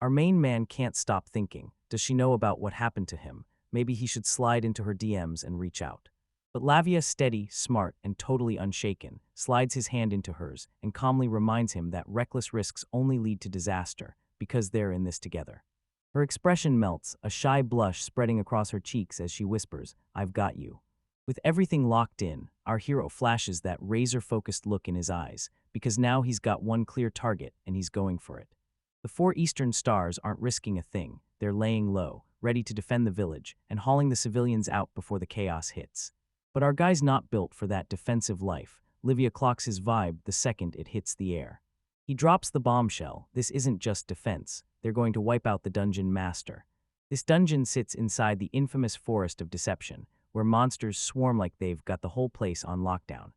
Our main man can't stop thinking, does she know about what happened to him? Maybe he should slide into her DMs and reach out. But Lavia, steady, smart, and totally unshaken, slides his hand into hers and calmly reminds him that reckless risks only lead to disaster, because they're in this together. Her expression melts, a shy blush spreading across her cheeks as she whispers, "I've got you." With everything locked in, our hero flashes that razor-focused look in his eyes, because now he's got one clear target and he's going for it. The 4 eastern stars aren't risking a thing. They're laying low, ready to defend the village and hauling the civilians out before the chaos hits. But our guy's not built for that defensive life. Lavia clocks his vibe the second it hits the air. He drops the bombshell. This isn't just defense. They're going to wipe out the dungeon master. This dungeon sits inside the infamous Forest of Deception, where monsters swarm like they've got the whole place on lockdown.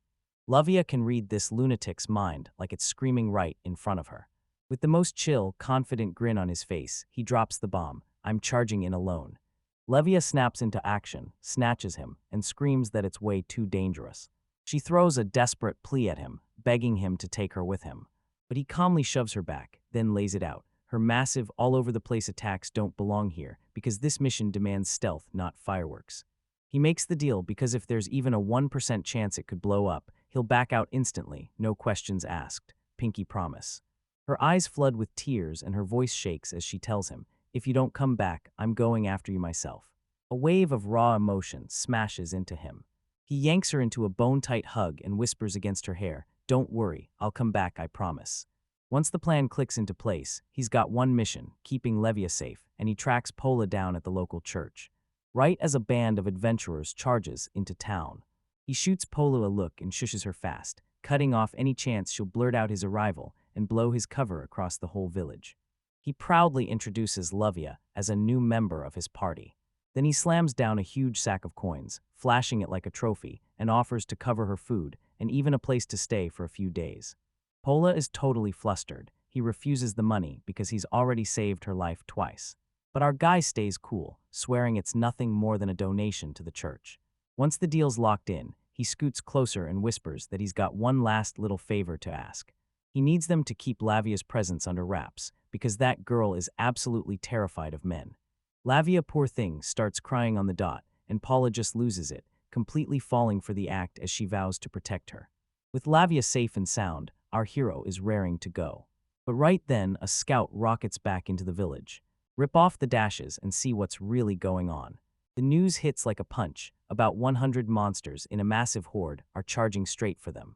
Lavia can read this lunatic's mind like it's screaming right in front of her. With the most chill, confident grin on his face, he drops the bomb. I'm charging in alone. Lavia snaps into action, snatches him, and screams that it's way too dangerous. She throws a desperate plea at him, begging him to take her with him. But he calmly shoves her back, then lays it out. Her massive, all-over-the-place attacks don't belong here, because this mission demands stealth, not fireworks. He makes the deal because if there's even a 1% chance it could blow up, he'll back out instantly, no questions asked. Pinky promise. Her eyes flood with tears and her voice shakes as she tells him, if you don't come back, I'm going after you myself. A wave of raw emotion smashes into him. He yanks her into a bone-tight hug and whispers against her hair, don't worry, I'll come back, I promise. Once the plan clicks into place, he's got one mission, keeping Lavia safe, and he tracks Pola down at the local church. Right as a band of adventurers charges into town, he shoots Pola a look and shushes her fast, cutting off any chance she'll blurt out his arrival and blow his cover across the whole village. He proudly introduces Lavia as a new member of his party. Then he slams down a huge sack of coins, flashing it like a trophy, and offers to cover her food and even a place to stay for a few days. Pola is totally flustered. He refuses the money because he's already saved her life twice. But our guy stays cool, swearing it's nothing more than a donation to the church. Once the deal's locked in, he scoots closer and whispers that he's got one last little favor to ask. He needs them to keep Lavia's presence under wraps, because that girl is absolutely terrified of men. Lavia, poor thing, starts crying on the dot, and Paula just loses it, completely falling for the act as she vows to protect her. With Lavia safe and sound, our hero is raring to go. But right then, a scout rockets back into the village. Rip off the dashes and see what's really going on. The news hits like a punch. About 100 monsters in a massive horde are charging straight for them.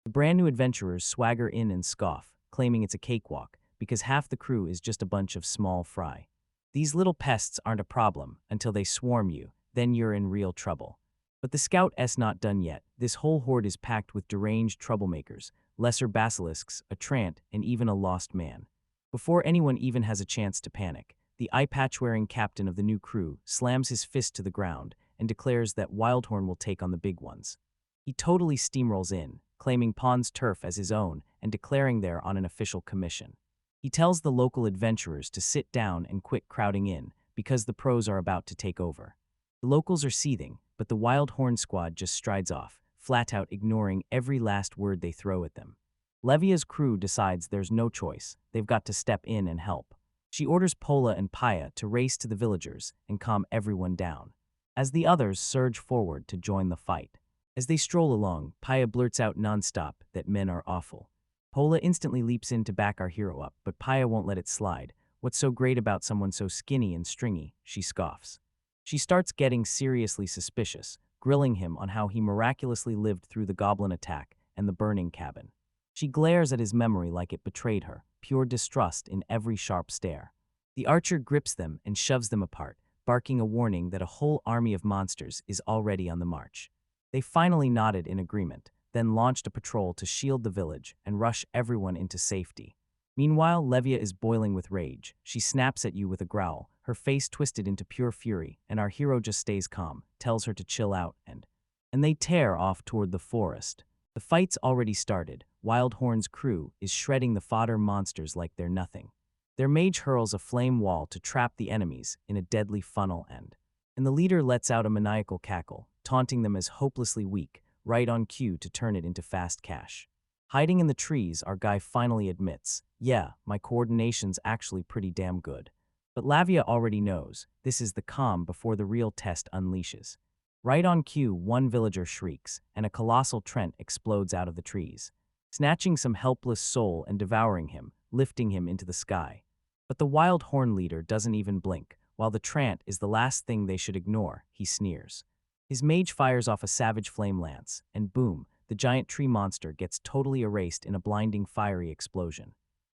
The brand new adventurers swagger in and scoff, claiming it's a cakewalk, because half the crew is just a bunch of small fry. These little pests aren't a problem until they swarm you, then you're in real trouble. But the scout's not done yet. This whole horde is packed with deranged troublemakers, lesser basilisks, a trant, and even a lost man. Before anyone even has a chance to panic, the eye-patch-wearing captain of the new crew slams his fist to the ground and declares that Wildhorn will take on the big ones. He totally steamrolls in, claiming Pond's turf as his own and declaring there on an official commission. He tells the local adventurers to sit down and quit crowding in because the pros are about to take over. The locals are seething, but the Wildhorn squad just strides off, flat out ignoring every last word they throw at them. Lavia's crew decides there's no choice, they've got to step in and help. She orders Pola and Paya to race to the villagers and calm everyone down, as the others surge forward to join the fight. As they stroll along, Paya blurts out nonstop that men are awful. Pola instantly leaps in to back our hero up, but Paya won't let it slide. What's so great about someone so skinny and stringy? She scoffs. She starts getting seriously suspicious, grilling him on how he miraculously lived through the goblin attack and the burning cabin. She glares at his memory like it betrayed her, pure distrust in every sharp stare. The archer grips them and shoves them apart, barking a warning that a whole army of monsters is already on the march. They finally nodded in agreement, then launched a patrol to shield the village and rush everyone into safety. Meanwhile, Lavia is boiling with rage. She snaps at you with a growl, her face twisted into pure fury, and our hero just stays calm, tells her to chill out, and they tear off toward the forest. The fight's already started. Wildhorn's crew is shredding the fodder monsters like they're nothing. Their mage hurls a flame wall to trap the enemies in a deadly funnel and the leader lets out a maniacal cackle, taunting them as hopelessly weak, right on cue to turn it into fast cash. Hiding in the trees, our guy finally admits, yeah, my coordination's actually pretty damn good. But Lavia already knows, this is the calm before the real test unleashes. Right on cue, one villager shrieks, and a colossal Trent explodes out of the trees, snatching some helpless soul and devouring him, lifting him into the sky. But the wild horn leader doesn't even blink. While the Trant is the last thing they should ignore, he sneers. His mage fires off a savage flame lance, and boom, the giant tree monster gets totally erased in a blinding fiery explosion.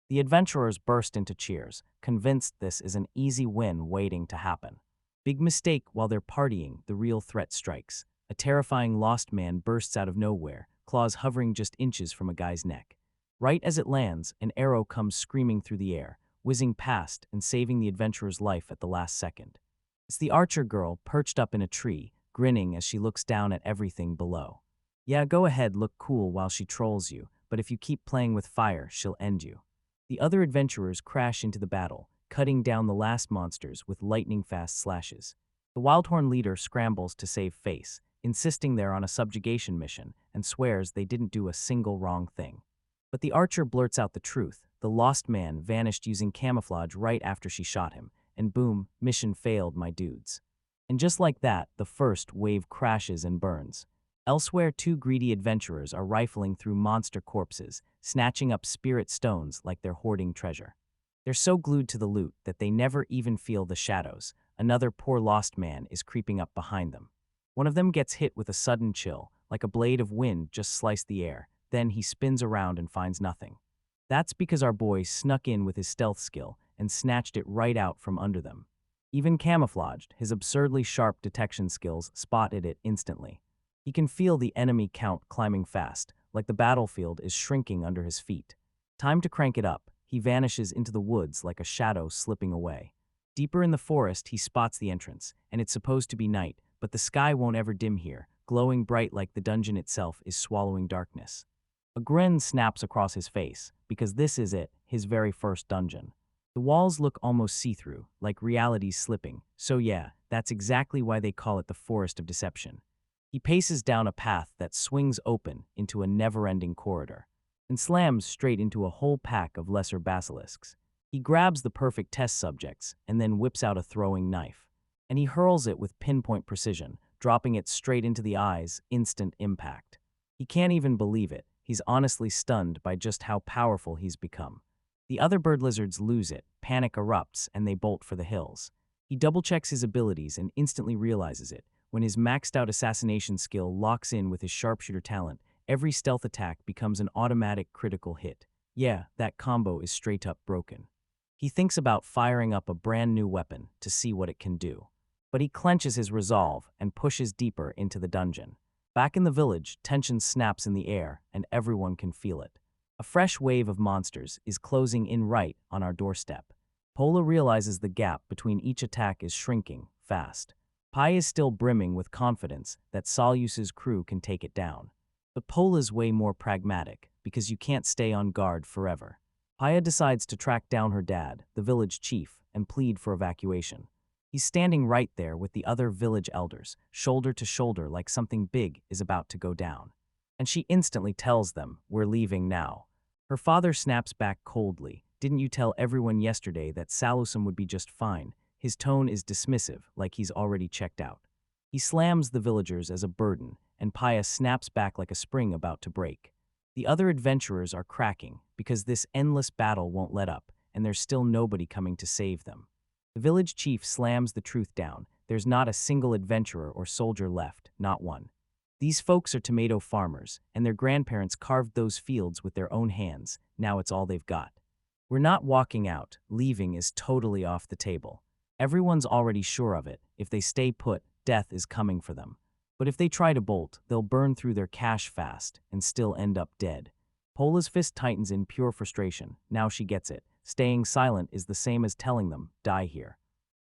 The adventurers burst into cheers, convinced this is an easy win waiting to happen. Big mistake. While they're partying, the real threat strikes. A terrifying lost man bursts out of nowhere, claws hovering just inches from a guy's neck. Right as it lands, an arrow comes screaming through the air, whizzing past and saving the adventurer's life at the last second. It's the archer girl perched up in a tree, grinning as she looks down at everything below. Yeah, go ahead, look cool while she trolls you, but if you keep playing with fire, she'll end you. The other adventurers crash into the battle, cutting down the last monsters with lightning-fast slashes. The Wildhorn leader scrambles to save face, insisting they're on a subjugation mission, and swears they didn't do a single wrong thing. But the archer blurts out the truth. The lost man vanished using camouflage right after she shot him, and boom, mission failed, my dudes. And just like that, the first wave crashes and burns. Elsewhere, two greedy adventurers are rifling through monster corpses, snatching up spirit stones like they're hoarding treasure. They're so glued to the loot that they never even feel the shadows. Another poor lost man is creeping up behind them. One of them gets hit with a sudden chill, like a blade of wind just sliced the air. Then he spins around and finds nothing. That's because our boy snuck in with his stealth skill and snatched it right out from under them. Even camouflaged, his absurdly sharp detection skills spotted it instantly. He can feel the enemy count climbing fast, like the battlefield is shrinking under his feet. Time to crank it up. He vanishes into the woods like a shadow slipping away. Deeper in the forest, he spots the entrance, and it's supposed to be night, but the sky won't ever dim here, glowing bright like the dungeon itself is swallowing darkness. A grin snaps across his face, because this is it, his very first dungeon. The walls look almost see-through, like reality's slipping, so yeah, that's exactly why they call it the Forest of Deception. He paces down a path that swings open into a never-ending corridor, and slams straight into a whole pack of lesser basilisks. He grabs the perfect test subjects, and then whips out a throwing knife. And he hurls it with pinpoint precision, dropping it straight into the eyes, instant impact. He can't even believe it. He's honestly stunned by just how powerful he's become. The other bird lizards lose it, panic erupts, and they bolt for the hills. He double-checks his abilities and instantly realizes it. When his maxed-out assassination skill locks in with his sharpshooter talent, every stealth attack becomes an automatic critical hit. Yeah, that combo is straight-up broken. He thinks about firing up a brand new weapon to see what it can do. But he clenches his resolve and pushes deeper into the dungeon. Back in the village, tension snaps in the air, and everyone can feel it. A fresh wave of monsters is closing in right on our doorstep. Pola realizes the gap between each attack is shrinking fast. Pai is still brimming with confidence that Salyus's crew can take it down. But Pola's way more pragmatic, because you can't stay on guard forever. Paya decides to track down her dad, the village chief, and plead for evacuation. He's standing right there with the other village elders, shoulder to shoulder like something big is about to go down. And she instantly tells them, "We're leaving now." Her father snaps back coldly. "Didn't you tell everyone yesterday that Salusum would be just fine?" His tone is dismissive, like he's already checked out. He slams the villagers as a burden, and Paya snaps back like a spring about to break. The other adventurers are cracking, because this endless battle won't let up, and there's still nobody coming to save them. The village chief slams the truth down. There's not a single adventurer or soldier left, not one. These folks are tomato farmers, and their grandparents carved those fields with their own hands. Now it's all they've got. We're not walking out. Leaving is totally off the table. Everyone's already sure of it. If they stay put, death is coming for them. But if they try to bolt, they'll burn through their cash fast and still end up dead. Pola's fist tightens in pure frustration. Now she gets it. Staying silent is the same as telling them, "Die here."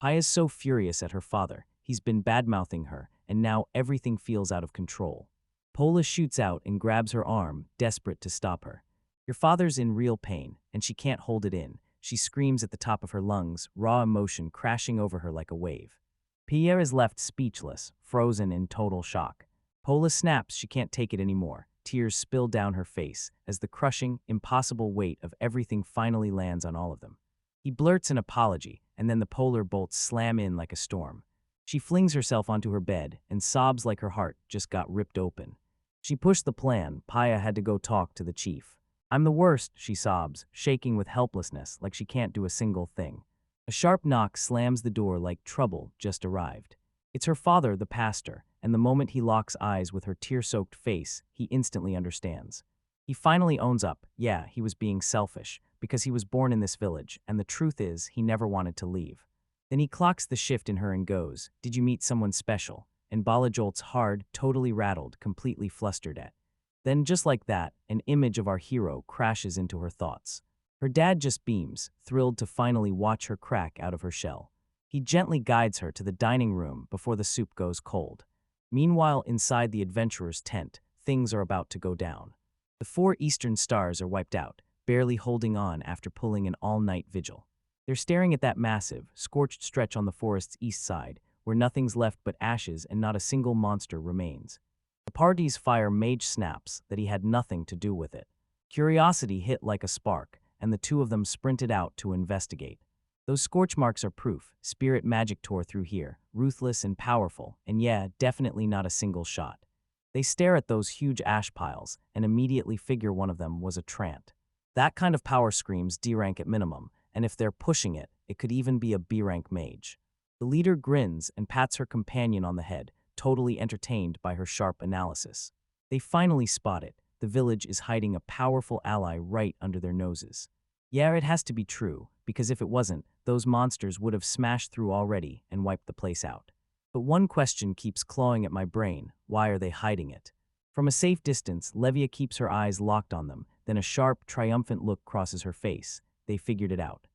Paya's so furious at her father. He's been bad-mouthing her, and now everything feels out of control. Pola shoots out and grabs her arm, desperate to stop her. Your father's in real pain, and she can't hold it in. She screams at the top of her lungs, raw emotion crashing over her like a wave. Pierre is left speechless, frozen in total shock. Pola snaps she can't take it anymore. Tears spill down her face as the crushing, impossible weight of everything finally lands on all of them. He blurts an apology, and then the polar bolts slam in like a storm. She flings herself onto her bed and sobs like her heart just got ripped open. She pushed the plan. Paya had to go talk to the chief. "I'm the worst," she sobs, shaking with helplessness like she can't do a single thing. A sharp knock slams the door like trouble just arrived. It's her father, the pastor, and the moment he locks eyes with her tear-soaked face, he instantly understands. He finally owns up. Yeah, he was being selfish, because he was born in this village, and the truth is, he never wanted to leave. Then he clocks the shift in her and goes, "Did you meet someone special?" And Bala jolts hard, totally rattled, completely flustered at. Then, just like that, an image of our hero crashes into her thoughts. Her dad just beams, thrilled to finally watch her crack out of her shell. He gently guides her to the dining room before the soup goes cold. Meanwhile, inside the adventurer's tent, things are about to go down. The four eastern stars are wiped out, barely holding on after pulling an all-night vigil. They're staring at that massive, scorched stretch on the forest's east side, where nothing's left but ashes and not a single monster remains. The party's fire mage snaps that he had nothing to do with it. Curiosity hit like a spark, and the two of them sprinted out to investigate. Those scorch marks are proof. Spirit magic tore through here, ruthless and powerful, and yeah, definitely not a single shot. They stare at those huge ash piles and immediately figure one of them was a Trant. That kind of power screams D rank at minimum, and if they're pushing it, it could even be a B rank mage. The leader grins and pats her companion on the head, totally entertained by her sharp analysis. They finally spot it. The village is hiding a powerful ally right under their noses. Yeah, it has to be true, because if it wasn't, those monsters would have smashed through already and wiped the place out. But one question keeps clawing at my brain: why are they hiding it? From a safe distance, Lavia keeps her eyes locked on them, then a sharp, triumphant look crosses her face. They figured it out.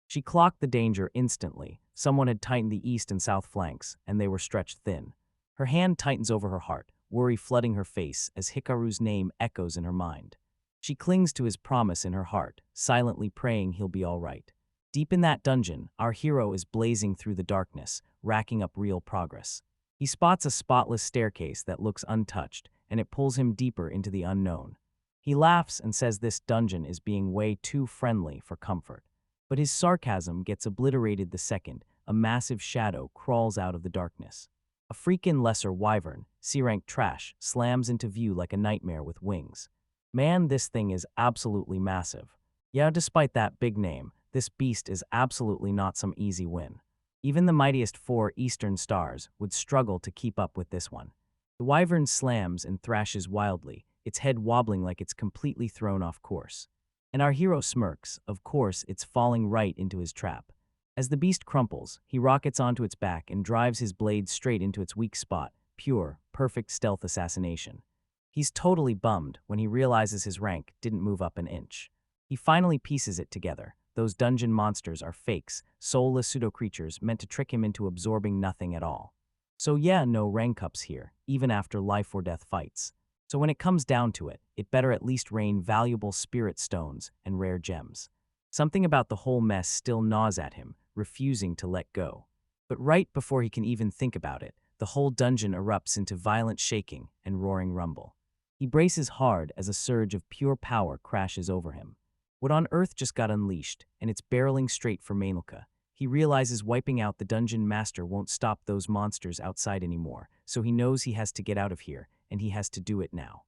She clocked the danger instantly. Someone had tightened the east and south flanks, and they were stretched thin. Her hand tightens over her heart, worry flooding her face as Hikaru's name echoes in her mind. She clings to his promise in her heart, silently praying he'll be all right. Deep in that dungeon, our hero is blazing through the darkness, racking up real progress. He spots a spotless staircase that looks untouched, and it pulls him deeper into the unknown. He laughs and says this dungeon is being way too friendly for comfort. But his sarcasm gets obliterated the second a massive shadow crawls out of the darkness. A freakin' lesser wyvern, C-rank trash, slams into view like a nightmare with wings. Man, this thing is absolutely massive. Yeah, despite that big name, this beast is absolutely not some easy win. Even the mightiest four eastern stars would struggle to keep up with this one. The wyvern slams and thrashes wildly, its head wobbling like it's completely thrown off course. And our hero smirks. Of course, it's falling right into his trap. As the beast crumples, he rockets onto its back and drives his blade straight into its weak spot, pure, perfect stealth assassination. He's totally bummed when he realizes his rank didn't move up an inch. He finally pieces it together. Those dungeon monsters are fakes, soulless pseudo-creatures meant to trick him into absorbing nothing at all. So yeah, no rank ups here, even after life-or-death fights. So when it comes down to it, it better at least rain valuable spirit stones and rare gems. Something about the whole mess still gnaws at him, refusing to let go. But right before he can even think about it, the whole dungeon erupts into violent shaking and roaring rumble. He braces hard as a surge of pure power crashes over him. What on earth just got unleashed, and it's barreling straight for Mainilka. He realizes wiping out the dungeon master won't stop those monsters outside anymore, so he knows he has to get out of here, and he has to do it now.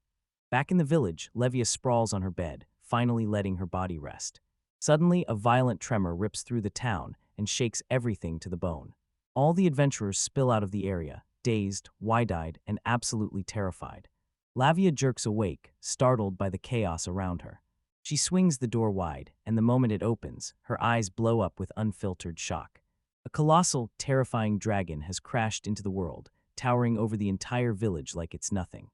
Back in the village, Lavia sprawls on her bed, finally letting her body rest. Suddenly, a violent tremor rips through the town and shakes everything to the bone. All the adventurers spill out of the area, dazed, wide-eyed, and absolutely terrified. Lavia jerks awake, startled by the chaos around her. She swings the door wide, and the moment it opens, her eyes blow up with unfiltered shock. A colossal, terrifying dragon has crashed into the world, towering over the entire village like it's nothing.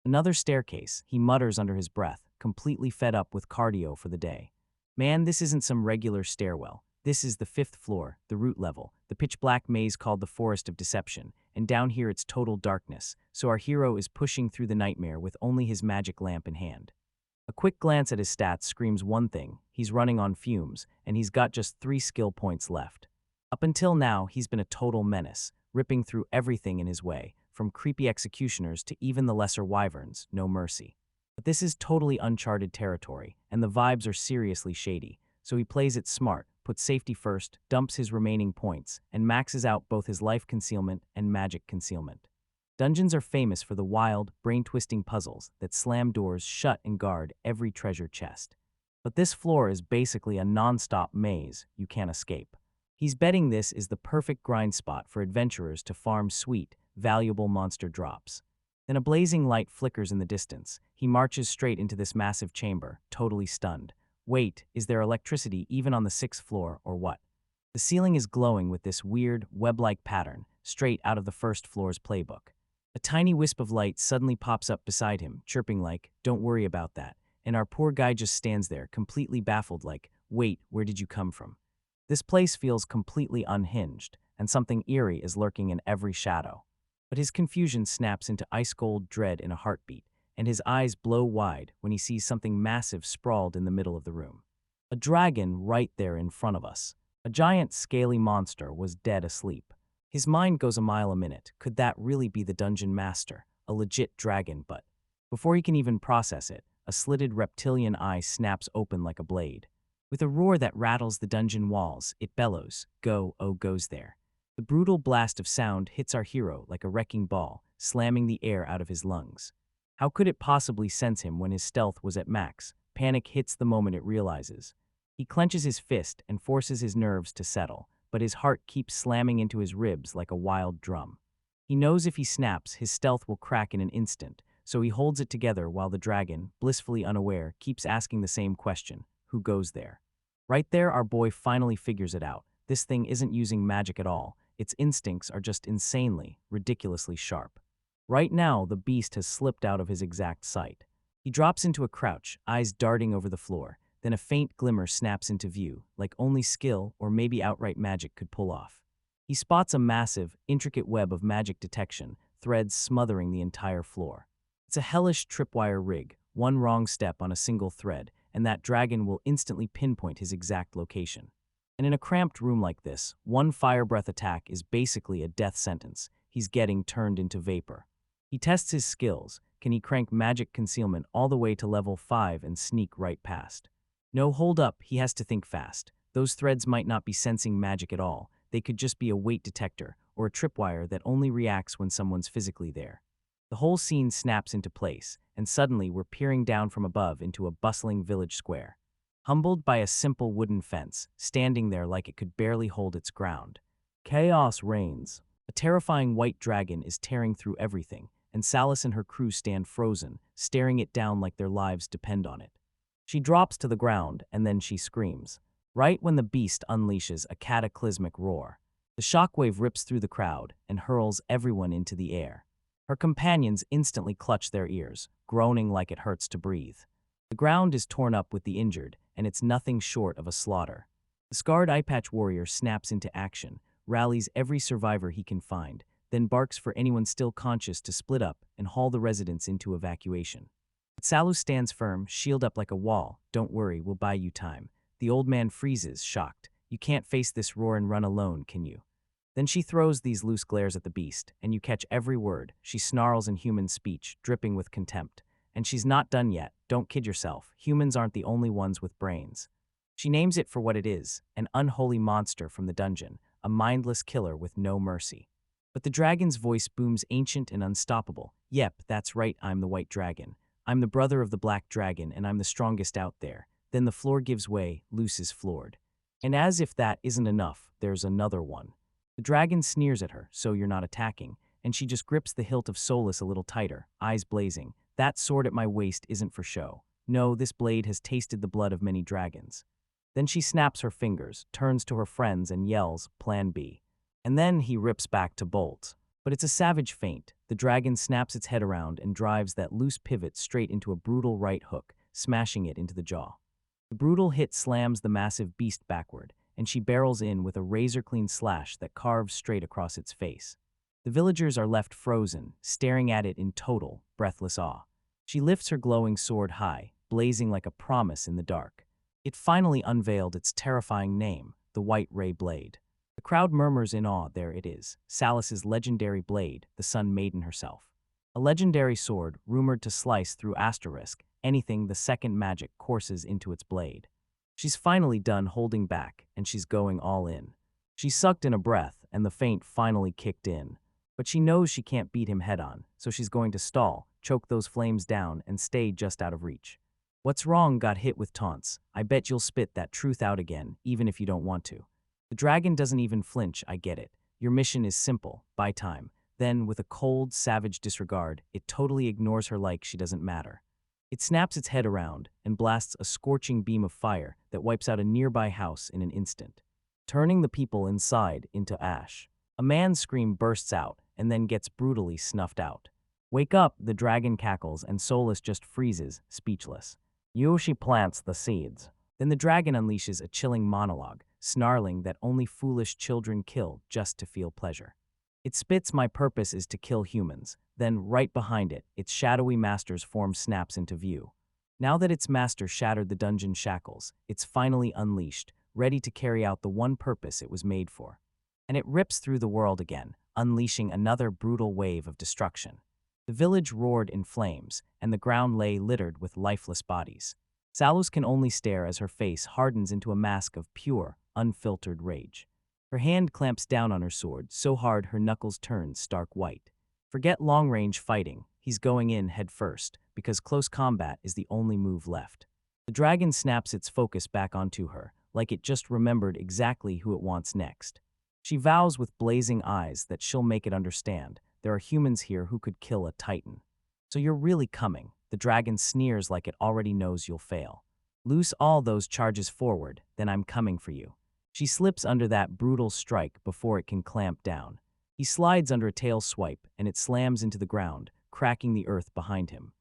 Another staircase, he mutters under his breath, completely fed up with cardio for the day. Man, this isn't some regular stairwell. This is the 5th floor, the root level, the pitch-black maze called the Forest of Deception, and down here it's total darkness, so our hero is pushing through the nightmare with only his magic lamp in hand. A quick glance at his stats screams one thing: he's running on fumes, and he's got just 3 skill points left. Up until now, he's been a total menace, ripping through everything in his way, from creepy executioners to even the lesser wyverns, no mercy. But this is totally uncharted territory, and the vibes are seriously shady, so he plays it smart, puts safety first, dumps his remaining points, and maxes out both his life concealment and magic concealment. Dungeons are famous for the wild, brain-twisting puzzles that slam doors shut and guard every treasure chest. But this floor is basically a non-stop maze you can't escape. He's betting this is the perfect grind spot for adventurers to farm sweet, valuable monster drops. Then a blazing light flickers in the distance. He marches straight into this massive chamber, totally stunned. Wait, is there electricity even on the 6th floor, or what? The ceiling is glowing with this weird, web-like pattern, straight out of the 1st floor's playbook. A tiny wisp of light suddenly pops up beside him, chirping like, "Don't worry about that." And our poor guy just stands there, completely baffled like, "Wait, where did you come from?" This place feels completely unhinged, and something eerie is lurking in every shadow. But his confusion snaps into ice-cold dread in a heartbeat, and his eyes blow wide when he sees something massive sprawled in the middle of the room. A dragon right there in front of us. A giant, scaly monster was dead asleep. His mind goes a mile a minute. Could that really be the dungeon master? A legit dragon, but before he can even process it, a slitted reptilian eye snaps open like a blade. With a roar that rattles the dungeon walls, it bellows, "Go, oh, goes there." The brutal blast of sound hits our hero like a wrecking ball, slamming the air out of his lungs. How could it possibly sense him when his stealth was at max? Panic hits the moment it realizes. He clenches his fist and forces his nerves to settle, but his heart keeps slamming into his ribs like a wild drum. He knows if he snaps, his stealth will crack in an instant, so he holds it together while the dragon, blissfully unaware, keeps asking the same question: who goes there? Right there, our boy finally figures it out. This thing isn't using magic at all. Its instincts are just insanely, ridiculously sharp. Right now, the beast has slipped out of his exact sight. He drops into a crouch, eyes darting over the floor. Then a faint glimmer snaps into view, like only skill or maybe outright magic could pull off. He spots a massive, intricate web of magic detection, threads smothering the entire floor. It's a hellish tripwire rig, one wrong step on a single thread, and that dragon will instantly pinpoint his exact location. And in a cramped room like this, one fire breath attack is basically a death sentence. He's getting turned into vapor. He tests his skills. Can he crank magic concealment all the way to level 5 and sneak right past? No, hold up, he has to think fast. Those threads might not be sensing magic at all. They could just be a weight detector or a tripwire that only reacts when someone's physically there. The whole scene snaps into place, and suddenly we're peering down from above into a bustling village square. Humbled by a simple wooden fence, standing there like it could barely hold its ground. Chaos reigns. A terrifying white dragon is tearing through everything, and Salis and her crew stand frozen, staring it down like their lives depend on it. She drops to the ground, and then she screams. Right when the beast unleashes a cataclysmic roar, the shockwave rips through the crowd and hurls everyone into the air. Her companions instantly clutch their ears, groaning like it hurts to breathe. The ground is torn up with the injured, and it's nothing short of a slaughter. The scarred eyepatch warrior snaps into action, rallies every survivor he can find, then barks for anyone still conscious to split up and haul the residents into evacuation. But Salu stands firm, shield up like a wall. "Don't worry, we'll buy you time." The old man freezes, shocked. "You can't face this roar and run alone, can you?" Then she throws these loose glares at the beast, and you catch every word. She snarls in human speech, dripping with contempt. And she's not done yet. Don't kid yourself. Humans aren't the only ones with brains. She names it for what it is, an unholy monster from the dungeon, a mindless killer with no mercy. But the dragon's voice booms ancient and unstoppable. "Yep, that's right, I'm the white dragon. I'm the brother of the black dragon, and I'm the strongest out there." Then the floor gives way, Luce is floored. And as if that isn't enough, there's another one. The dragon sneers at her, "So you're not attacking," and she just grips the hilt of Solus a little tighter, eyes blazing. "That sword at my waist isn't for show. No, this blade has tasted the blood of many dragons." Then she snaps her fingers, turns to her friends and yells, "Plan B." And then he rips back to bolt. But it's a savage feint. The dragon snaps its head around and drives that loose pivot straight into a brutal right hook, smashing it into the jaw. The brutal hit slams the massive beast backward, and she barrels in with a razor-clean slash that carves straight across its face. The villagers are left frozen, staring at it in total, breathless awe. She lifts her glowing sword high, blazing like a promise in the dark. It finally unveiled its terrifying name, the White Ray Blade. The crowd murmurs in awe. There it is, Salis's legendary blade, the Sun Maiden herself. A legendary sword rumored to slice through asterisk anything the second magic courses into its blade. She's finally done holding back, and she's going all in. She sucked in a breath, and the feint finally kicked in. But she knows she can't beat him head-on, so she's going to stall, choke those flames down, and stay just out of reach. "What's wrong?" got hit with taunts. "I bet you'll spit that truth out again, even if you don't want to." The dragon doesn't even flinch. "I get it. Your mission is simple. Buy time." Then, with a cold, savage disregard, it totally ignores her like she doesn't matter. It snaps its head around and blasts a scorching beam of fire that wipes out a nearby house in an instant, turning the people inside into ash. A man's scream bursts out, and then gets brutally snuffed out. Wake up, the dragon cackles, and Solus just freezes, speechless. Yoshi plants the seeds. Then the dragon unleashes a chilling monologue, snarling that only foolish children kill just to feel pleasure. It spits, "My purpose is to kill humans." Then, right behind it, its shadowy master's form snaps into view. Now that its master shattered the dungeon shackles, it's finally unleashed, ready to carry out the one purpose it was made for. And it rips through the world again, unleashing another brutal wave of destruction. The village roared in flames, and the ground lay littered with lifeless bodies. Salus can only stare as her face hardens into a mask of pure, unfiltered rage. Her hand clamps down on her sword so hard her knuckles turn stark white. Forget long-range fighting, he's going in head first, because close combat is the only move left. The dragon snaps its focus back onto her, like it just remembered exactly who it wants next. She vows with blazing eyes that she'll make it understand there are humans here who could kill a titan. So you're really coming. The dragon sneers like it already knows you'll fail. Loose all those charges forward, then I'm coming for you. She slips under that brutal strike before it can clamp down. He slides under a tail swipe, and it slams into the ground, cracking the earth behind him,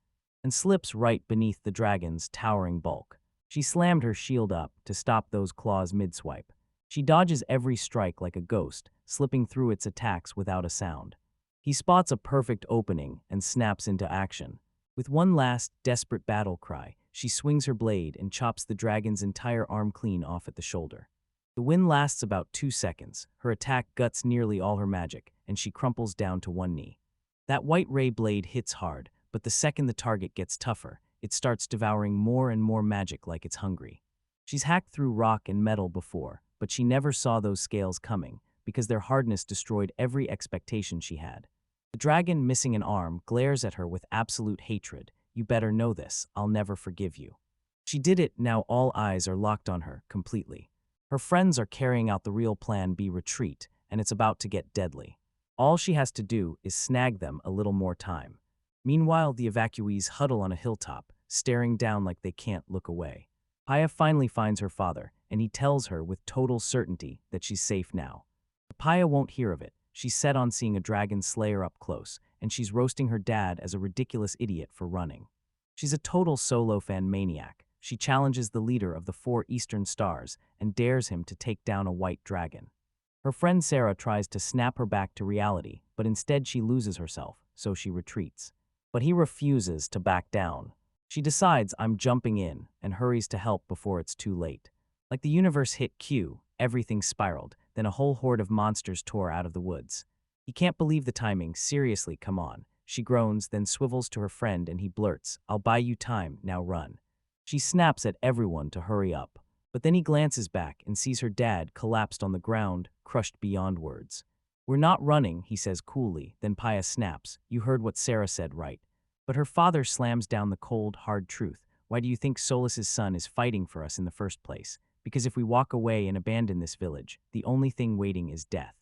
and slips right beneath the dragon's towering bulk. She slammed her shield up to stop those claws mid-swipe. She dodges every strike like a ghost, slipping through its attacks without a sound. He spots a perfect opening and snaps into action. With one last, desperate battle cry, she swings her blade and chops the dragon's entire arm clean off at the shoulder. The wind lasts about 2 seconds, her attack guts nearly all her magic, and she crumples down to one knee. That white ray blade hits hard, but the second the target gets tougher, it starts devouring more and more magic like it's hungry. She's hacked through rock and metal before, but she never saw those scales coming, because their hardness destroyed every expectation she had. The dragon, missing an arm, glares at her with absolute hatred. "You better know this, I'll never forgive you." She did it, now all eyes are locked on her, completely. Her friends are carrying out the real plan B, retreat, and it's about to get deadly. All she has to do is snag them a little more time. Meanwhile, the evacuees huddle on a hilltop, staring down like they can't look away. Paya finally finds her father, and he tells her with total certainty that she's safe now. But Paya won't hear of it. She's set on seeing a dragon slayer up close, and she's roasting her dad as a ridiculous idiot for running. She's a total solo fan maniac. She challenges the leader of the 4 Eastern Stars and dares him to take down a white dragon. Her friend Sarah tries to snap her back to reality, but instead she loses herself, so she retreats. But he refuses to back down. She decides, "I'm jumping in," and hurries to help before it's too late. Like the universe hit Q, everything spiraled, then a whole horde of monsters tore out of the woods. He can't believe the timing. "Seriously, come on." She groans, then swivels to her friend and he blurts, "I'll buy you time, now run." She snaps at everyone to hurry up, but then he glances back and sees her dad collapsed on the ground, crushed beyond words. "We're not running," he says coolly, then Paya snaps, "You heard what Sarah said, right?" But her father slams down the cold, hard truth. "Why do you think Solus's son is fighting for us in the first place? Because if we walk away and abandon this village, the only thing waiting is death.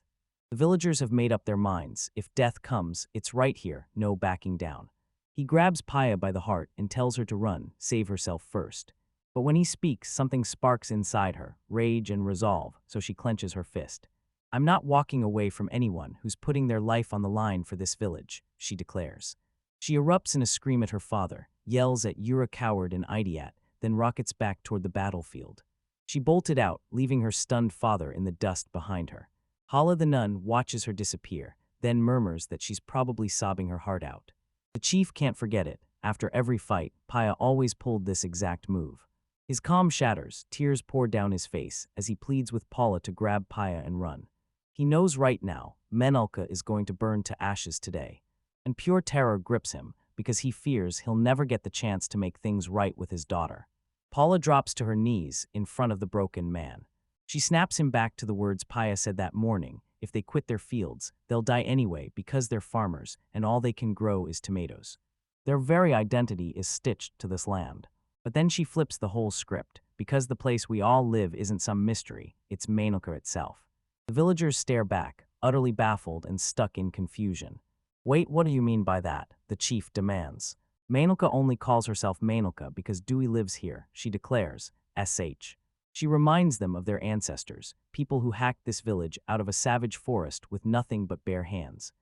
The villagers have made up their minds. If death comes, it's right here, no backing down." He grabs Paya by the heart and tells her to run, save herself first. But when he speaks, something sparks inside her, rage and resolve, so she clenches her fist. "I'm not walking away from anyone who's putting their life on the line for this village," she declares. She erupts in a scream at her father, yells at "You're a coward" and "Idiot," then rockets back toward the battlefield. She bolted out, leaving her stunned father in the dust behind her. Hala the nun watches her disappear, then murmurs that she's probably sobbing her heart out. The chief can't forget it. After every fight, Paya always pulled this exact move. His calm shatters, tears pour down his face as he pleads with Paula to grab Paya and run. He knows right now, Menalka is going to burn to ashes today. And pure terror grips him, because he fears he'll never get the chance to make things right with his daughter. Paula drops to her knees in front of the broken man. She snaps him back to the words Paya said that morning: "If they quit their fields, they'll die anyway because they're farmers and all they can grow is tomatoes. Their very identity is stitched to this land." But then she flips the whole script, because the place we all live isn't some mystery, it's Menalka itself. The villagers stare back, utterly baffled and stuck in confusion. "Wait, what do you mean by that?" the chief demands. "Menalka only calls herself Menalka because Dewey lives here," she declares, sh. She reminds them of their ancestors, people who hacked this village out of a savage forest with nothing but bare hands.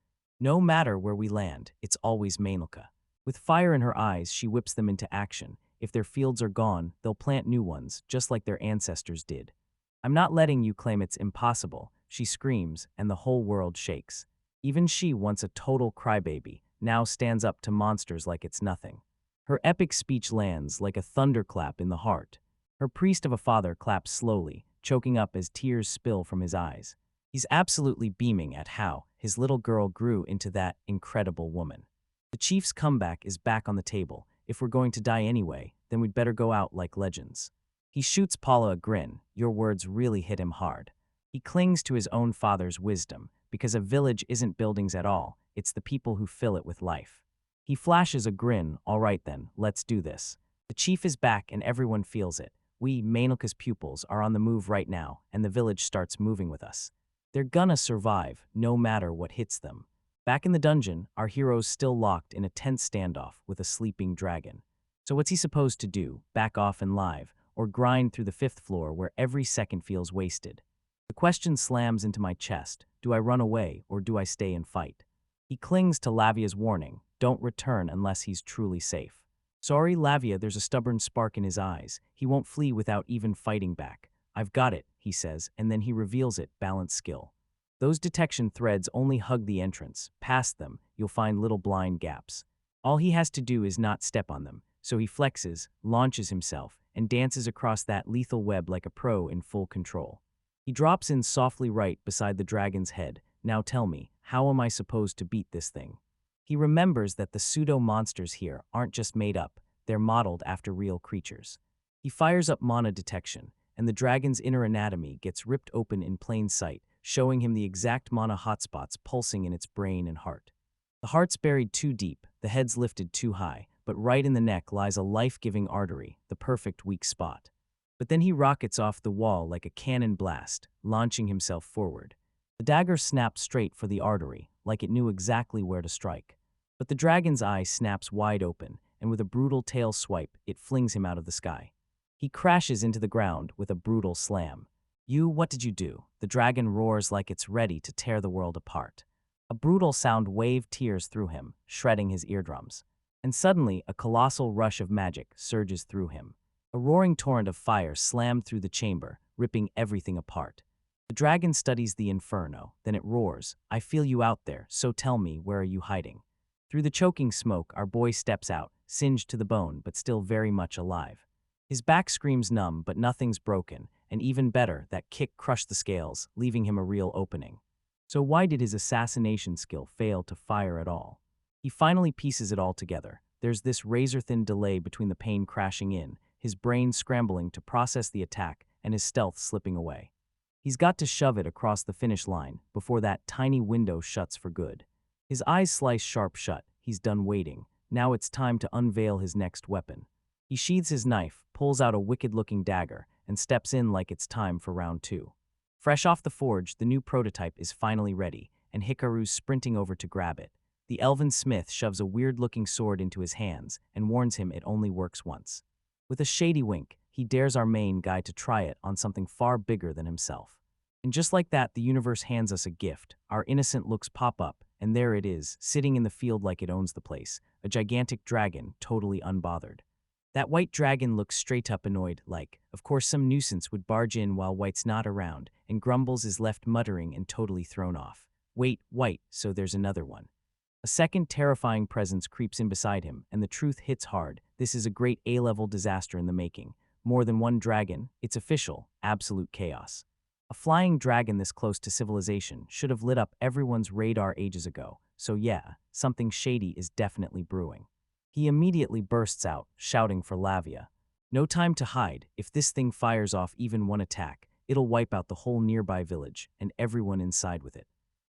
No matter where we land, it's always Mainilka. With fire in her eyes, she whips them into action. If their fields are gone, they'll plant new ones, just like their ancestors did. I'm not letting you claim it's impossible, she screams, and the whole world shakes. Even she, once a total crybaby, now stands up to monsters like it's nothing. Her epic speech lands like a thunderclap in the heart. Her priest of a father claps slowly, choking up as tears spill from his eyes. He's absolutely beaming at how his little girl grew into that incredible woman. The chief's comeback is back on the table. If we're going to die anyway, then we'd better go out like legends. He shoots Paula a grin. Your words really hit him hard. He clings to his own father's wisdom, because a village isn't buildings at all, it's the people who fill it with life. He flashes a grin. All right then, let's do this. The chief is back and everyone feels it. We, Mainilka's pupils, are on the move right now, and the village starts moving with us. They're gonna survive, no matter what hits them. Back in the dungeon, our hero's still locked in a tense standoff with a sleeping dragon. So what's he supposed to do, back off and live, or grind through the fifth floor where every second feels wasted? The question slams into my chest. Do I run away, or do I stay and fight? He clings to Lavia's warning, don't return unless he's truly safe. Sorry, Lavia, there's a stubborn spark in his eyes. He won't flee without even fighting back. I've got it, he says, and then he reveals it, balance skill. Those detection threads only hug the entrance. Past them, you'll find little blind gaps. All he has to do is not step on them, so he flexes, launches himself, and dances across that lethal web like a pro in full control. He drops in softly right beside the dragon's head. Now tell me, how am I supposed to beat this thing? He remembers that the pseudo-monsters here aren't just made up, they're modeled after real creatures. He fires up mana detection, and the dragon's inner anatomy gets ripped open in plain sight, showing him the exact mana hotspots pulsing in its brain and heart. The heart's buried too deep, the head's lifted too high, but right in the neck lies a life-giving artery, the perfect weak spot. But then he rockets off the wall like a cannon blast, launching himself forward. The dagger snaps straight for the artery, like it knew exactly where to strike. But the dragon's eye snaps wide open, and with a brutal tail swipe, it flings him out of the sky. He crashes into the ground with a brutal slam. What did you do? The dragon roars like it's ready to tear the world apart. A brutal sound waved tears through him, shredding his eardrums. And suddenly, a colossal rush of magic surges through him. A roaring torrent of fire slammed through the chamber, ripping everything apart. The dragon studies the inferno, then it roars, I feel you out there, so tell me, where are you hiding? Through the choking smoke, our boy steps out, singed to the bone but still very much alive. His back screams numb, but nothing's broken, and even better, that kick crushed the scales, leaving him a real opening. So why did his assassination skill fail to fire at all? He finally pieces it all together. There's this razor-thin delay between the pain crashing in, his brain scrambling to process the attack, and his stealth slipping away. He's got to shove it across the finish line before that tiny window shuts for good. His eyes slice sharp shut. He's done waiting. Now it's time to unveil his next weapon. He sheathes his knife, pulls out a wicked-looking dagger, and steps in like it's time for round 2. Fresh off the forge, the new prototype is finally ready, and Hikaru's sprinting over to grab it. The elven smith shoves a weird-looking sword into his hands and warns him it only works once. With a shady wink, he dares our main guy to try it on something far bigger than himself. And just like that, the universe hands us a gift. Our innocent looks pop up, and there it is, sitting in the field like it owns the place, a gigantic dragon, totally unbothered. That white dragon looks straight up annoyed, like, of course some nuisance would barge in while White's not around, and Grumbles is left muttering and totally thrown off. Wait, White, so there's another one. A second terrifying presence creeps in beside him, and the truth hits hard. This is a great A-level disaster in the making. More than one dragon, it's official, absolute chaos. A flying dragon this close to civilization should have lit up everyone's radar ages ago, so yeah, something shady is definitely brewing. He immediately bursts out, shouting for Lavia. No time to hide. If this thing fires off even one attack, it'll wipe out the whole nearby village, and everyone inside with it.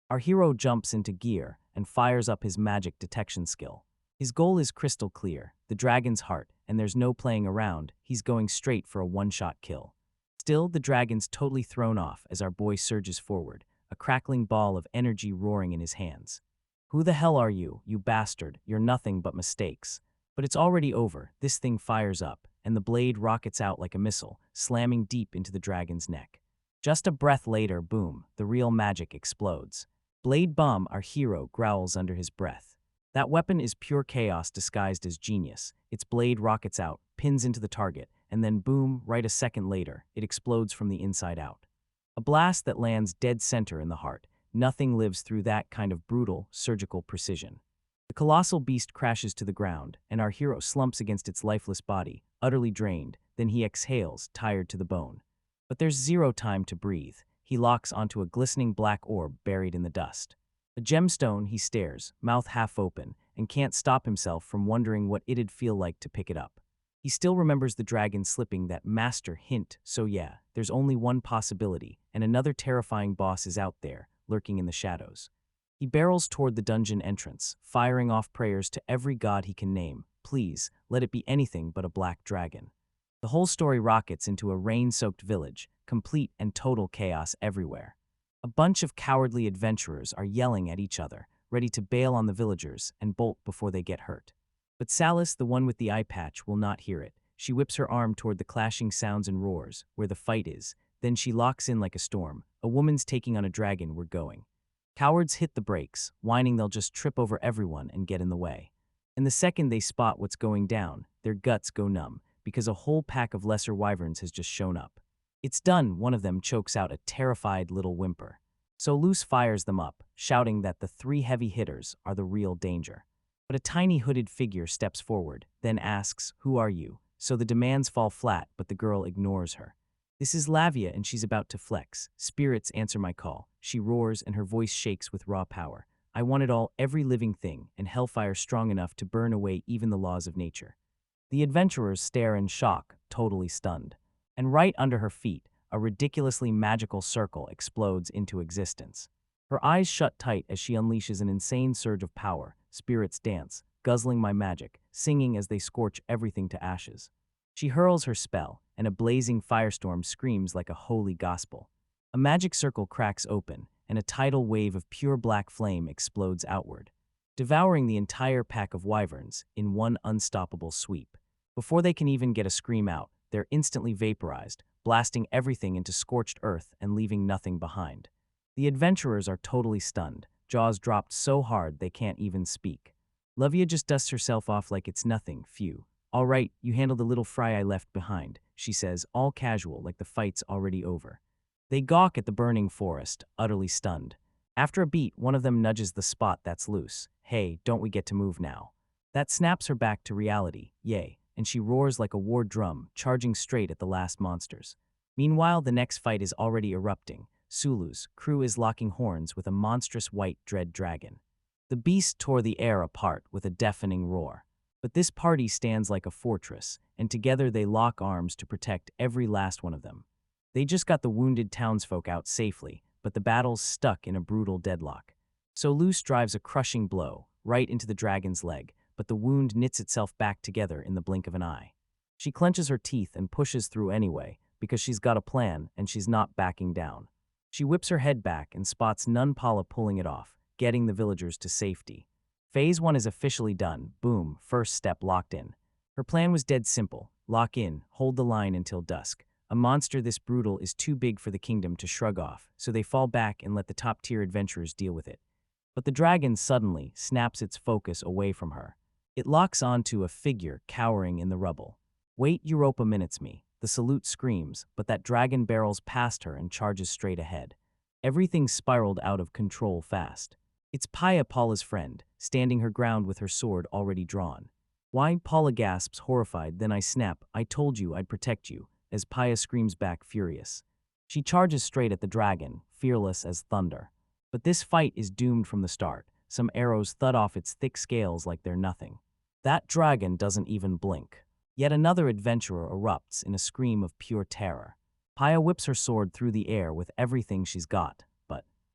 Our hero jumps into gear and fires up his magic detection skill. His goal is crystal clear, the dragon's heart, and there's no playing around, he's going straight for a one-shot kill. Still, the dragon's totally thrown off as our boy surges forward, a crackling ball of energy roaring in his hands. Who the hell are you, you bastard? You're nothing but mistakes. But it's already over. This thing fires up, and the blade rockets out like a missile, slamming deep into the dragon's neck. Just a breath later, boom, the real magic explodes. Blade Bomb, our hero, growls under his breath. That weapon is pure chaos disguised as genius. Its blade rockets out, pins into the target, and then boom, right a second later, it explodes from the inside out. A blast that lands dead center in the heart. Nothing lives through that kind of brutal, surgical precision. The colossal beast crashes to the ground, and our hero slumps against its lifeless body, utterly drained. Then he exhales, tired to the bone. But there's zero time to breathe. He locks onto a glistening black orb buried in the dust. A gemstone, he stares, mouth half open, and can't stop himself from wondering what it'd feel like to pick it up. He still remembers the dragon slipping that master hint, so yeah, there's only one possibility, and another terrifying boss is out there, lurking in the shadows. He barrels toward the dungeon entrance, firing off prayers to every god he can name. Please, let it be anything but a black dragon. The whole story rockets into a rain-soaked village, complete and total chaos everywhere. A bunch of cowardly adventurers are yelling at each other, ready to bail on the villagers and bolt before they get hurt. But Salis, the one with the eye patch, will not hear it. She whips her arm toward the clashing sounds and roars, where the fight is. Then she locks in like a storm. A woman's taking on a dragon, we're going. Cowards hit the brakes, whining they'll just trip over everyone and get in the way. And the second they spot what's going down, their guts go numb, because a whole pack of lesser wyverns has just shown up. It's done, one of them chokes out a terrified little whimper. So Luce fires them up, shouting that the three heavy hitters are the real danger. But a tiny hooded figure steps forward, then asks, "Who are you?" So the demands fall flat, but the girl ignores her. "This is Lavia, and she's about to flex. Spirits, answer my call." She roars, and her voice shakes with raw power. "I want it all, every living thing, and hellfire strong enough to burn away even the laws of nature." The adventurers stare in shock, totally stunned. And right under her feet, a ridiculously magical circle explodes into existence. Her eyes shut tight as she unleashes an insane surge of power. Spirits dance, guzzling my magic, singing as they scorch everything to ashes. She hurls her spell, and a blazing firestorm screams like a holy gospel. A magic circle cracks open, and a tidal wave of pure black flame explodes outward, devouring the entire pack of wyverns in one unstoppable sweep. Before they can even get a scream out, they're instantly vaporized, blasting everything into scorched earth and leaving nothing behind. The adventurers are totally stunned, jaws dropped so hard they can't even speak. Lavia just dusts herself off like it's nothing. Phew. "All right, you handle the little fry I left behind," she says, all casual like the fight's already over. They gawk at the burning forest, utterly stunned. After a beat, one of them nudges the spot that's loose. "Hey, don't we get to move now?" That snaps her back to reality, yay, and she roars like a war drum, charging straight at the last monsters. Meanwhile, the next fight is already erupting. Sulu's crew is locking horns with a monstrous white dread dragon. The beast tore the air apart with a deafening roar. But this party stands like a fortress, and together they lock arms to protect every last one of them. They just got the wounded townsfolk out safely, but the battle's stuck in a brutal deadlock. So Luce drives a crushing blow right into the dragon's leg, but the wound knits itself back together in the blink of an eye. She clenches her teeth and pushes through anyway, because she's got a plan and she's not backing down. She whips her head back and spots Nunpala pulling it off, getting the villagers to safety. Phase 1 is officially done. Boom, first step locked in. Her plan was dead simple. Lock in, hold the line until dusk. A monster this brutal is too big for the kingdom to shrug off, so they fall back and let the top-tier adventurers deal with it. But the dragon suddenly snaps its focus away from her. It locks onto a figure cowering in the rubble. "Wait, Europa minutes me." The salute screams, but that dragon barrels past her and charges straight ahead. Everything spiraled out of control fast. It's Paya, Paula's friend, standing her ground with her sword already drawn. "Why?" Paula gasps, horrified, then I snap, "I told you I'd protect you," as Paya screams back, furious. She charges straight at the dragon, fearless as thunder. But this fight is doomed from the start. Some arrows thud off its thick scales like they're nothing. That dragon doesn't even blink. Yet another adventurer erupts in a scream of pure terror. Paya whips her sword through the air with everything she's got,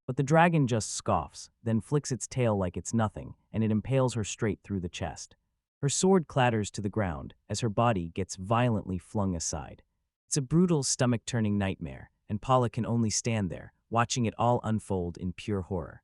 but the dragon just scoffs, then flicks its tail like it's nothing, and it impales her straight through the chest. Her sword clatters to the ground as her body gets violently flung aside. It's a brutal, stomach-turning nightmare, and Paula can only stand there, watching it all unfold in pure horror.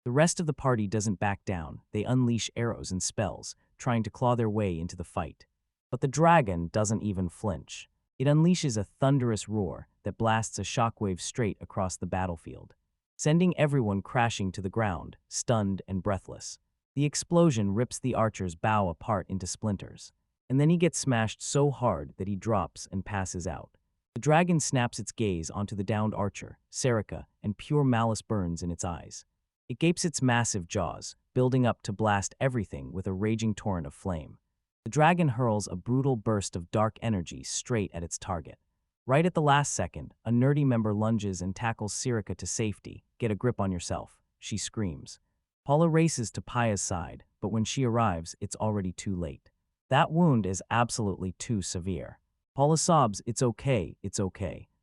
The rest of the party doesn't back down. They unleash arrows and spells, trying to claw their way into the fight. But the dragon doesn't even flinch. It unleashes a thunderous roar that blasts a shockwave straight across the battlefield. sending everyone crashing to the ground, stunned and breathless. The explosion rips the archer's bow apart into splinters, and then he gets smashed so hard that he drops and passes out. The dragon snaps its gaze onto the downed archer, Serica, and pure malice burns in its eyes. It gapes its massive jaws, building up to blast everything with a raging torrent of flame. The dragon hurls a brutal burst of dark energy straight at its target. Right at the last second, a nerdy member lunges and tackles Serica to safety. "Get a grip on yourself," she screams. Paula races to Paya's side, but when she arrives, it's already too late. That wound is absolutely too severe. Paula sobs, it's okay,"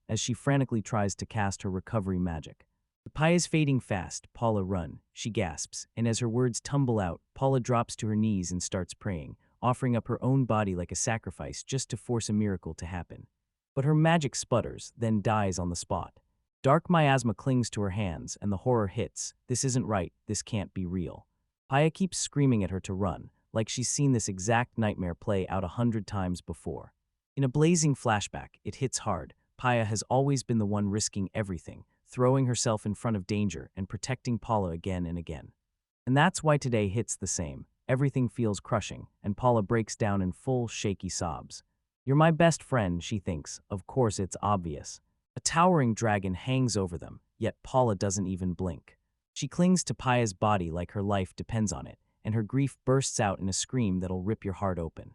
as she frantically tries to cast her recovery magic. The pie is fading fast. "Paula, run," she gasps, and as her words tumble out, Paula drops to her knees and starts praying, offering up her own body like a sacrifice just to force a miracle to happen. But her magic sputters, then dies on the spot. Dark miasma clings to her hands, and the horror hits. This isn't right, this can't be real. Paya keeps screaming at her to run, like she's seen this exact nightmare play out 100 times before. In a blazing flashback, it hits hard. Paya has always been the one risking everything, throwing herself in front of danger and protecting Paula again and again. And that's why today hits the same. Everything feels crushing, and Paula breaks down in full, shaky sobs. "You're my best friend," she thinks. Of course it's obvious. A towering dragon hangs over them, yet Paula doesn't even blink. She clings to Paya's body like her life depends on it, and her grief bursts out in a scream that'll rip your heart open.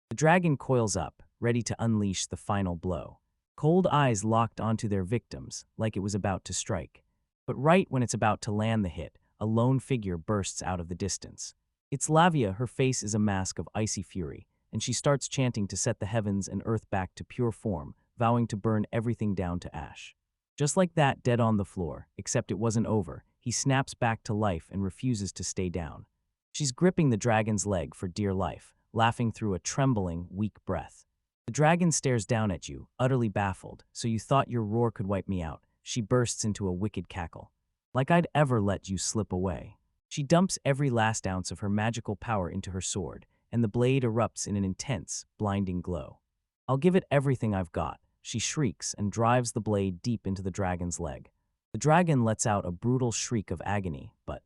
The dragon coils up, ready to unleash the final blow. Cold eyes locked onto their victims, like it was about to strike. But right when it's about to land the hit, a lone figure bursts out of the distance. It's Lavia. Her face is a mask of icy fury, and she starts chanting to set the heavens and earth back to pure form, vowing to burn everything down to ash. Just like that, dead on the floor, except it wasn't over, he snaps back to life and refuses to stay down. She's gripping the dragon's leg for dear life, laughing through a trembling, weak breath. The dragon stares down at you, utterly baffled. "So you thought your roar could wipe me out?" She bursts into a wicked cackle. "Like I'd ever let you slip away." She dumps every last ounce of her magical power into her sword, and the blade erupts in an intense, blinding glow. "I'll give it everything I've got," she shrieks and drives the blade deep into the dragon's leg. The dragon lets out a brutal shriek of agony, but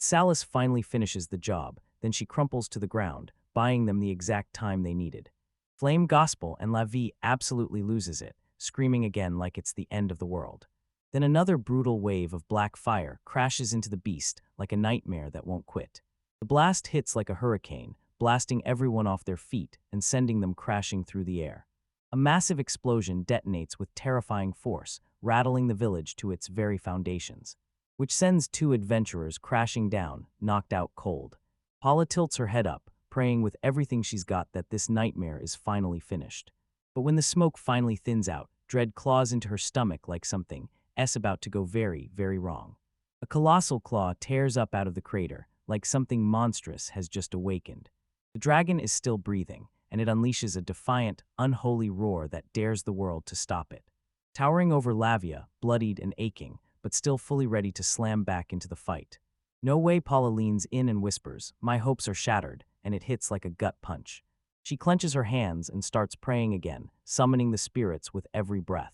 Salis finally finishes the job. Then she crumples to the ground, buying them the exact time they needed. Flame Gospel and Lavia absolutely loses it, screaming again like it's the end of the world. Then another brutal wave of black fire crashes into the beast like a nightmare that won't quit. The blast hits like a hurricane, blasting everyone off their feet and sending them crashing through the air. A massive explosion detonates with terrifying force, rattling the village to its very foundations, which sends two adventurers crashing down, knocked out cold. Paula tilts her head up, praying with everything she's got that this nightmare is finally finished. But when the smoke finally thins out, dread claws into her stomach like something's about to go very, very wrong. A colossal claw tears up out of the crater, like something monstrous has just awakened. The dragon is still breathing, and it unleashes a defiant, unholy roar that dares the world to stop it. Towering over Lavia, bloodied and aching, but still fully ready to slam back into the fight. "No way." Paula leans in and whispers, "My hopes are shattered," and it hits like a gut punch. She clenches her hands and starts praying again, summoning the spirits with every breath.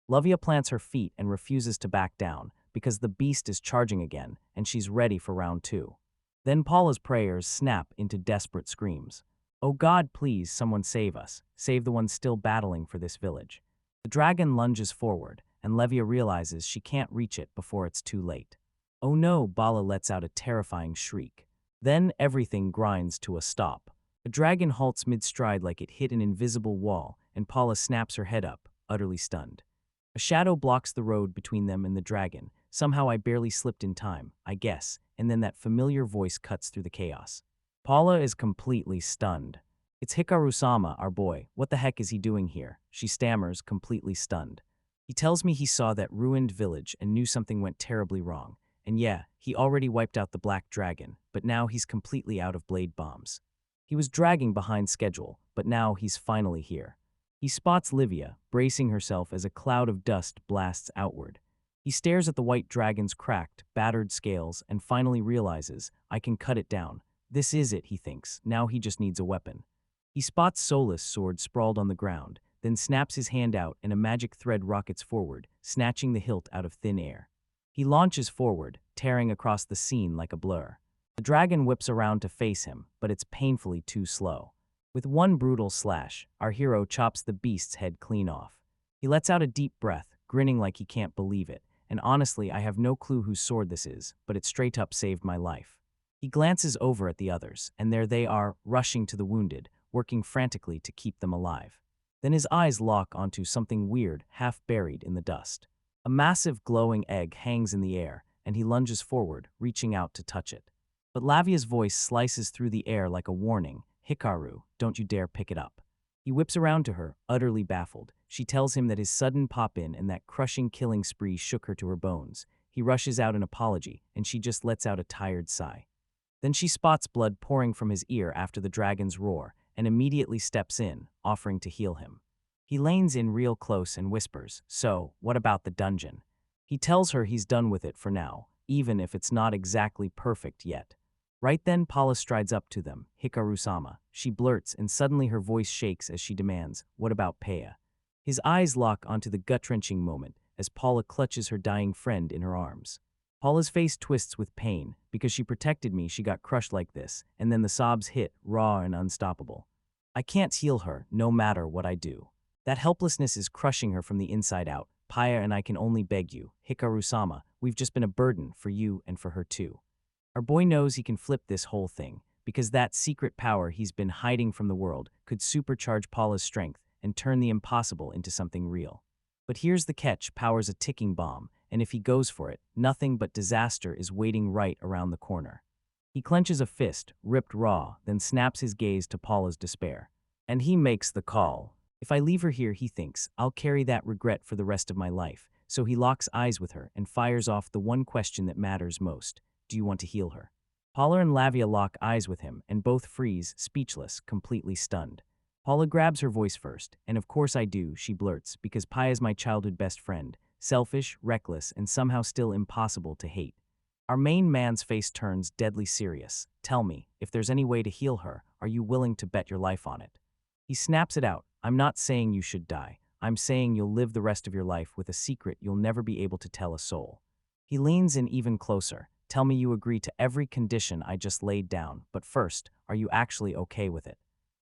Lavia plants her feet and refuses to back down, because the beast is charging again, and she's ready for round 2. Then Paula's prayers snap into desperate screams. "Oh God, please, someone save us. Save the ones still battling for this village." The dragon lunges forward, and Lavia realizes she can't reach it before it's too late. "Oh no." Paula lets out a terrifying shriek. Then everything grinds to a stop. The dragon halts mid-stride like it hit an invisible wall, and Paula snaps her head up, utterly stunned. A shadow blocks the road between them and the dragon. "Somehow I barely slipped in time, I guess," and then that familiar voice cuts through the chaos. Paula is completely stunned. "It's Hikaru-sama, our boy. What the heck is he doing here?" she stammers, completely stunned. "He tells me he saw that ruined village and knew something went terribly wrong. And yeah, he already wiped out the black dragon, but now he's completely out of blade bombs. He was dragging behind schedule, but now he's finally here." He spots Lavia, bracing herself as a cloud of dust blasts outward. He stares at the white dragon's cracked, battered scales and finally realizes, "I can cut it down. This is it," he thinks. Now he just needs a weapon. He spots Sola's sword sprawled on the ground, then snaps his hand out and a magic thread rockets forward, snatching the hilt out of thin air. He launches forward, tearing across the scene like a blur. The dragon whips around to face him, but it's painfully too slow. With one brutal slash, our hero chops the beast's head clean off. He lets out a deep breath, grinning like he can't believe it, and honestly, I have no clue whose sword this is, but it straight up saved my life. He glances over at the others, and there they are, rushing to the wounded, working frantically to keep them alive. Then his eyes lock onto something weird, half buried in the dust. A massive glowing egg hangs in the air, and he lunges forward, reaching out to touch it. But Lavia's voice slices through the air like a warning. "Hikaru, don't you dare pick it up." He whips around to her, utterly baffled. She tells him that his sudden pop-in and that crushing killing spree shook her to her bones. He rushes out an apology, and she just lets out a tired sigh. Then she spots blood pouring from his ear after the dragon's roar, and immediately steps in, offering to heal him. He leans in real close and whispers, "So, what about the dungeon?" He tells her he's done with it for now, even if it's not exactly perfect yet. Right then Paula strides up to them, "Hikaru-sama." She blurts, and suddenly her voice shakes as she demands, "What about Peia?" His eyes lock onto the gut-wrenching moment as Paula clutches her dying friend in her arms. Paula's face twists with pain. "Because she protected me, she got crushed like this," and then the sobs hit, raw and unstoppable. "I can't heal her, no matter what I do." That helplessness is crushing her from the inside out. "Peia and I can only beg you, Hikaru-sama, we've just been a burden for you and for her too. Our boy knows he can flip this whole thing, because that secret power he's been hiding from the world could supercharge Paula's strength and turn the impossible into something real. But here's the catch: power's a ticking bomb, and if he goes for it, nothing but disaster is waiting right around the corner." He clenches a fist, ripped raw, then snaps his gaze to Paula's despair. And he makes the call. If I leave her here, he thinks, I'll carry that regret for the rest of my life. So he locks eyes with her and fires off the one question that matters most. "Do you want to heal her?" Paula and Lavia lock eyes with him, and both freeze, speechless, completely stunned. Paula grabs her voice first, and "Of course I do," she blurts, "because Pai is my childhood best friend, selfish, reckless, and somehow still impossible to hate." Our main man's face turns deadly serious. "Tell me, if there's any way to heal her, are you willing to bet your life on it?" He snaps it out. "I'm not saying you should die. I'm saying you'll live the rest of your life with a secret you'll never be able to tell a soul." He leans in even closer. "Tell me you agree to every condition I just laid down, but first, are you actually okay with it?"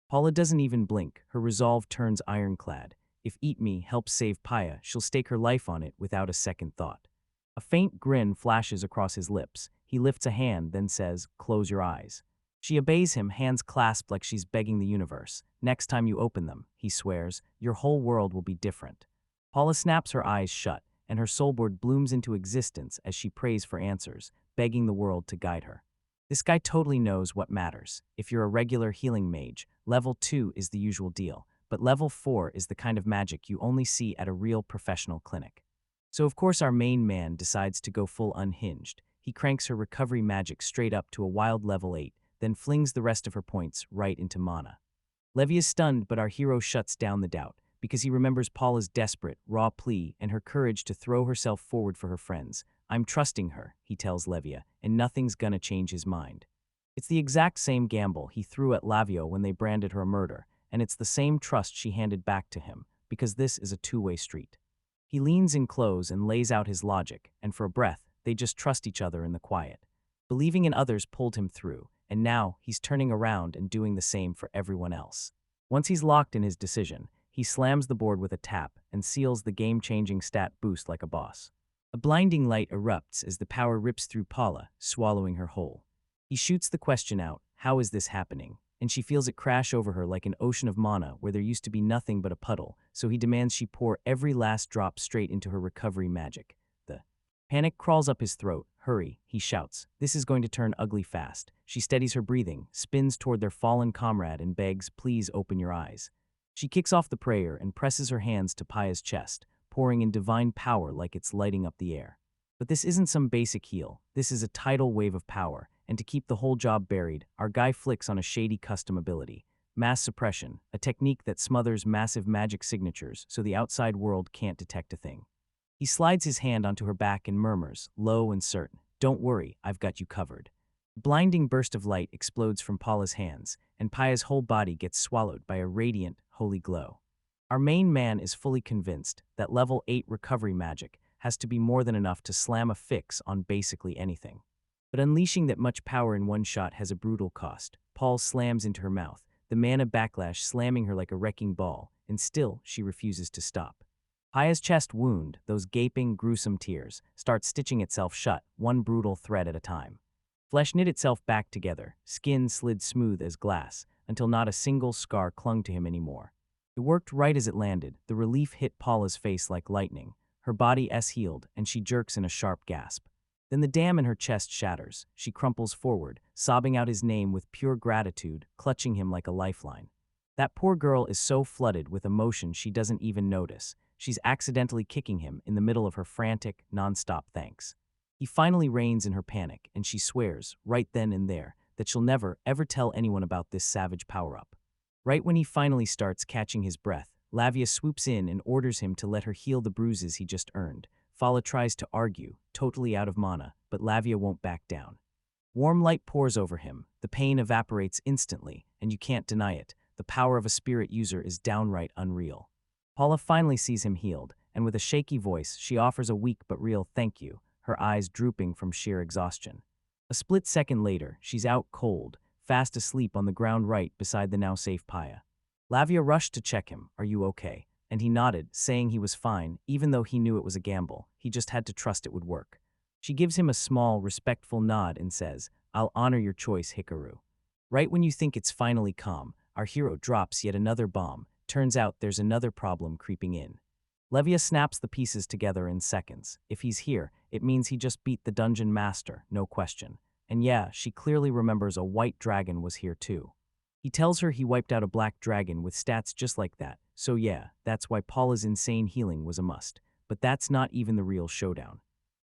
Paula doesn't even blink. Her resolve turns ironclad. If Eat Me helps save Peia, she'll stake her life on it without a second thought. A faint grin flashes across his lips. He lifts a hand, then says, "Close your eyes." She obeys him, hands clasped like she's begging the universe. "Next time you open them," he swears, "your whole world will be different." Paula snaps her eyes shut, and her soulboard blooms into existence as she prays for answers, begging the world to guide her. This guy totally knows what matters. If you're a regular healing mage, level 2 is the usual deal, but level 4 is the kind of magic you only see at a real professional clinic. So of course our main man decides to go full unhinged. He cranks her recovery magic straight up to a wild level 8, then flings the rest of her points right into mana. Levi is stunned, but our hero shuts down the doubt, because he remembers Paula's desperate, raw plea and her courage to throw herself forward for her friends. "I'm trusting her," he tells Lavia, "and nothing's gonna change his mind." It's the exact same gamble he threw at Lavia when they branded her a murder, and it's the same trust she handed back to him, because this is a two-way street. He leans in close and lays out his logic, and for a breath, they just trust each other in the quiet. Believing in others pulled him through, and now he's turning around and doing the same for everyone else. Once he's locked in his decision, he slams the board with a tap and seals the game-changing stat boost like a boss. A blinding light erupts as the power rips through Paula, swallowing her whole. He shoots the question out, "How is this happening?" And she feels it crash over her like an ocean of mana where there used to be nothing but a puddle, so he demands she pour every last drop straight into her recovery magic. The panic crawls up his throat. "Hurry," he shouts. "This is going to turn ugly fast." She steadies her breathing, spins toward their fallen comrade and begs, "Please open your eyes." She kicks off the prayer and presses her hands to Paia's chest, pouring in divine power like it's lighting up the air. But this isn't some basic heal. This is a tidal wave of power, and to keep the whole job buried, our guy flicks on a shady custom ability. Mass suppression, a technique that smothers massive magic signatures so the outside world can't detect a thing. He slides his hand onto her back and murmurs, low and certain, "Don't worry, I've got you covered." A blinding burst of light explodes from Paula's hands, and Paia's whole body gets swallowed by a radiant, holy glow. Our main man is fully convinced that level 8 recovery magic has to be more than enough to slam a fix on basically anything. But unleashing that much power in one shot has a brutal cost. Paul slams into her mouth, the mana backlash slamming her like a wrecking ball, and still she refuses to stop. Haya's chest wound, those gaping, gruesome tears, starts stitching itself shut, one brutal thread at a time. Flesh knit itself back together, skin slid smooth as glass, until not a single scar clung to him anymore. It worked right as it landed. The relief hit Paula's face like lightning. Her body healed, and she jerks in a sharp gasp. Then the dam in her chest shatters. She crumples forward, sobbing out his name with pure gratitude, clutching him like a lifeline. That poor girl is so flooded with emotion she doesn't even notice. She's accidentally kicking him in the middle of her frantic, non-stop thanks. He finally reins in her panic, and she swears, right then and there, that she'll never, ever tell anyone about this savage power-up. Right when he finally starts catching his breath, Lavia swoops in and orders him to let her heal the bruises he just earned. Fala tries to argue, totally out of mana, but Lavia won't back down. Warm light pours over him, the pain evaporates instantly, and you can't deny it. The power of a spirit user is downright unreal. Paula finally sees him healed, and with a shaky voice, she offers a weak but real thank you, her eyes drooping from sheer exhaustion. A split second later, she's out cold, fast asleep on the ground right beside the now safe Paya. Lavia rushed to check him, "Are you okay?" And he nodded, saying he was fine, even though he knew it was a gamble. He just had to trust it would work. She gives him a small, respectful nod and says, "I'll honor your choice, Hikaru." Right when you think it's finally calm, our hero drops yet another bomb. Turns out there's another problem creeping in. Lavia snaps the pieces together in seconds. If he's here, it means he just beat the dungeon master, no question. And yeah, she clearly remembers a white dragon was here too. He tells her he wiped out a black dragon with stats just like that, so yeah, that's why Paula's insane healing was a must. But that's not even the real showdown.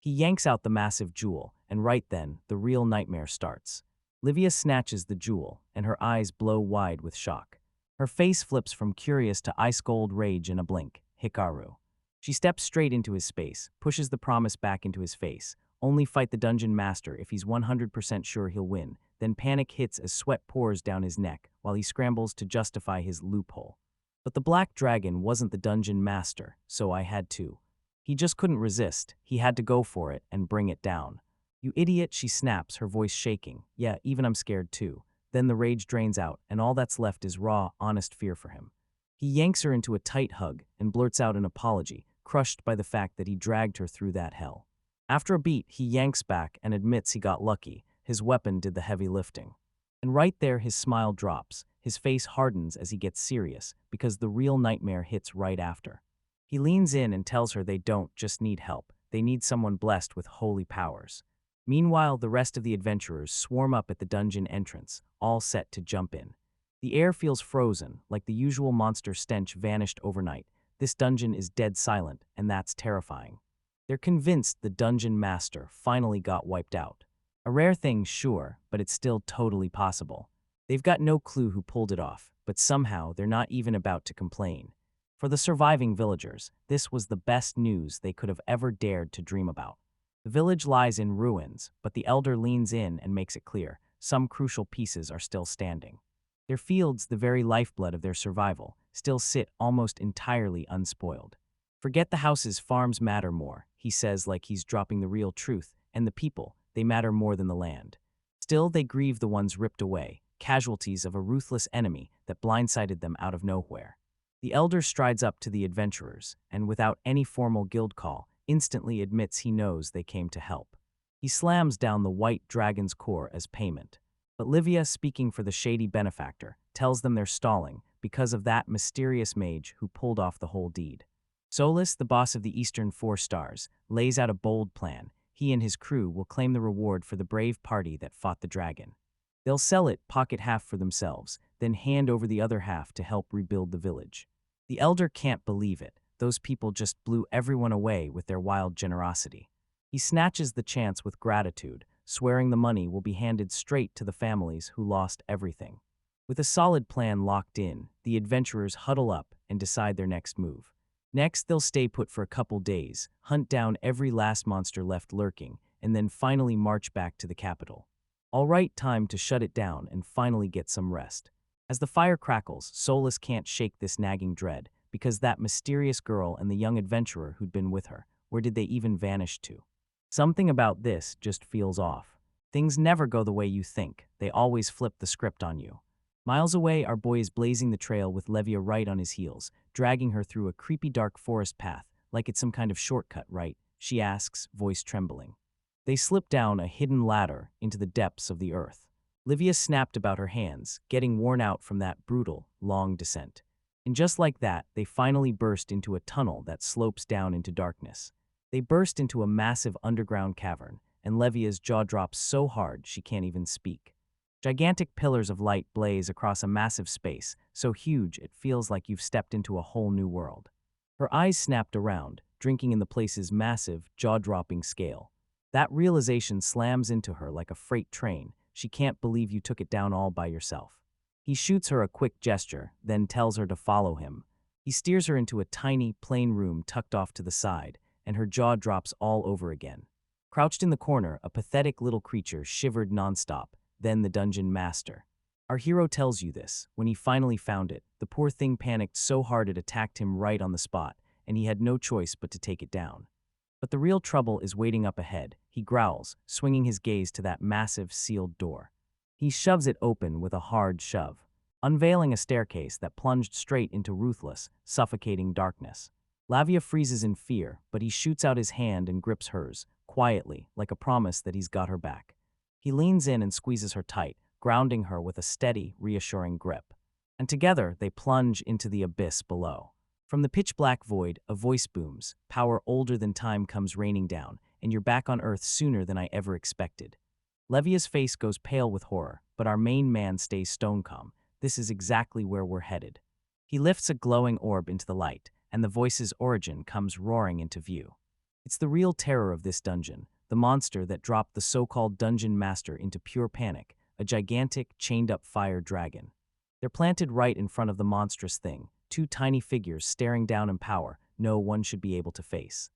He yanks out the massive jewel, and right then, the real nightmare starts. Livia snatches the jewel, and her eyes blow wide with shock. Her face flips from curious to ice-cold rage in a blink. Hikaru. She steps straight into his space, pushes the promise back into his face. Only fight the dungeon master if he's 100% sure he'll win. Then panic hits as sweat pours down his neck while he scrambles to justify his loophole. But the black dragon wasn't the dungeon master, so I had to. He just couldn't resist. He had to go for it and bring it down. "You idiot," she snaps, her voice shaking. "Yeah, even I'm scared too." Then the rage drains out, and all that's left is raw, honest fear for him. He yanks her into a tight hug and blurts out an apology, crushed by the fact that he dragged her through that hell. After a beat, he yanks back and admits he got lucky. His weapon did the heavy lifting. And right there, his smile drops. His face hardens as he gets serious, because the real nightmare hits right after. He leans in and tells her they don't just need help. They need someone blessed with holy powers. Meanwhile, the rest of the adventurers swarm up at the dungeon entrance, all set to jump in. The air feels frozen, like the usual monster stench vanished overnight. This dungeon is dead silent, and that's terrifying. They're convinced the dungeon master finally got wiped out. A rare thing, sure, but it's still totally possible. They've got no clue who pulled it off, but somehow they're not even about to complain. For the surviving villagers, this was the best news they could have ever dared to dream about. The village lies in ruins, but the elder leans in and makes it clear some crucial pieces are still standing. Their fields, the very lifeblood of their survival, still sit almost entirely unspoiled. "Forget the houses, farms matter more," he says like he's dropping the real truth, "and the people, they matter more than the land." Still, they grieve the ones ripped away, casualties of a ruthless enemy that blindsided them out of nowhere. The elder strides up to the adventurers, and without any formal guild call, instantly admits he knows they came to help. He slams down the white dragon's core as payment. But Livia, speaking for the shady benefactor, tells them they're stalling because of that mysterious mage who pulled off the whole deed. Solus, the boss of the Eastern Four Stars, lays out a bold plan. He and his crew will claim the reward for the brave party that fought the dragon. They'll sell it, pocket half for themselves, then hand over the other half to help rebuild the village. The elder can't believe it. Those people just blew everyone away with their wild generosity. He snatches the chance with gratitude, swearing the money will be handed straight to the families who lost everything. With a solid plan locked in, the adventurers huddle up and decide their next move. Next, they'll stay put for a couple days, hunt down every last monster left lurking, and then finally march back to the capital. All right, time to shut it down and finally get some rest. As the fire crackles, Solus can't shake this nagging dread, because that mysterious girl and the young adventurer who'd been with her, Where did they even vanish to? Something about this just feels off. Things never go the way you think. They always flip the script on you. Miles away, our boy is blazing the trail with Levia right on his heels, dragging her through a creepy dark forest path, like it's some kind of shortcut, right? She asks, voice trembling. They slip down a hidden ladder into the depths of the earth. Livia snapped about her hands, getting worn out from that brutal, long descent. And just like that, they finally burst into a tunnel that slopes down into darkness. They burst into a massive underground cavern, and Levia's jaw drops so hard she can't even speak. Gigantic pillars of light blaze across a massive space, so huge it feels like you've stepped into a whole new world. Her eyes snapped around, drinking in the place's massive, jaw-dropping scale. That realization slams into her like a freight train. She can't believe you took it down all by yourself. He shoots her a quick gesture, then tells her to follow him. He steers her into a tiny, plain room tucked off to the side, and her jaw drops all over again. Crouched in the corner, a pathetic little creature shivered nonstop, then the dungeon master. Our hero tells you this. When he finally found it, the poor thing panicked so hard it attacked him right on the spot, and he had no choice but to take it down. But the real trouble is waiting up ahead. He growls, swinging his gaze to that massive, sealed door. He shoves it open with a hard shove, unveiling a staircase that plunged straight into ruthless, suffocating darkness. Lavia freezes in fear, but he shoots out his hand and grips hers, quietly, like a promise that he's got her back. He leans in and squeezes her tight, grounding her with a steady, reassuring grip. And together, they plunge into the abyss below. From the pitch-black void, a voice booms. Power older than time comes raining down, and you're back on Earth sooner than I ever expected. Levia's face goes pale with horror, but our main man stays stone calm. This is exactly where we're headed. He lifts a glowing orb into the light, and the voice's origin comes roaring into view. It's the real terror of this dungeon, the monster that dropped the so-called dungeon master into pure panic, a gigantic, chained-up fire dragon. They're planted right in front of the monstrous thing, two tiny figures staring down in power no one should be able to face.